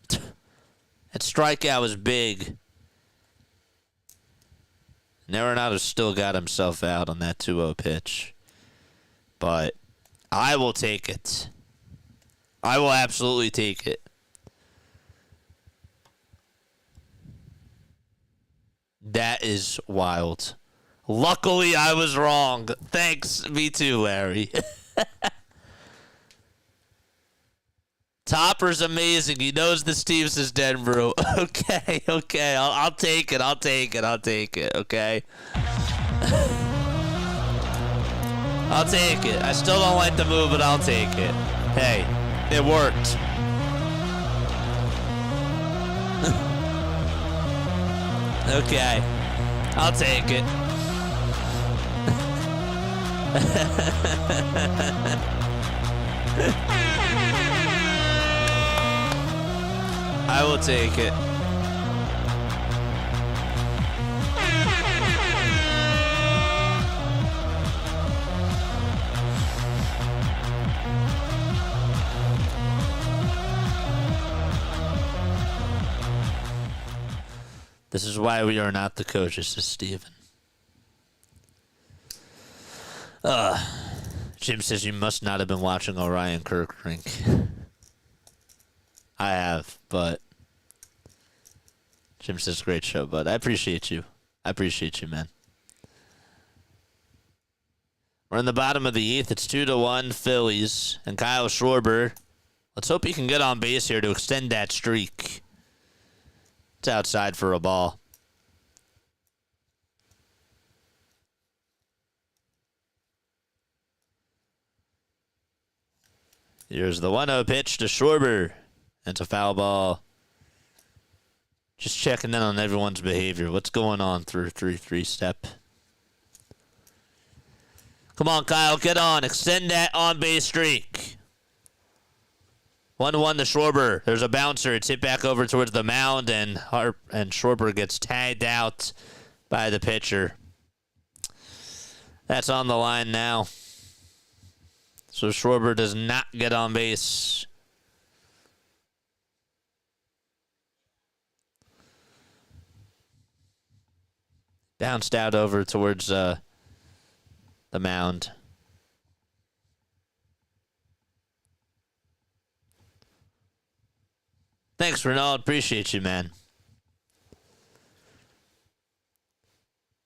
That strikeout was big. Arenado still got himself out on that 2-0 pitch. But I will take it. I will absolutely take it. That is wild. Luckily, I was wrong. Thanks. Me too, Larry. Topper's amazing. He knows the Steves is Denver. Okay. I'll take it. Okay. I'll take it. I still don't like the move, but I'll take it. Hey, it worked. Okay. I'll take it. I will take it. This is why we are not the coaches, says Steven. Jim says you must not have been watching Orion Kerkering. I have, but Jim says great show, bud. I appreciate you. Man. We're in the bottom of the 8th. It's 2-1 Phillies and Kyle Schwarber. Let's hope he can get on base here to extend that streak. It's outside for a ball. Here's the 1-0 pitch to Schwarber. It's a foul ball. Just checking in on everyone's behavior. What's going on through 3-3 step? Come on, Kyle. Get on. Extend that on-base streak. 1-1 to Schwarber. There's a bouncer. It's hit back over towards the mound, and Schwarber gets tagged out by the pitcher. That's on the line now. So Schwarber does not get on base. Bounced out over towards the mound. Thanks, Renaud. Appreciate you, man.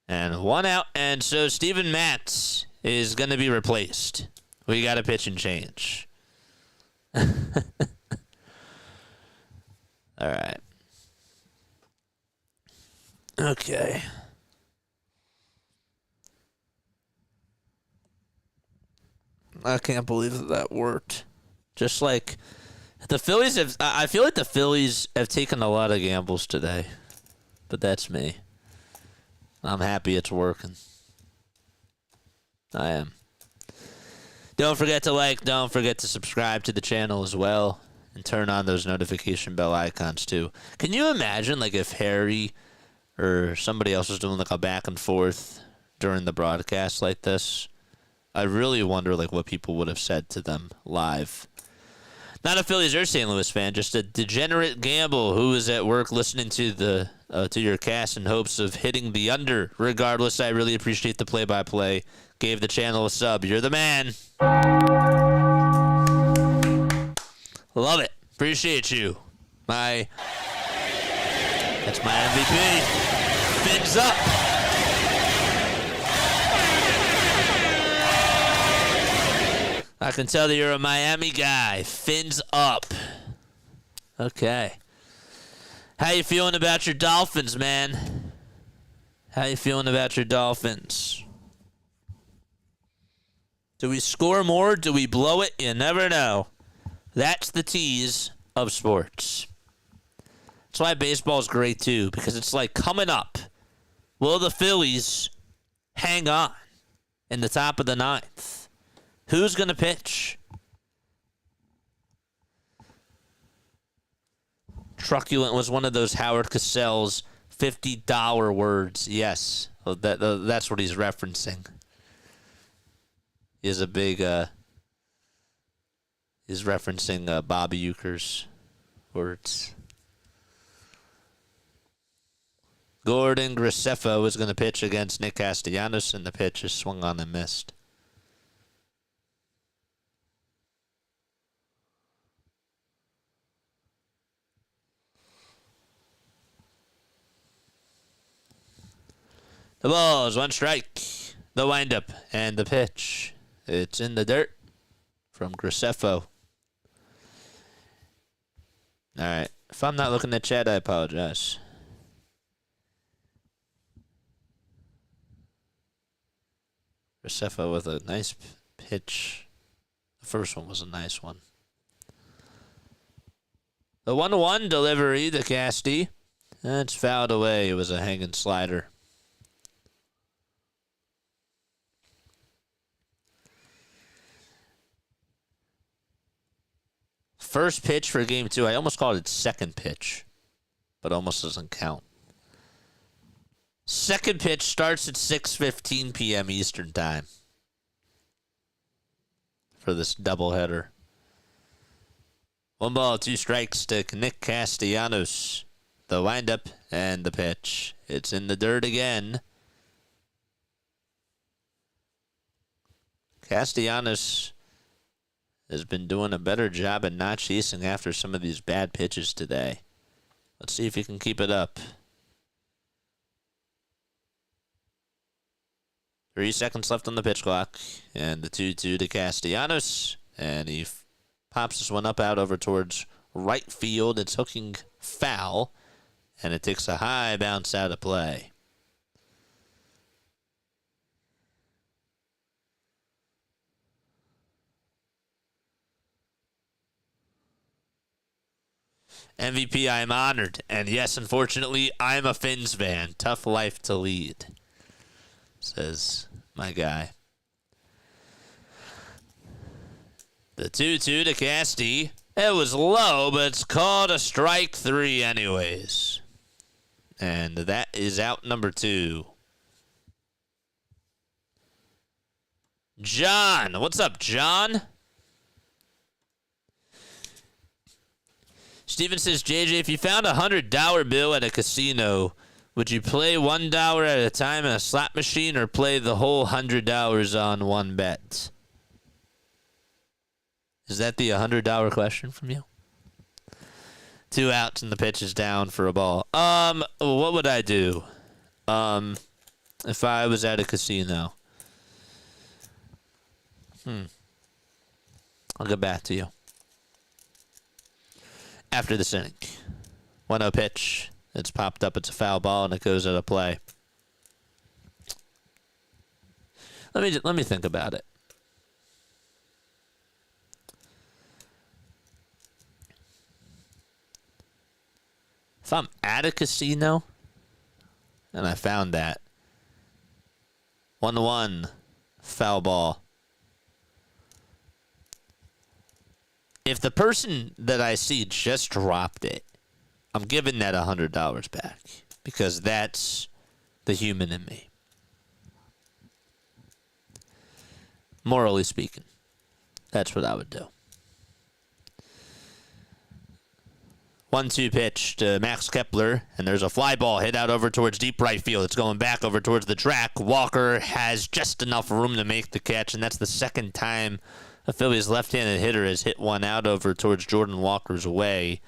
And 1 out. And so Steven Matz is going to be replaced. We got a pitch and change. All right. Okay. I can't believe that worked. Just like the Phillies have, I feel like the Phillies have taken a lot of gambles today, but that's me. I'm happy it's working. I am. Don't forget to like, don't forget to subscribe to the channel as well, and turn on those notification bell icons too. Can you imagine like if Harry or somebody else was doing like a back and forth during the broadcast like this? I really wonder like what people would have said to them live. Not a Phillies or St. Louis fan, just a degenerate gamble who is at work listening to the to your cast in hopes of hitting the under. Regardless, I really appreciate the play-by-play. Gave the channel a sub. You're the man. Love it. Appreciate you. That's my MVP. Fins up. I can tell that you're a Miami guy. Fins up. Okay. How you feeling about your Dolphins, man? How you feeling about your Dolphins? Do we score more? Do we blow it? You never know. That's the tease of sports. That's why baseball's great, too, because it's like coming up. Will the Phillies hang on in the top of the ninth? Who's going to pitch? Truculent was one of those Howard Cosell's $50 words. Yes, that's what he's referencing. He's referencing Bobby Euchre's words. Gordon Graceffo is going to pitch against Nick Castellanos, and the pitch is swung on and missed. The ball is one strike. The windup and the pitch. It's in the dirt from Graceffo. All right. If I'm not looking at chat, I apologize. Graceffo with a nice pitch. The first one was a nice one. The 1-1 delivery, the Casty. That's fouled away. It was a hanging slider. First pitch for game 2. I almost called it second pitch, but almost doesn't count. Second pitch starts at 6:15 p.m. Eastern Time for this doubleheader. 1 ball, 2 strikes to Nick Castellanos. The windup and the pitch. It's in the dirt again. Castellanos has been doing a better job at not chasing after some of these bad pitches today. Let's see if he can keep it up. 3 seconds left on the pitch clock. And the 2-2 to Castellanos. And he pops this one up out over towards right field. It's hooking foul. And it takes a high bounce out of play. MVP, I am honored. And yes, unfortunately, I'm a Finns fan. Tough life to lead, says my guy. The 2-2 to Casty. It was low, but it's called a strike 3 anyways. And that is out number 2. John. What's up, John? Steven says, JJ, if you found $100 bill at a casino, would you play $1 at a time in a slot machine or play the whole $100 on one bet? Is that the $100 question from you? 2 outs and the pitch is down for a ball. What would I do? If I was at a casino? I'll get back to you after this inning. 1-0 pitch. It's popped up. It's a foul ball, and it goes out of play. Let me think about it. If I'm at a casino and I found that 1-1 foul ball. If the person that I see just dropped it, I'm giving that $100 back because that's the human in me. Morally speaking, that's what I would do. 1-2 pitch to Max Kepler, and there's a fly ball hit out over towards deep right field. It's going back over towards the track. Walker has just enough room to make the catch, and that's the second time a Phillies left-handed hitter has hit one out over towards Jordan Walker's way,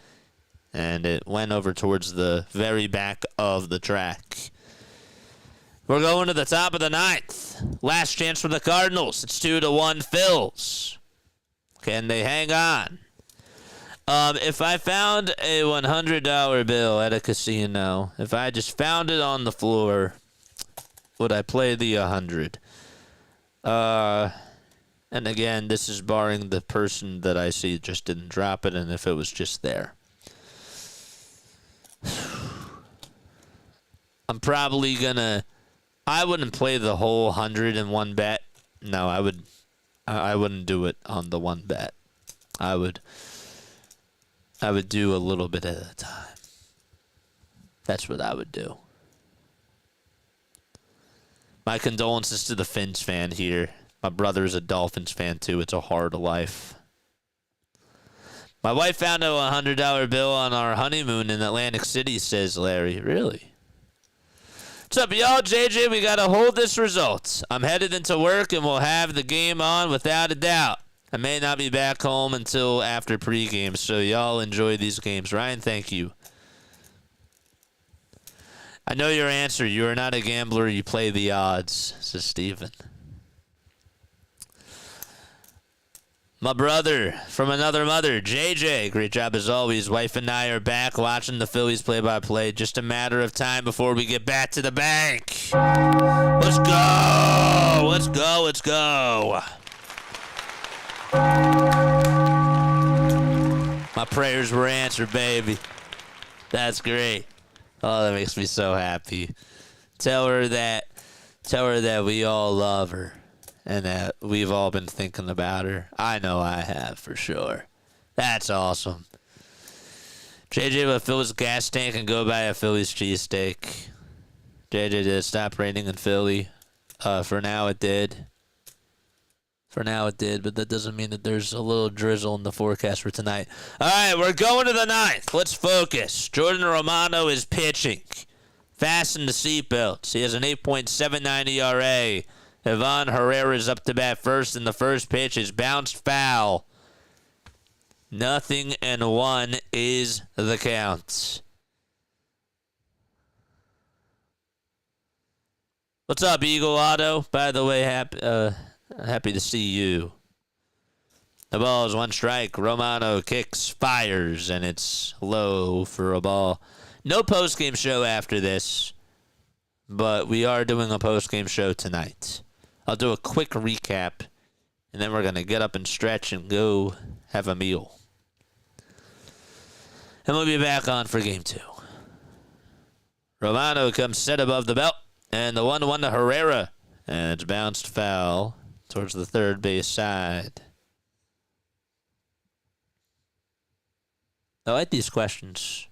and it went over towards the very back of the track. We're going to the top of the ninth. Last chance for the Cardinals. It's 2-1 Phils. Can they hang on? If I found a $100 bill at a casino, if I just found it on the floor, would I play the 100? And again, this is barring the person that I see just didn't drop it, and if it was just there. I'm probably gonna. I wouldn't play the whole 100 in one bet. No, I would. I wouldn't do it on the one bet. I would do a little bit at a time. That's what I would do. My condolences to the Finns fan here. My brother is a Dolphins fan too. It's a hard life. My wife found a $100 bill on our honeymoon in Atlantic City, says Larry. Really? What's up, y'all? JJ, we got to hold this result. I'm headed into work and we'll have the game on without a doubt. I may not be back home until after pregame, so y'all enjoy these games. Ryan, thank you. I know your answer. You are not a gambler. You play the odds, says Steven. My brother from another mother, JJ. Great job as always. Wife and I are back watching the Phillies play-by-play. Just a matter of time before we get back to the bank. Let's go. Let's go. Let's go. My prayers were answered, baby. That's great. Oh, that makes me so happy. Tell her that we all love her and that we've all been thinking about her. I know I have for sure. That's awesome. JJ will fill his gas tank and go buy a Phillies cheesesteak. JJ, did it stop raining in Philly? For now it did. For now it did, but that doesn't mean that there's a little drizzle in the forecast for tonight. All right, we're going to the ninth. Let's focus. Jordan Romano is pitching. Fasten the seatbelts. He has an 8.79 ERA. Ivan Herrera is up to bat first, and the first pitch is bounced foul. 0-1 is the count. What's up, Eagle Auto? By the way, happy to see you. The ball is one strike. Romano kicks, fires, and it's low for a ball. No postgame show after this, but we are doing a postgame show tonight. I'll do a quick recap, and then we're going to get up and stretch and go have a meal. And we'll be back on for game 2. Romano comes set above the belt, and the 1-1 to Herrera, and it's bounced foul towards the third base side. I like these questions.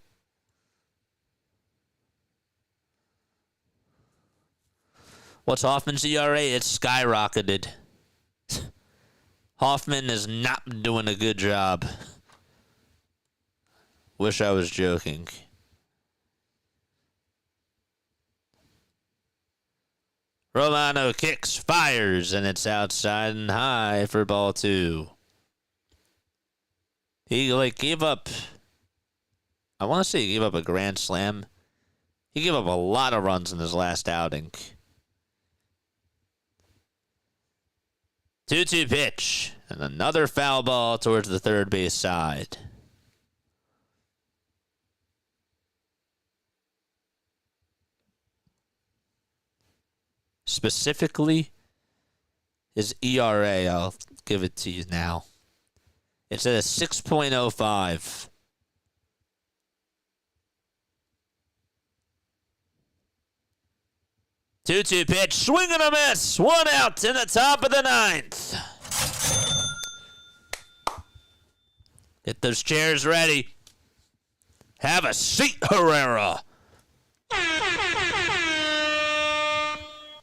What's Hoffman's ERA? It's skyrocketed. Hoffman is not doing a good job. Wish I was joking. Romano kicks, fires, and it's outside and high for ball 2. He gave up, I want to say he gave up a grand slam. He gave up a lot of runs in his last outing. 2-2 pitch. And another foul ball towards the third base side. Specifically, his ERA, I'll give it to you now. It's at a 6.05. Two-two pitch, swing and a miss. 1 out in the top of the 9th. Get those chairs ready. Have a seat, Herrera.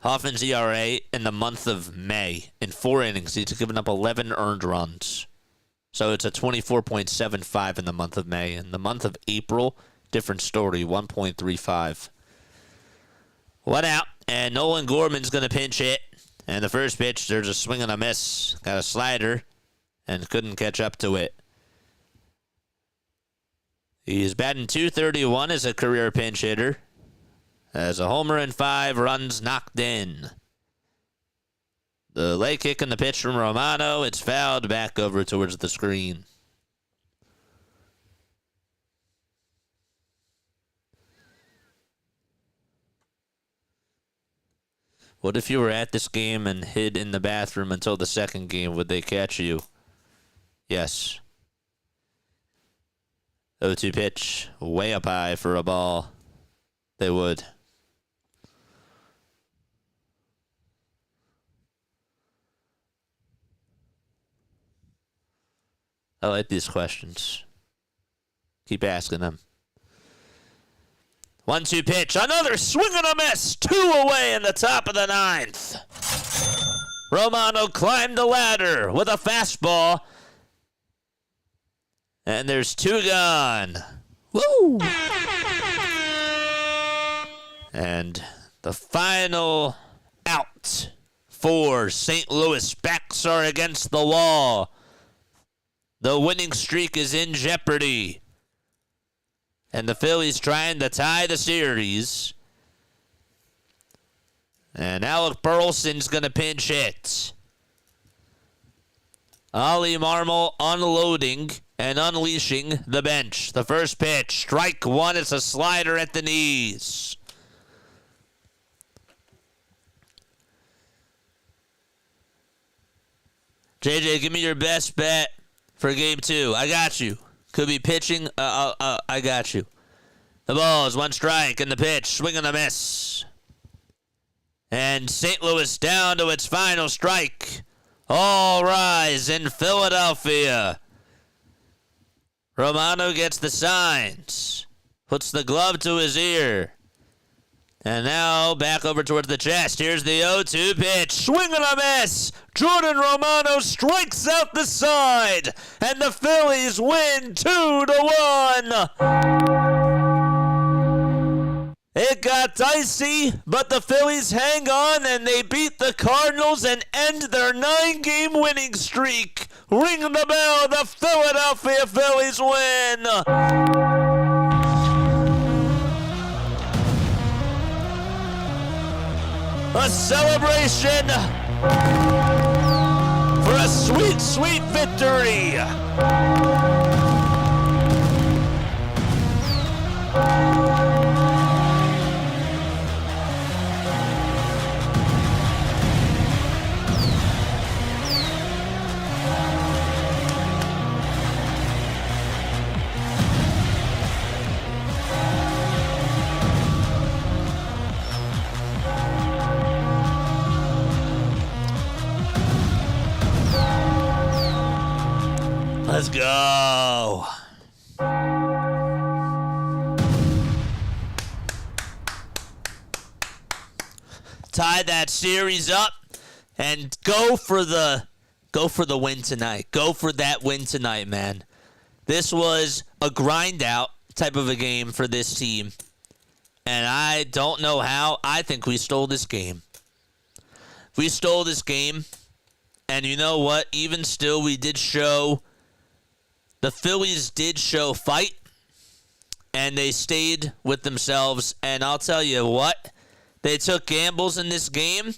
Hoffman's ERA in the month of May, in 4 innings, he's given up 11 earned runs. So it's a 24.75 in the month of May. In the month of April, different story, 1.35. 1 out, and Nolan Gorman's going to pinch hit. And the first pitch, there's a swing and a miss. Got a slider, and couldn't catch up to it. He's batting .231 as a career pinch hitter. As a homer and 5 runs knocked in. The late kick and the pitch from Romano. It's fouled back over towards the screen. What if you were at this game and hid in the bathroom until the second game? Would they catch you? Yes. 0-2 pitch. Way up high for a ball. They would. I like these questions. Keep asking them. 1-2 pitch. Another swing and a miss. 2 away in the top of the 9th. Romano climbed the ladder with a fastball. And there's 2 gone. Woo! And the final out for St. Louis. Backs are against the wall. The winning streak is in jeopardy. And the Phillies trying to tie the series. And Alec Burleson's going to pinch hit. Ollie Marmol unloading and unleashing the bench. The first pitch, strike 1. It's a slider at the knees. JJ, give me your best bet for game 2. I got you. Could be pitching. I got you. The ball is 1 strike and the pitch. Swing and a miss. And St. Louis down to its final strike. All rise in Philadelphia. Romano gets the signs. Puts the glove to his ear. And now back over towards the chest. Here's the 0-2 pitch. Swing and a miss. Jordan Romano strikes out the side. And the Phillies win 2-1. It got dicey, but the Phillies hang on and they beat the Cardinals and end their 9-game winning streak. Ring the bell. The Philadelphia Phillies win. A celebration for a sweet, sweet victory. Let's go. Tie that series up and go for the win tonight. Go for that win tonight, man. This was a grind out type of a game for this team. And I don't know how. I think we stole this game. We stole this game. And you know what? Even still, we did show... The Phillies did show fight, and they stayed with themselves. And I'll tell you what, they took gambles in this game,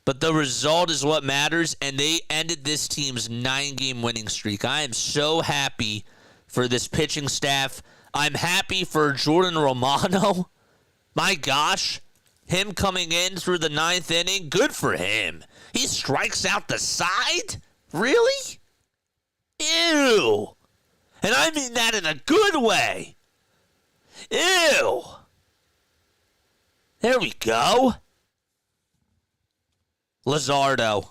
But the result is what matters, and they ended this team's 9-game winning streak. I am so happy for this pitching staff. I'm happy for Jordan Romano. My gosh, him coming in through the 9th inning, good for him. He strikes out the side? Really? Ew. And I mean that in a good way. Ew. There we go. Luzardo.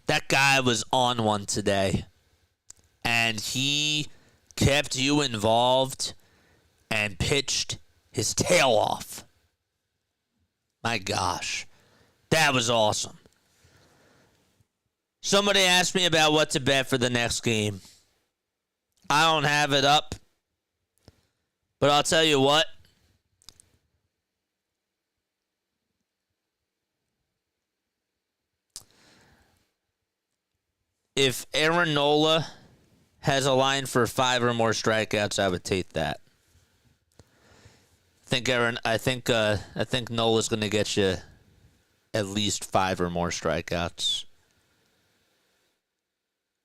That guy was on one today, and he kept you involved and pitched his tail off. My gosh, that was awesome. Somebody asked me about what to bet for the next game. I don't have it up, but I'll tell you what. If Aaron Nola has a line for 5 or more strikeouts, I would take that. I think Nola's going to get you at least 5 or more strikeouts.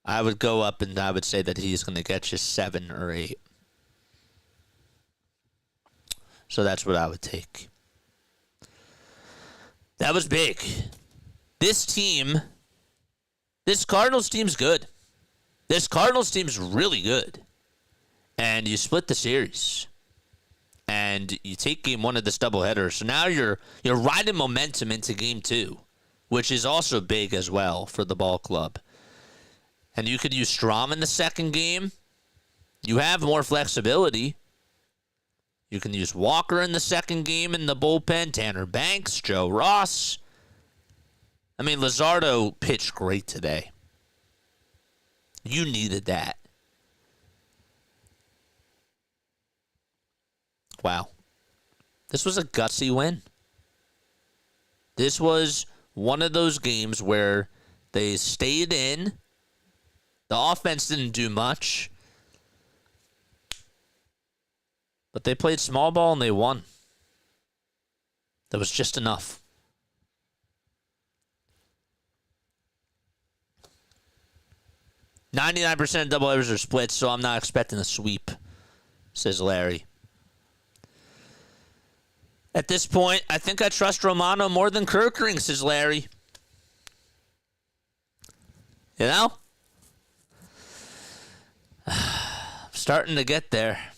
I would go up and I would say that he's going to get you 7 or 8. So that's what I would take. That was big. This Cardinals team's good. This Cardinals team's really good. And you split the series. And you take game 1 of this doubleheader. So now you're riding momentum into game 2, which is also big as well for the ball club. And you could use Strom in the second game. You have more flexibility. You can use Walker in the second game in the bullpen. Tanner Banks, Joe Ross. I mean, Luzardo pitched great today. You needed that. Wow. This was a gutsy win. This was one of those games where they stayed in. The offense didn't do much. But they played small ball and they won. That was just enough. "99% of doubleheaders are split, so I'm not expecting a sweep," says Larry. At this point, I think I trust Romano more than Kerkering, says Larry. You know? I'm starting to get there.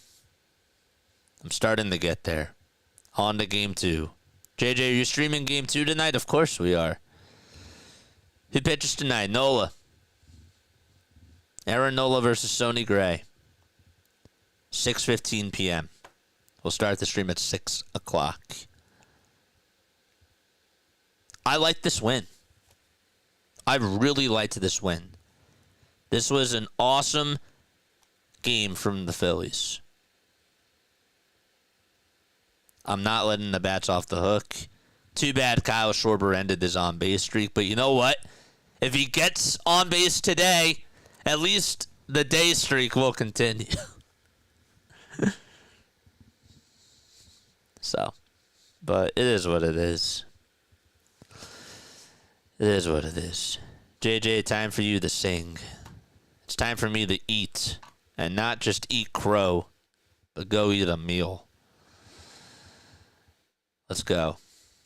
On to game 2. JJ, are you streaming game 2 tonight? Of course we are. Who pitches tonight? Nola. Aaron Nola versus Sonny Gray. 6:15 p.m. We'll start the stream at 6 o'clock. I like this win. I really liked this win. This was an awesome game from the Phillies. I'm not letting the bats off the hook. Too bad Kyle Schwarber ended his on-base streak, but you know what? If he gets on base today, at least the day streak will continue. So, but it is what it is. It is what it is. JJ, time for you to sing. It's time for me to eat. And not just eat crow, but go eat a meal. Let's go.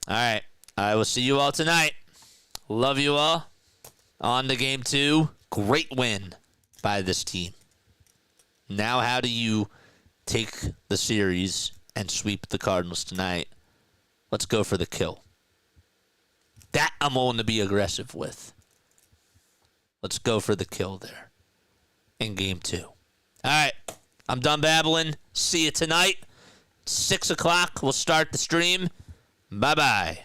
All right. I will see you all tonight. Love you all. On to game 2. Great win by this team. Now how do you take the series and sweep the Cardinals tonight? Let's go for the kill. That I'm willing to be aggressive with. Let's go for the kill there in game 2. All right. I'm done babbling. See you tonight. 6 o'clock. We'll start the stream. Bye-bye.